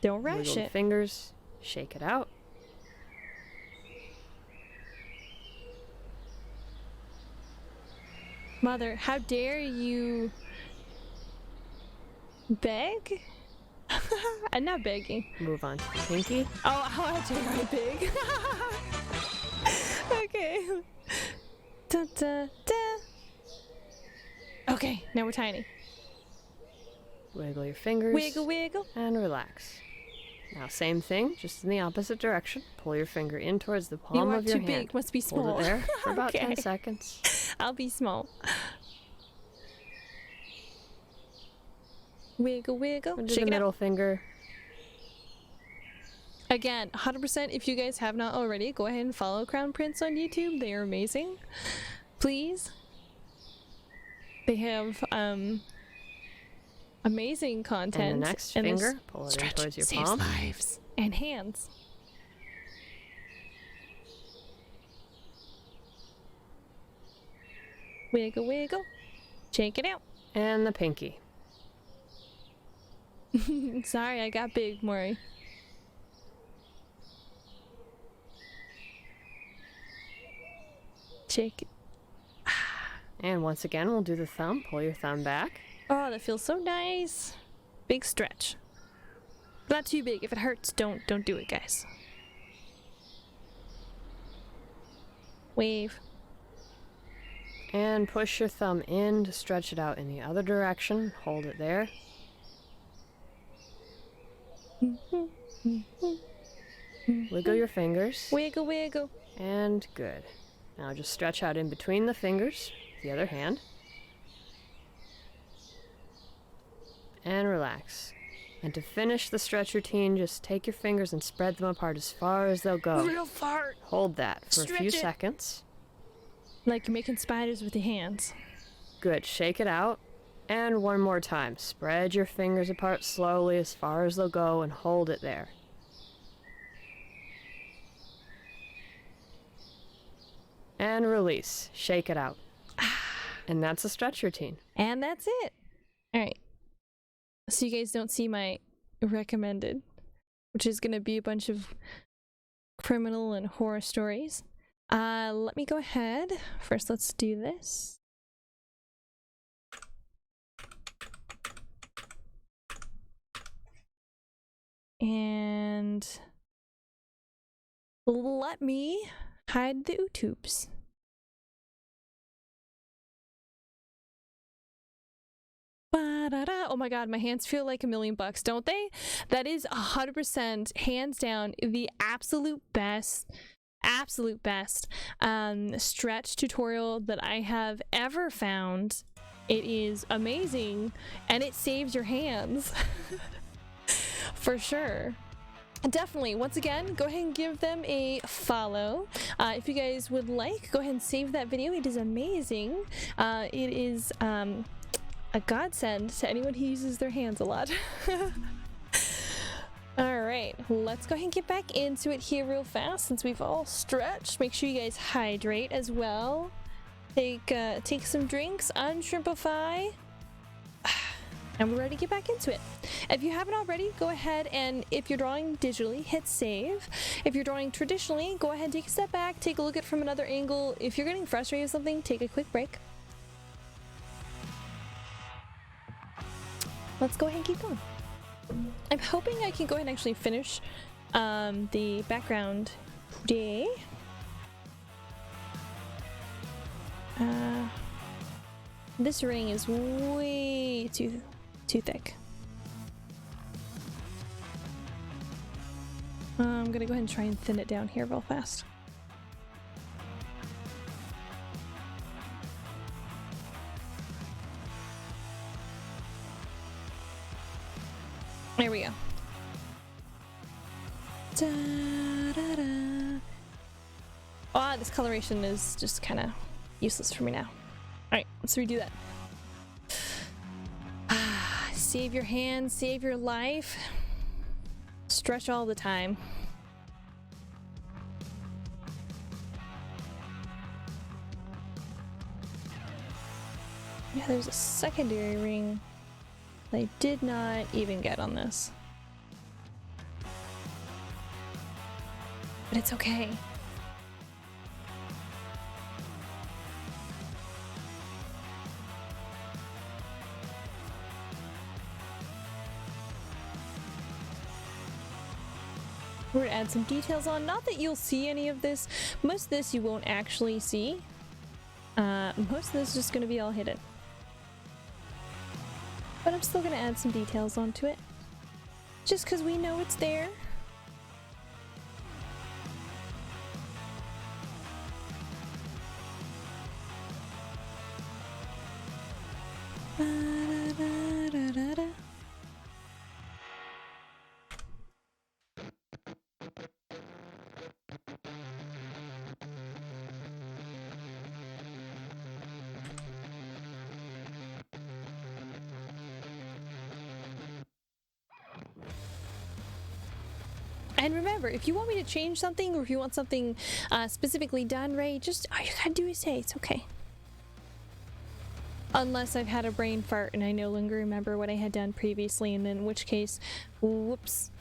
Don't rush Wiggle the it. fingers. Shake it out. Mother, how dare you beg? I'm not begging. Move on to the pinky. Oh, how dare I beg? Okay. Da, da, da. Okay, now we're tiny. Wiggle your fingers. Wiggle, wiggle. And relax. Now same thing, just in the opposite direction. Pull your finger in towards the palm You are of your too hand. big, must be small. Hold it there for about Okay. 10 seconds. I'll be small. Wiggle, wiggle. We'll do Shake the it middle out. finger. Again, 100% if you guys have not already, go ahead and follow Crown Prince on YouTube. They are amazing. Please. They have amazing content. And the next and this finger, pull it in stretch towards your saves palm. lives. And hands. Wiggle, wiggle. Shake it out. And the pinky. Sorry, I got big, Maury. Shake it. And once again, we'll do the thumb. Pull your thumb back. Oh, that feels so nice. Big stretch. Not too big. If it hurts, don't do it, guys. Wave. And push your thumb in to stretch it out in the other direction. Hold it there. Wiggle your fingers. Wiggle, wiggle. And good. Now just stretch out in between the fingers, the other hand. And relax. And to finish the stretch routine, just take your fingers and spread them apart as far as they'll go. Real fart. Hold that for a Stretch few it. seconds. Like you're making spiders with your hands. Good. Shake it out. And one more time. Spread your fingers apart slowly as far as they'll go and hold it there. And release. Shake it out. And that's a stretch routine. And that's it. All right. So you guys don't see my recommended, which is going to be a bunch of criminal and horror stories. Let me go ahead. First, let's do this. And let me hide the VTUBEs. Oh my god, my hands feel like $1,000,000, don't they? That is 100%, hands down, the absolute best stretch tutorial that I have ever found. It is amazing, and it saves your hands. For sure. Definitely, once again, go ahead and give them a follow. If you guys would like, go ahead and save that video. It is amazing. It is a godsend to anyone who uses their hands a lot. All right, let's go ahead and get back into it here real fast since we've all stretched. Make sure you guys hydrate as well. Take some drinks, unshrimpify, and we're ready to get back into it. If you haven't already, go ahead and if you're drawing digitally, hit save. If you're drawing traditionally, go ahead and take a step back, take a look at it from another angle. If you're getting frustrated with something, take a quick break. Let's go ahead and keep going. I'm hoping I can go ahead and actually finish the background today. This ring is way too thick. I'm gonna go ahead and try and thin it down here real fast. There we go. Da, da, da. Oh, this coloration is just kind of useless for me now. Alright, let's redo that. Save your hands, save your life. Stretch all the time. Yeah, there's a secondary ring I did not even get on this. But it's okay. We're gonna add some details on. Not that you'll see any of this. Most of this you won't actually see. Most of this is just gonna be all hidden. But I'm still gonna add some details onto it. Just because we know it's there. Ba-da-da-da-da-da. And remember, if you want me to change something or if you want something specifically done, right, just all you gotta do is say it's okay. Unless I've had a brain fart and I no longer remember what I had done previously, and in which case, whoops,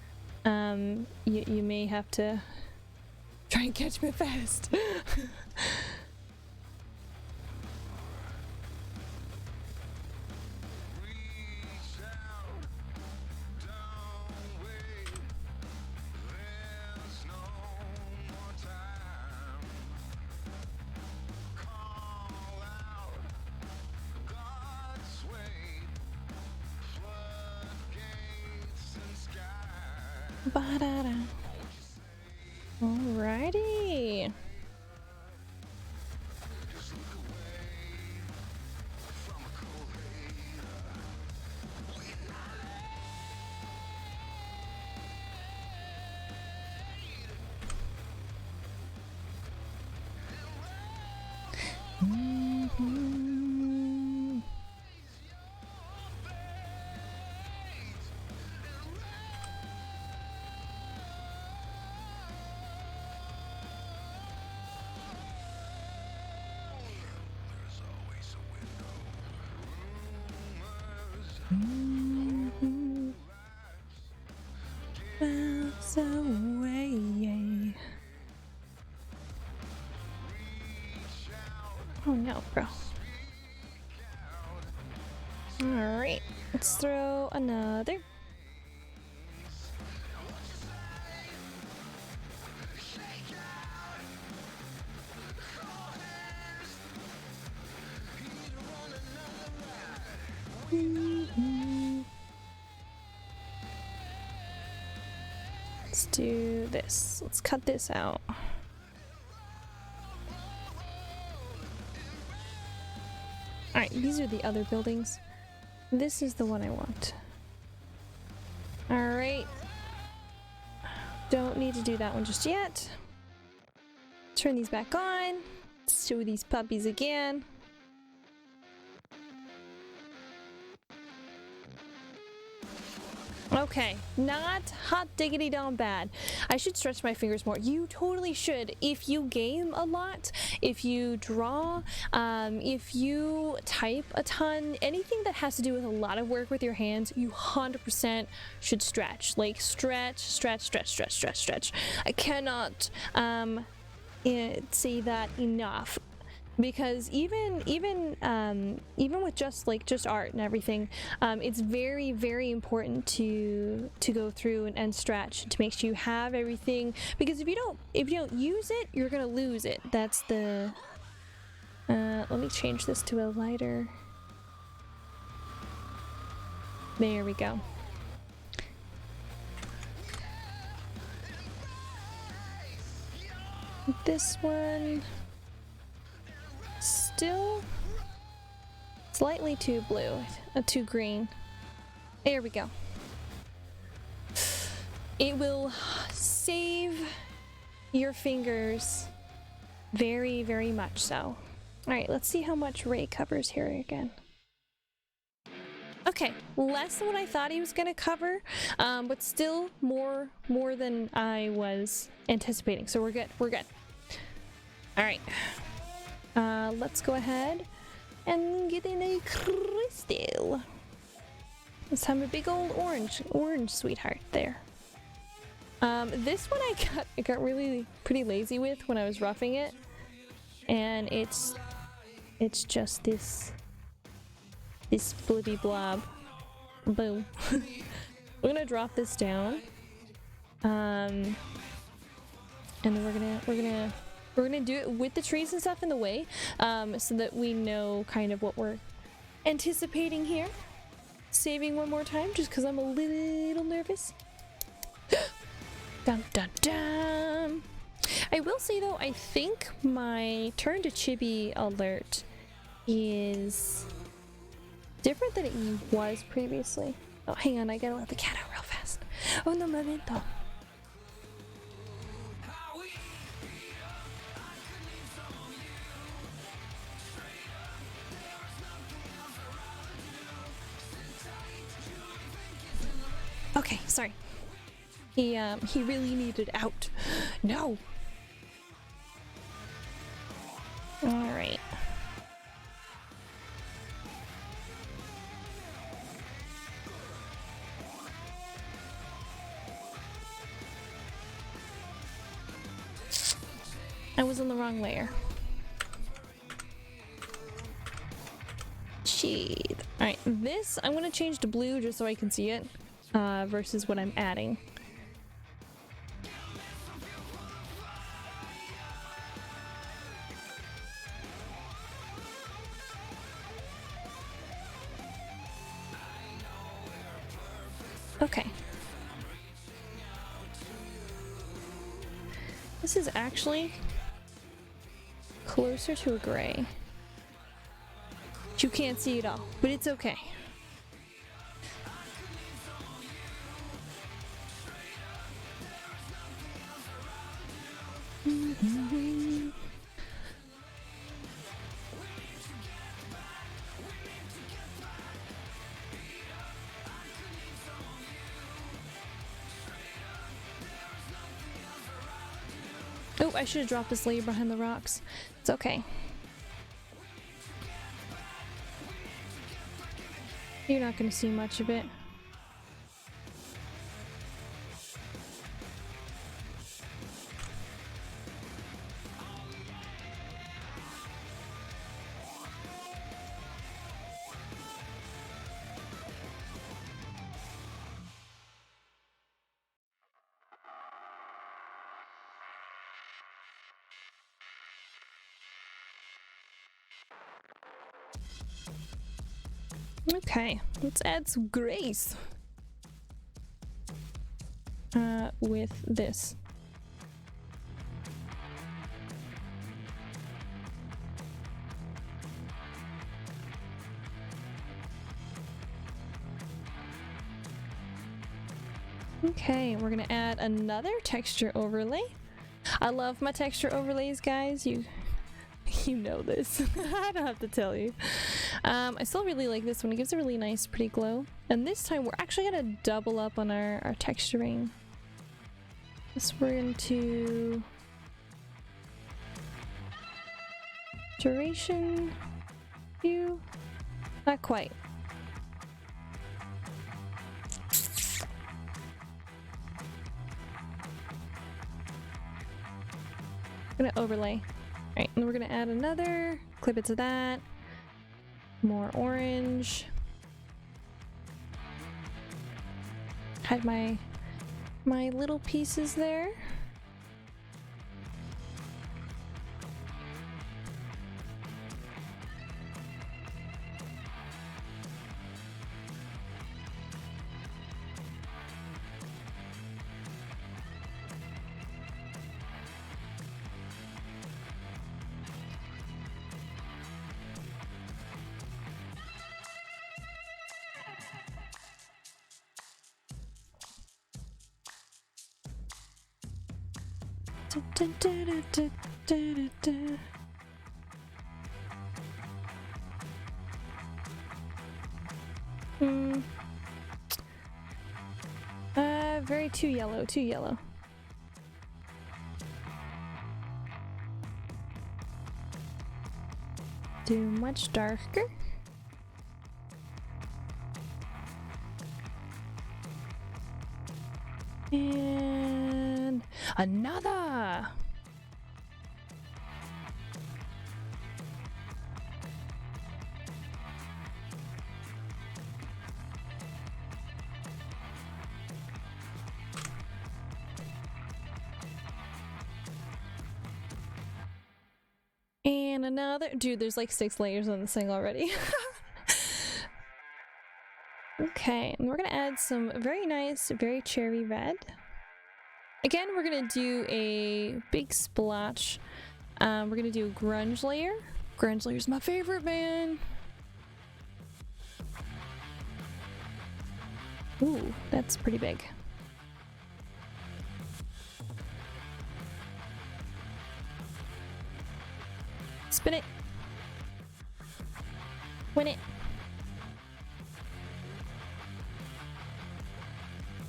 you may have to try and catch me fast. Ba-da-da. Alrighty. Miles away. Oh no, bro. Alright, let's throw another. Let's do this. Let's cut this out. Alright, these are the other buildings. This is the one I want. Alright. Don't need to do that one just yet. Turn these back on. Let's show these puppies again. Okay, not hot diggity down bad. I should stretch my fingers more. You totally should. If you game a lot, if you draw, if you type a ton, anything that has to do with a lot of work with your hands, you 100% should stretch. Like stretch, stretch, stretch, stretch, stretch, stretch. I cannot say that enough. Because even with just art and everything, it's very, very important to go through and stretch to make sure you have everything. Because if you don't use it, you're gonna lose it. That's the. Let me change this to a lighter. There we go. This one. Still slightly too blue, too green. There we go. It will save your fingers very, very much so. Alright, let's see how much Ray covers here again. Okay, less than what I thought he was gonna cover, but still more than I was anticipating. So we're good. We're good. Alright. Let's go ahead and get in a crystal. Let's have a big old orange sweetheart there. This one I got really pretty lazy with when I was roughing it, and it's just this blibby blob. Boom. We're gonna drop this down, and then we're gonna do it with the trees and stuff in the way, so that we know kind of what we're anticipating here. Saving one more time just because I'm a little nervous. Dun dun dun! I will say though, I think my turn to chibi alert is different than it was previously. Oh, hang on, I gotta let the cat out real fast. Oh no, momento. Okay, sorry. He really needed out. No. All right. I was on the wrong layer. Shit. All right, this I'm gonna change to blue just so I can see it. Versus what I'm adding. Okay. This is actually closer to a gray. You can't see it all, but it's okay. Oh, I should have dropped this layer behind the rocks. It's okay. You're not gonna see much of it. Okay, let's add some grace with this. Okay, we're gonna add another texture overlay. I love my texture overlays, guys. You know this. I don't have to tell you. I still really like this one. It gives a really nice, pretty glow. And this time we're actually gonna double up on our texturing. This we're into duration hue. Not quite. I'm gonna overlay. Alright, and we're gonna add another, clip it to that. More orange. Hide my little pieces there. Very too yellow, too yellow. Do much darker. And another. And another. Dude, there's like 6 layers on this thing already. Okay, and we're gonna add some very nice, very cherry red. Again, we're gonna do a big splotch. We're gonna do a grunge layer. Grunge layer is my favorite, man. Ooh, that's pretty big. Spin it. Win it.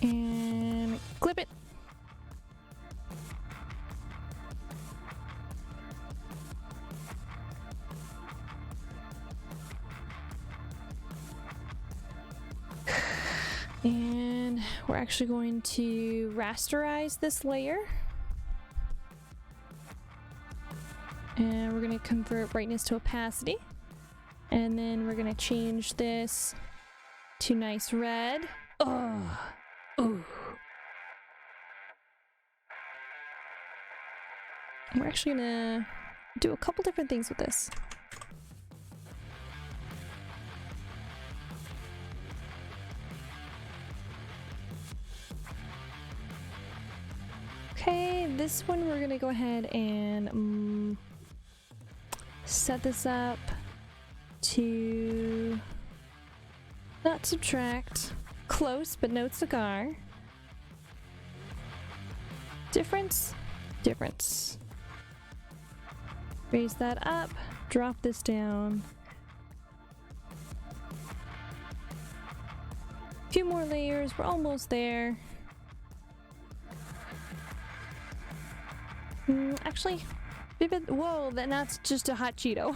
And clip it. And we're actually going to rasterize this layer. And we're going to convert brightness to opacity. And then we're going to change this to nice red. Oh, ooh. We're actually going to do a couple different things with this. Okay, this one we're going to go ahead and set this up to not subtract, close but no cigar. Difference, difference. Raise that up, drop this down. A few more layers, we're almost there. Actually, whoa, that's just a hot Cheeto.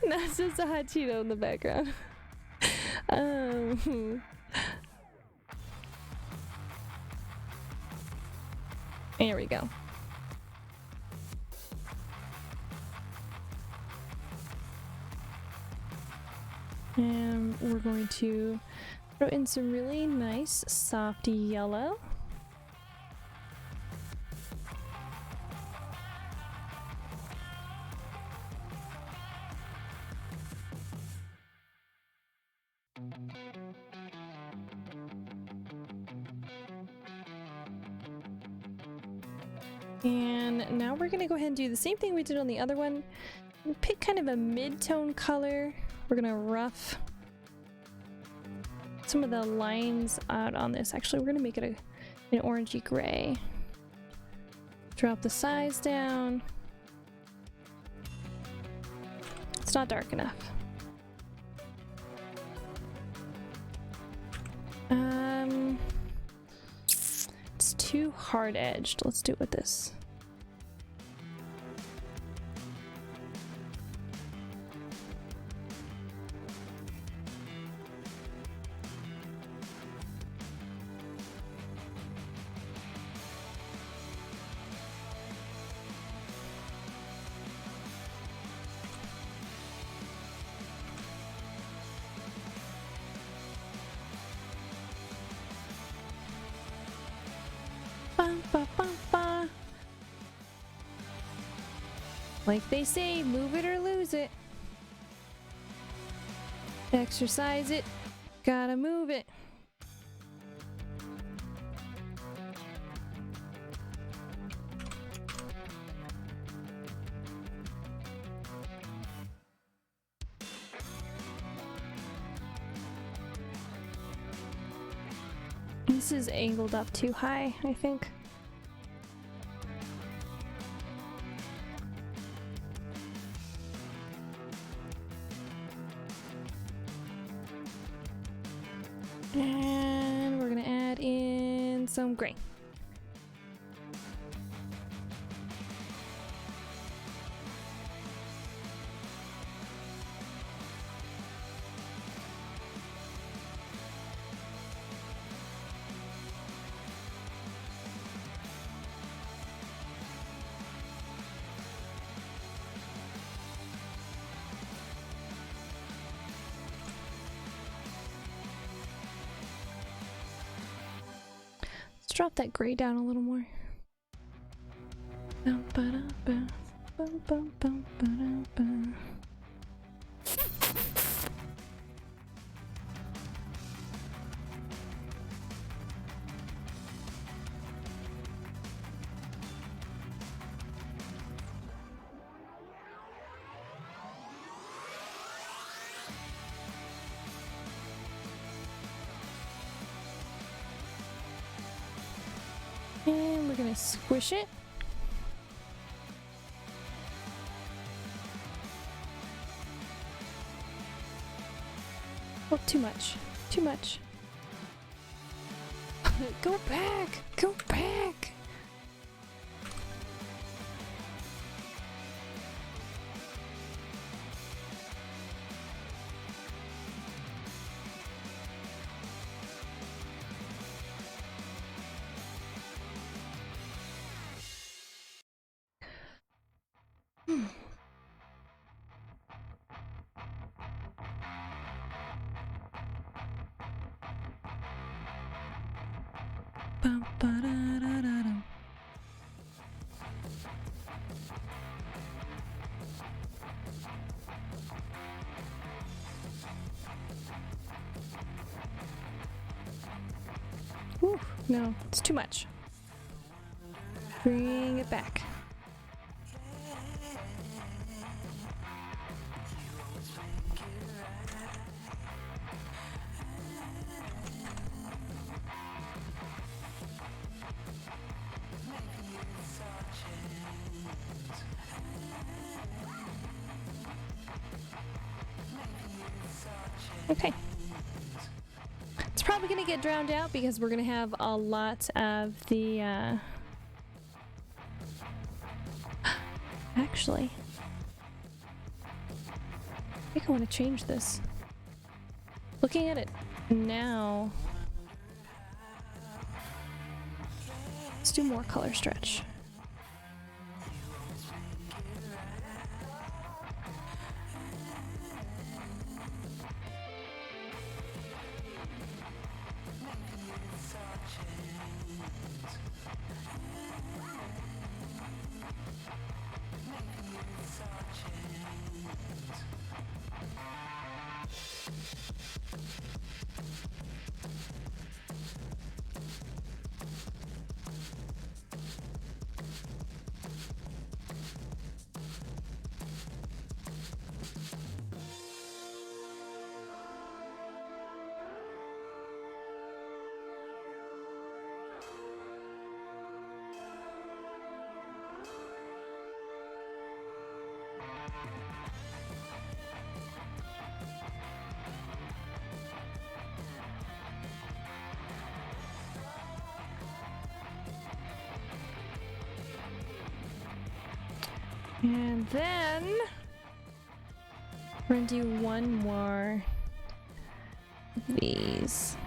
That's just a hot Cheeto in the background. There we go. And we're going to throw in some really nice soft yellow. And now we're gonna go ahead and do the same thing we did on the other one. Pick kind of a mid-tone color. We're gonna rough some of the lines out on this. Actually, we're gonna make it an orangey gray. Drop the size down. It's not dark enough. It's too hard-edged. Let's do it with this. Ba, ba, ba. Like they say, move it or lose it. Exercise it, gotta move it. This is angled up too high, I think. And we're gonna add in some gray. Let's drop that gray down a little more. And we're gonna squish it. Oh, too much. Too much. Go back! Go back! Bum, ba-da-da-da-dum. Whew, no, it's too much. Bring it back. Okay. It's probably gonna get drowned out because we're gonna have a lot of the Actually, I think I want to change this. Looking at it now, let's do more color stretch. And then we're gonna do one more of these.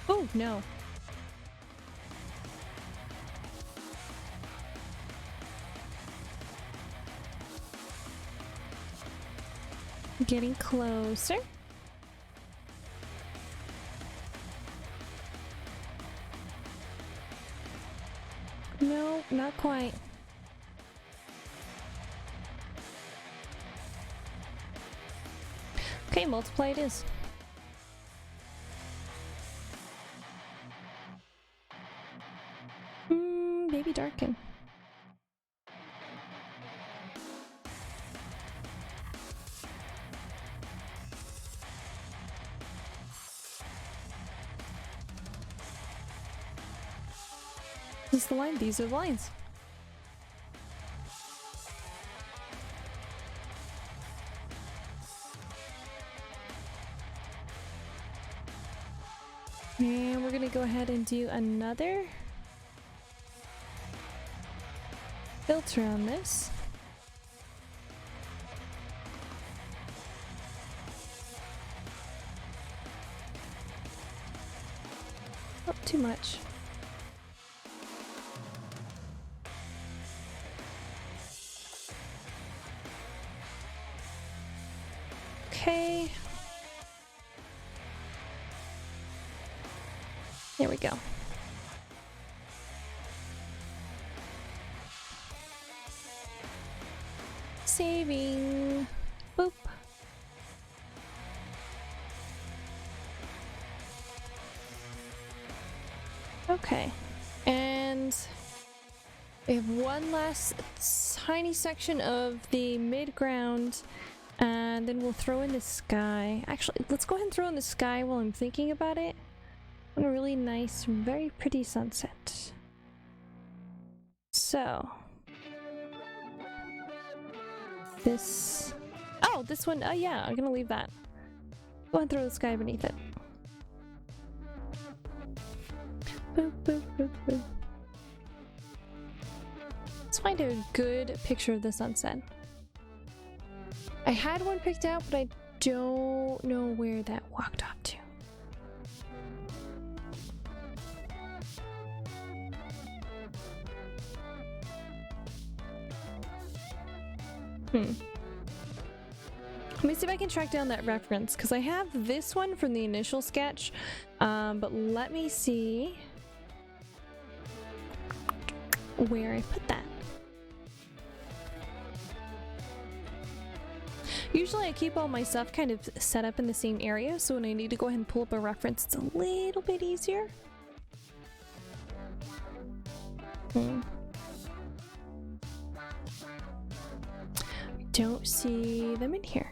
Oh no. Getting closer. No, not quite. Okay, multiply it is. Maybe darken. This is the line. These are the lines. And we're gonna go ahead and do another filter on this. Not too much. Okay. There we go. Saving. Boop. Okay. And we have one last tiny section of the mid-ground, and then we'll throw in the sky. Actually, let's go ahead and throw in the sky while I'm thinking about it. On a really nice, very pretty sunset. So this, oh, this one, oh yeah, I'm gonna leave that. Go ahead and throw the sky beneath it. Boop, boop, boop, boop. Let's find a good picture of the sunset. I had one picked out, but I don't know where that walked up to. Let me see if I can track down that reference, because I have this one from the initial sketch, but let me see where I put that. Usually I keep all my stuff kind of set up in the same area, so when I need to go ahead and pull up a reference, it's a little bit easier. Don't see them in here.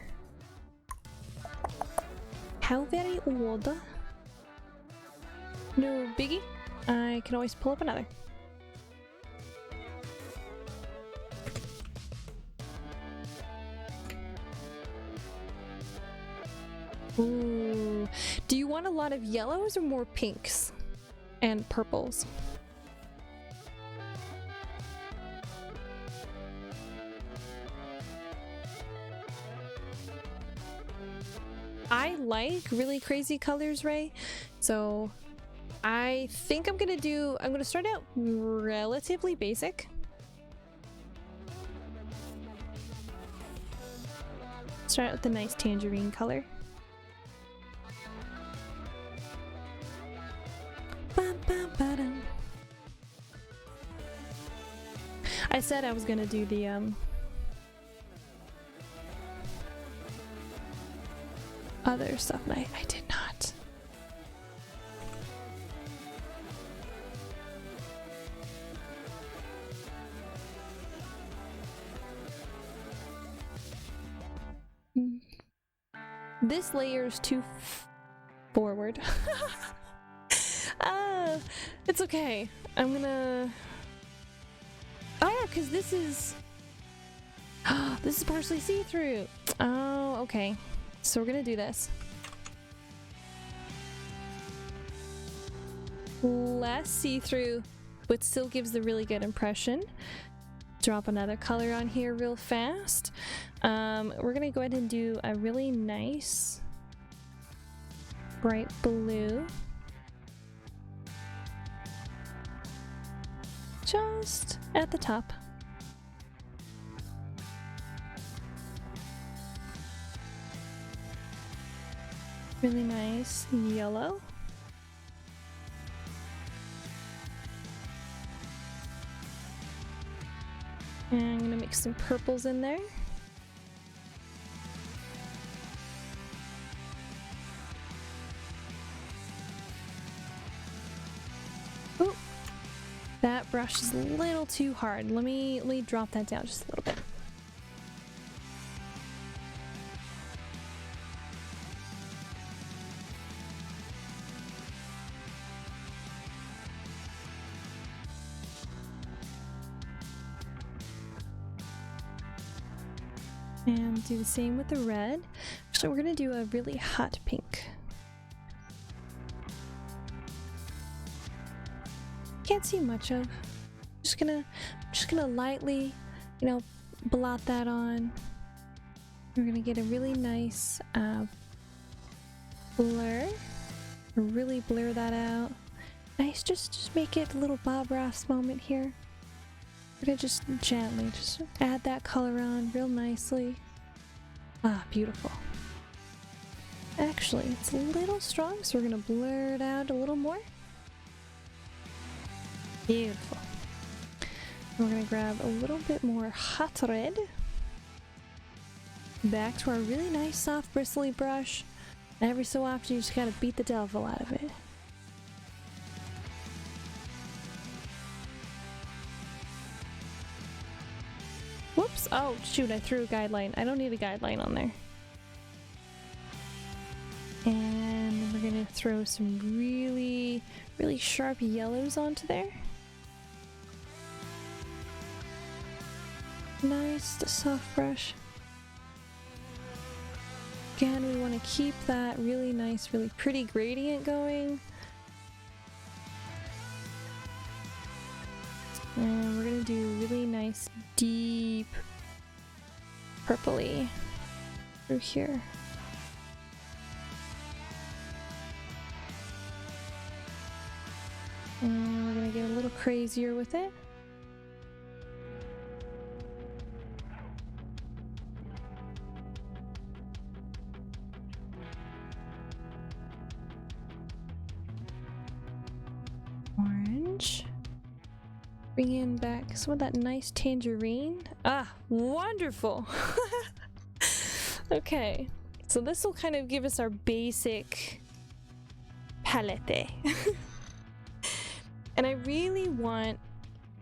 How very odd. No biggie. I can always pull up another. Ooh. Do you want a lot of yellows or more pinks and purples? I like really crazy colors, Ray. So I think I'm gonna start out relatively basic. Start out with a nice tangerine color. I said I was gonna do the other stuff, and I did not. This layer is too forward. It's okay. I'm gonna... Oh, because this is... this is partially see-through. Oh, okay. So we're gonna do this. Less see-through, but still gives the really good impression. Drop another color on here real fast. We're gonna go ahead and do a really nice bright blue. Just at the top. Really nice yellow. And I'm gonna mix some purples in there. Oh, that brush is a little too hard. Let me drop that down just a little bit. And do the same with the red. Actually, we're gonna do a really hot pink. Can't see much of. Just gonna lightly, you know, blot that on. We're gonna get a really nice blur. Really blur that out. Nice, just make it a little Bob Ross moment here. We're gonna just gently just add that color on real nicely. Ah, beautiful. Actually, it's a little strong, so we're gonna blur it out a little more. Beautiful. We're gonna grab a little bit more hot red. Back to our really nice soft bristly brush. Every so often you just gotta beat the devil out of it. Whoops! Oh shoot, I threw a guideline. I don't need a guideline on there. And we're gonna throw some really sharp yellows onto there. Nice, the soft brush. Again, we want to keep that really nice, really pretty gradient going. And we're gonna do really nice, deep purpley through here. And we're gonna get a little crazier with it. Orange. Bring in back some of that nice tangerine. Ah, wonderful! Okay, so this will kind of give us our basic palette. And I really want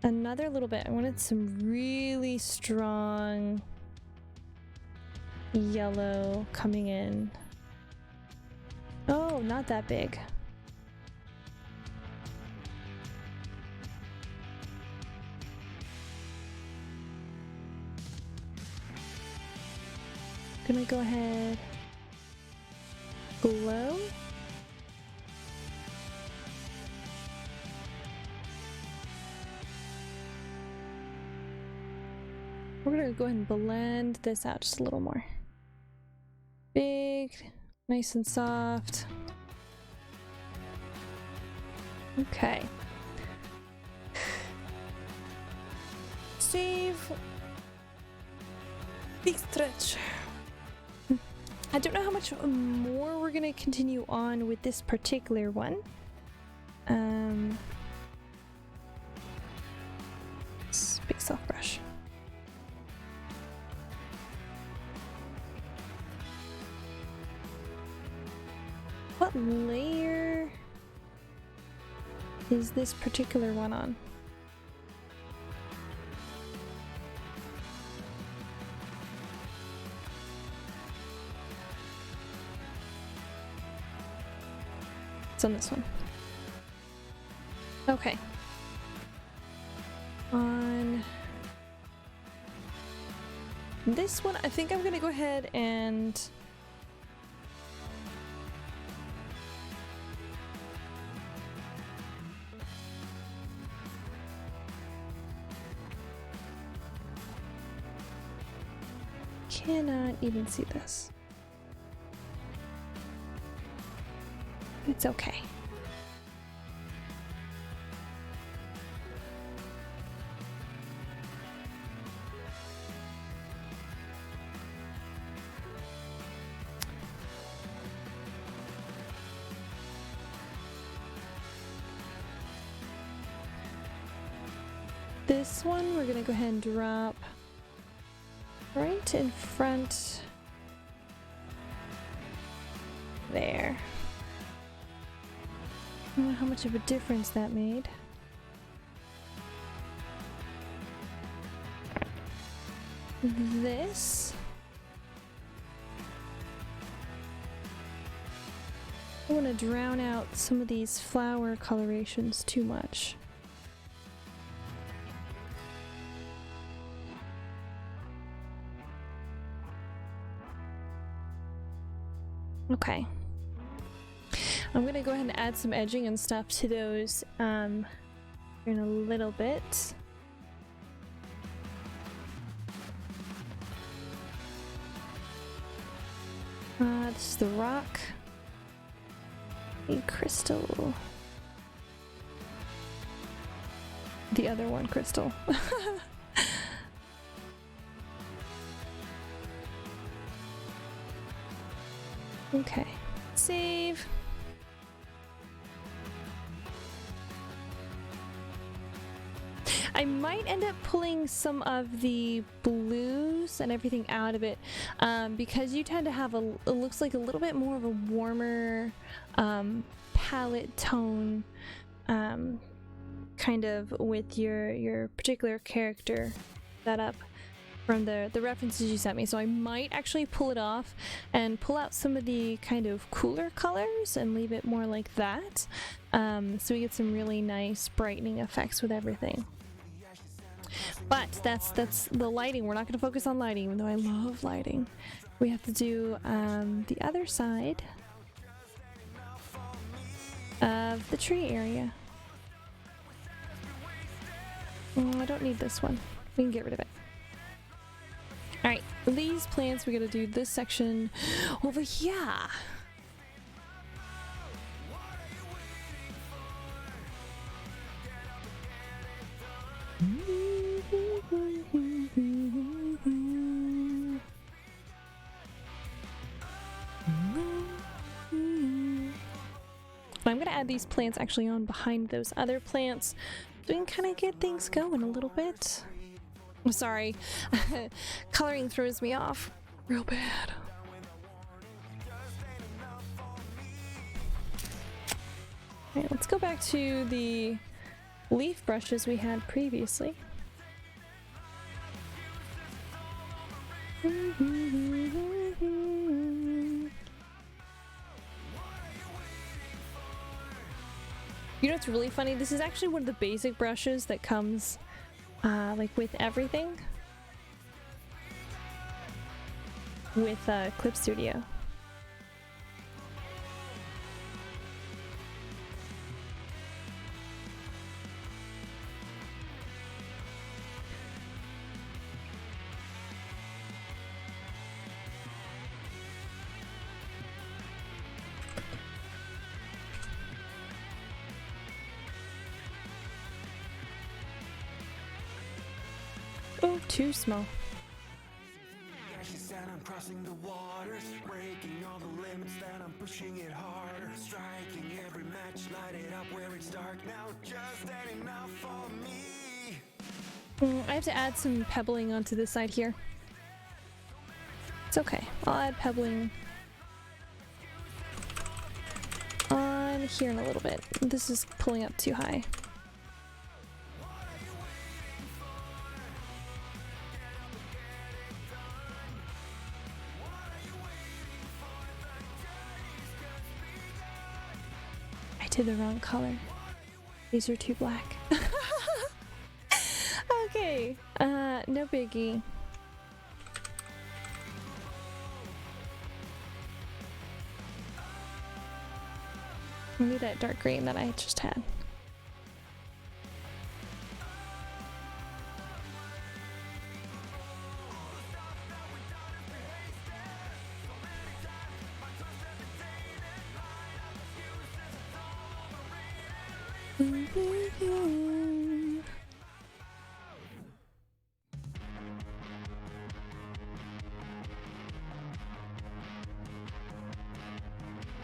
another little bit. I wanted some really strong yellow coming in. Oh, not that big. Gonna go ahead, glow. We're gonna go ahead and blend this out just a little more. Big, nice and soft. Okay. Save. Big stretch. I don't know how much more we're gonna continue on with this particular one. Big soft brush. What layer is this particular one on? It's on this one. Okay. On this one, I think I'm gonna go ahead and cannot even see this. It's okay. This one we're gonna go ahead and drop right in front there. I don't know how much of a difference that made. This I want to drown out some of these flower colorations too much. Okay. I'm gonna go ahead and add some edging and stuff to those in a little bit. This is the rock. A crystal. The other one crystal. Okay. Save. I might end up pulling some of the blues and everything out of it because you tend to have it looks like a little bit more of a warmer palette tone kind of with your particular character setup from the references you sent me. So I might actually pull it off and pull out some of the kind of cooler colors and leave it more like that, so we get some really nice brightening effects with everything. But that's the lighting. We're not going to focus on lighting, even though I love lighting. We have to do the other side of the tree area. Oh, I don't need this one. We can get rid of it. Alright, these plants, we're going to do this section over here. I'm going to add these plants actually on behind those other plants so we can kind of get things going a little bit. I'm sorry, coloring throws me off real bad. Alright, let's go back to the leaf brushes we had previously. You know what's really funny? This is actually one of the basic brushes that comes like with everything. with Clip Studio. Oh, too small. I'm crossing the waters, breaking all the limits, that I'm pushing it harder, striking every match, light it up where it's dark now, just ain't enough for me. I have to add some pebbling onto this side here. It's okay. I'll add pebbling on here in a little bit. This is pulling up too high. I did the wrong color. These are too black. Okay, no biggie. I'll do that dark green that I just had.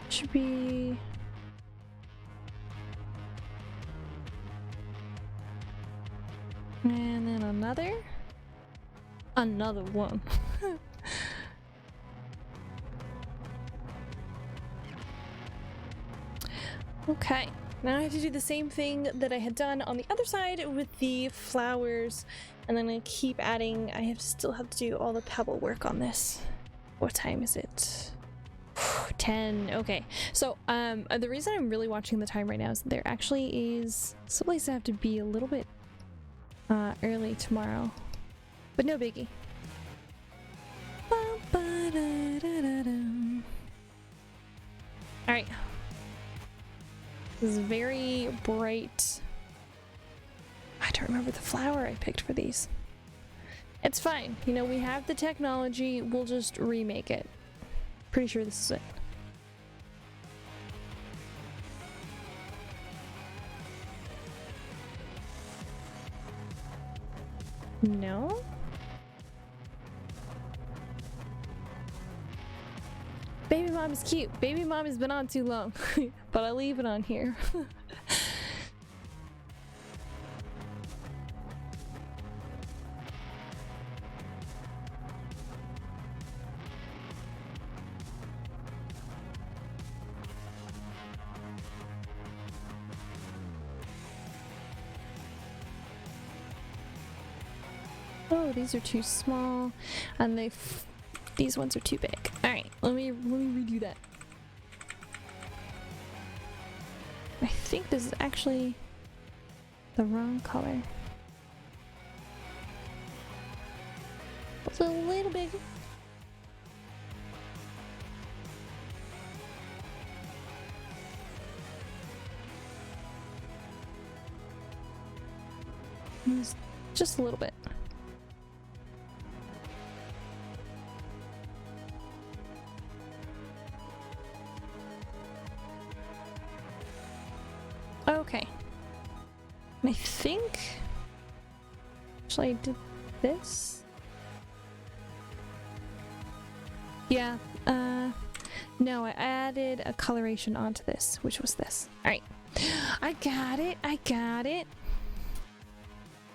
Should be and then another one. Okay, now I have to do the same thing that I had done on the other side with the flowers, and then I keep adding. I still have to do all the pebble work on this. What time is it? 10. Okay, so the reason I'm really watching the time right now is there actually is someplace I have to be a little bit early tomorrow, but no biggie. All right, this is very bright. I don't remember the flower I picked for these. It's fine, you know, we have the technology, we'll just remake it. Pretty sure this is it. No? Baby mom is cute. Baby mom has been on too long, but I'll leave it on here. Oh, these are too small, and these ones are too big. All right, let me redo that. I think this is actually the wrong color. It's a little big. Just a little bit. Okay. And I think actually I did this. Yeah, no, I added a coloration onto this, which was this. Alright. I got it, I got it.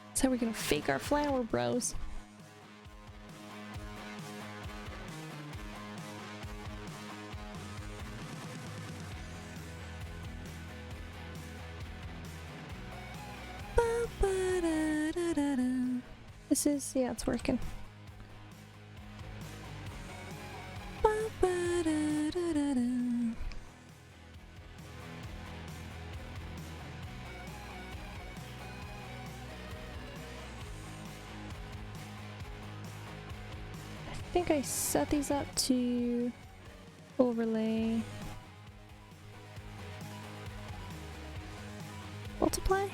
That's how we're gonna fake our flower, bros. This is, yeah, it's working. I think I set these up to overlay. Multiply?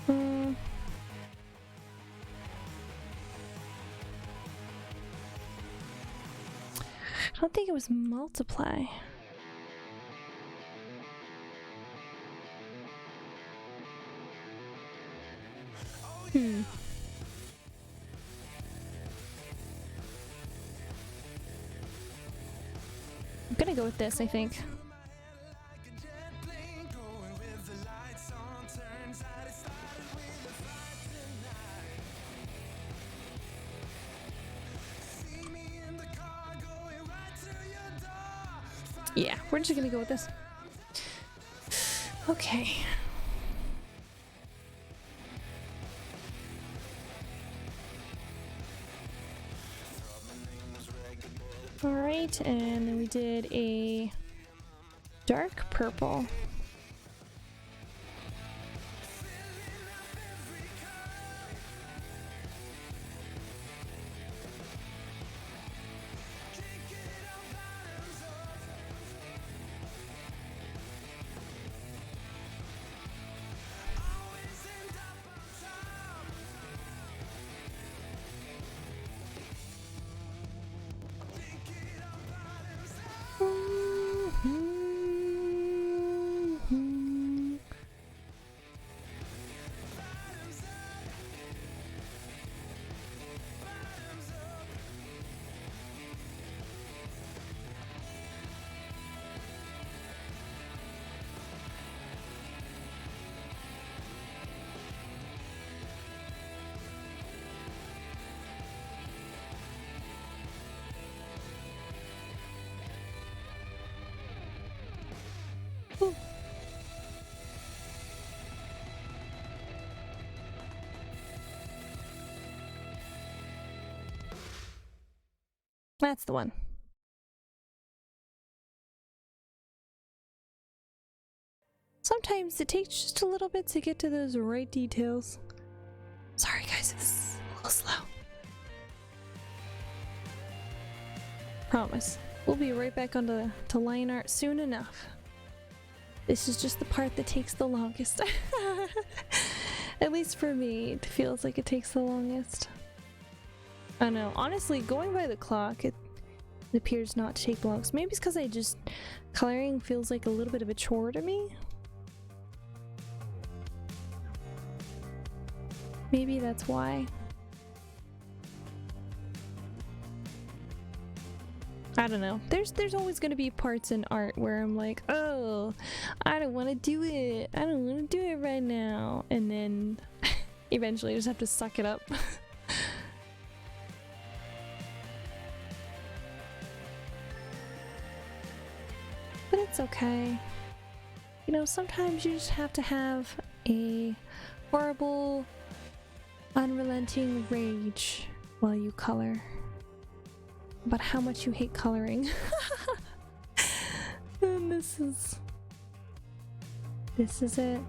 I don't think it was multiply. I'm gonna go with this, I think. Yeah, we're just gonna go with this. Okay. Alright, and then we did a dark purple. That's the one. Sometimes it takes just a little bit to get to those right details. Sorry guys, this is a little slow. Promise. We'll be right back onto line art soon enough. This is just the part that takes the longest. At least for me, it feels like it takes the longest. I don't know. Honestly, going by the clock, it appears not to take long. So maybe it's because coloring feels like a little bit of a chore to me. Maybe that's why. I don't know. There's always gonna be parts in art where I'm like, oh, I don't want to do it. I don't want to do it right now. And then eventually I just have to suck it up. But it's okay. You know, sometimes you just have to have a horrible, unrelenting rage while you color about how much you hate coloring. And this is it.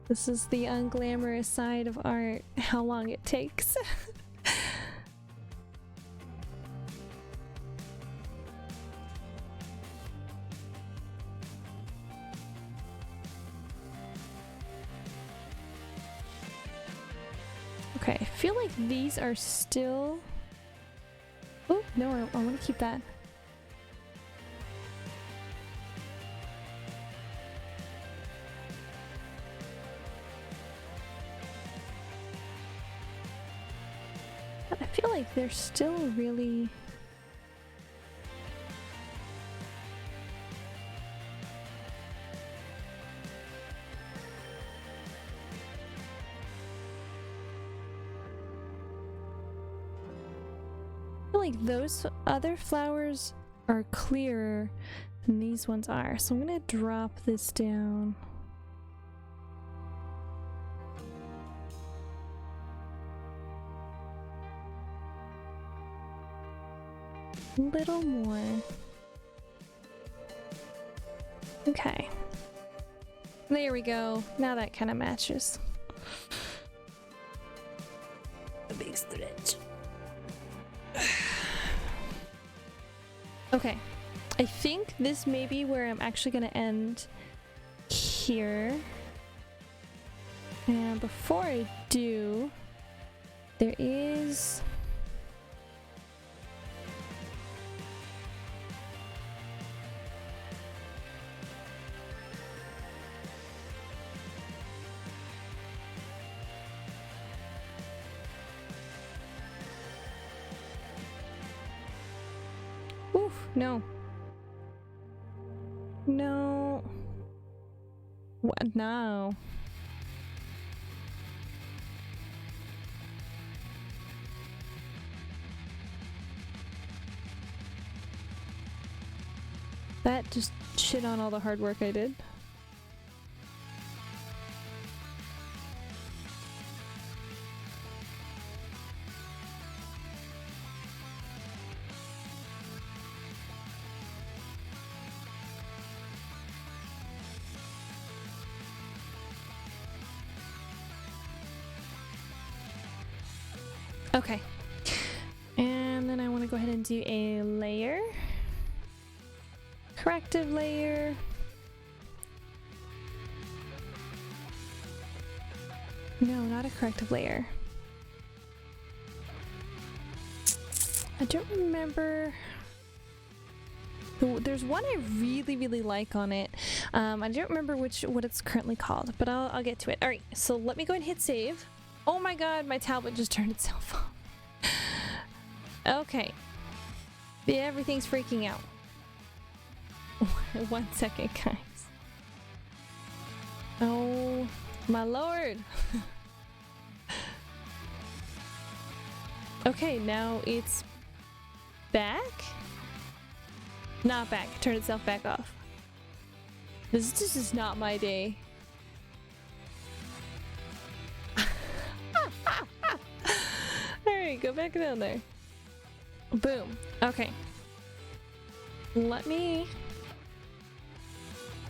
This is the unglamorous side of art, how long it takes. Okay, I feel like these are still... Oh, no, I want to keep that. But I feel like they're still really... like those other flowers are clearer than these ones are, so I'm gonna drop this down. A little more. Okay. There we go. Now that kind of matches. A big stretch. Okay. I think this may be where I'm actually gonna end here. And before I do, there is... Oof, no. No. What? No. That just shit on all the hard work I did. Okay. And then I want to go ahead and do a layer. Corrective layer. No, not a corrective layer. I don't remember. There's one I really like on it. I don't remember what it's currently called, but I'll get to it. All right, so let me go and hit save. Oh my god, my tablet just turned itself off. Okay. Yeah, everything's freaking out. 1 second, guys. Oh my lord. Okay, now it's back? Not back. Turn itself back off. This is not my day. Alright, go back down there. Boom. Okay. Let me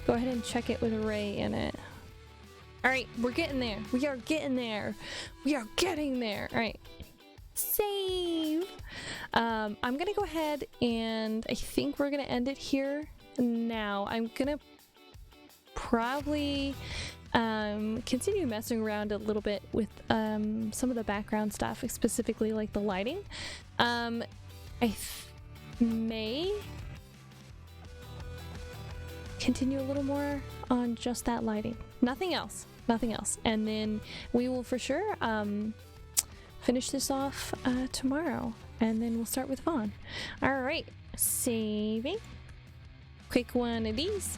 go ahead and check it with Ray in it. Alright, we're getting there. We are getting there. We are getting there. Alright. Save. I'm gonna go ahead and I think we're gonna end it here now. I'm gonna probably continue messing around a little bit with some of the background stuff, specifically like the lighting. I may continue a little more on just that lighting. Nothing else. And then we will for sure finish this off tomorrow, and then we'll start with Vaughn. All right, saving. Quick one of these.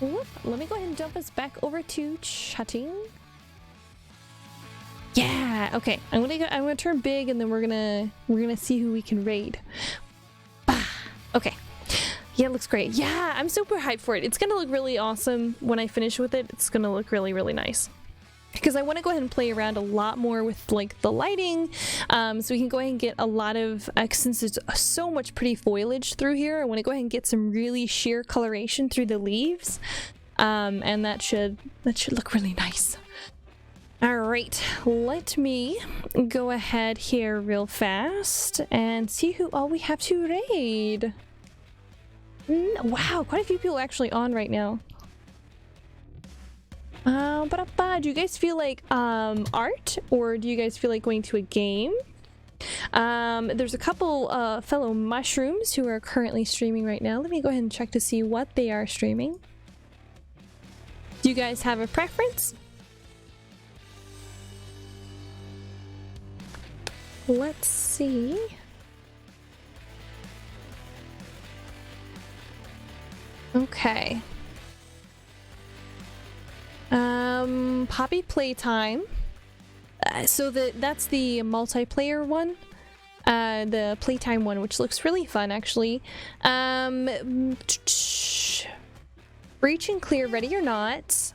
Whoop. Let me go ahead and jump us back over to chatting. Yeah. Okay. I'm gonna turn big, and then we're gonna see who we can raid. Bah. Okay. Yeah, it looks great. Yeah, I'm super hyped for it. It's gonna look really awesome when I finish with it. It's gonna look really nice. Because I want to go ahead and play around a lot more with like the lighting, so we can go ahead and get a lot of, since there's so much pretty foliage through here, I want to go ahead and get some really sheer coloration through the leaves, and that should look really nice. All right, let me go ahead here real fast and see who all we have to raid. Wow, quite a few people actually on right now. Do you guys feel like art, or do you guys feel like going to a game? There's a couple fellow mushrooms who are currently streaming right now. Let me go ahead and check to see what they are streaming. Do you guys have a preference? Let's see. Okay. Poppy Playtime. So that's the multiplayer one. The Playtime one, which looks really fun actually. Breach and Clear, Ready or Not.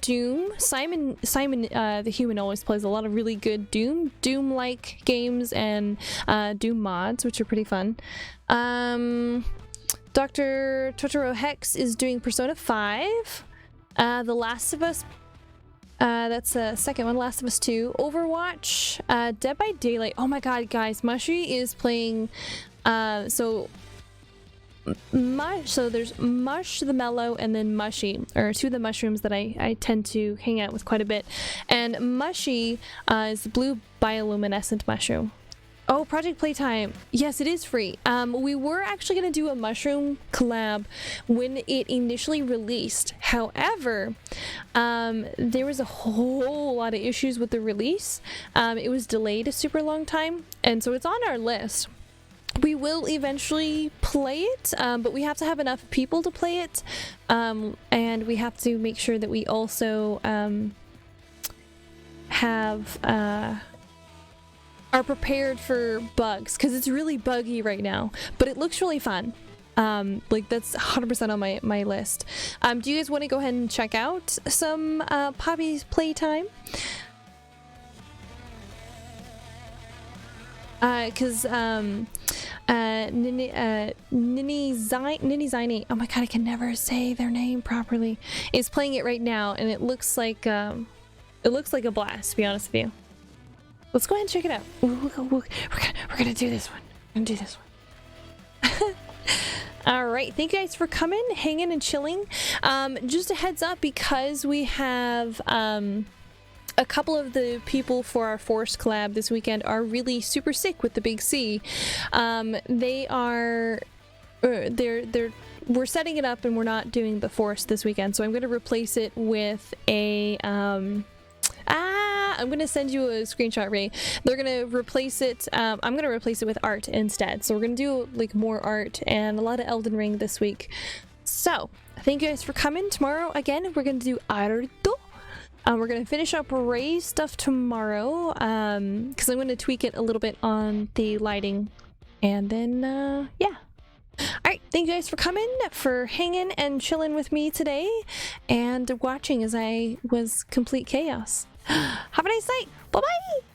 Doom. Simon the Human always plays a lot of really good Doom-like games and Doom mods, which are pretty fun. Dr. Totoro Hex is doing Persona 5. The Last of Us, that's the second one, Last of Us 2. Overwatch, Dead by Daylight. Oh my god, guys, Mushy is playing, so mush. So there's mush, the mellow, and then mushy, or two of the mushrooms that I tend to hang out with quite a bit. And mushy is the blue bioluminescent mushroom. Oh, Project Playtime. Yes, it is free. We were actually going to do a mushroom collab when it initially released. However, there was a whole lot of issues with the release. It was delayed a super long time, and so it's on our list. We will eventually play it, but we have to have enough people to play it, and we have to make sure that we also are prepared for bugs, because it's really buggy right now, but it looks really fun. Like that's 100% on my list. Do you guys want to go ahead and check out some Poppy's Playtime? Because Nini Zini, oh my god, I can never say their name properly, is playing it right now, and it looks like a blast, to be honest with you. Let's go ahead and check it out. We're gonna do this one. We're gonna do this one. All right, thank you guys for coming, hanging, and chilling. Just a heads up, because we have a couple of the people for our Forest collab this weekend are really super sick with the big C. They are, we're setting it up, and we're not doing the Forest this weekend. So I'm going to replace it with a I'm gonna send you a screenshot, Ray. They're gonna replace it. I'm gonna replace it with art instead. So we're gonna do like more art and a lot of Elden Ring this week. So thank you guys for coming. Tomorrow again, we're gonna do artto. We're gonna finish up Ray's stuff tomorrow, because I'm gonna tweak it a little bit on the lighting, and then yeah. Alright, thank you guys for coming, for hanging and chilling with me today, and watching as I was complete chaos. Have a nice night. Bye-bye!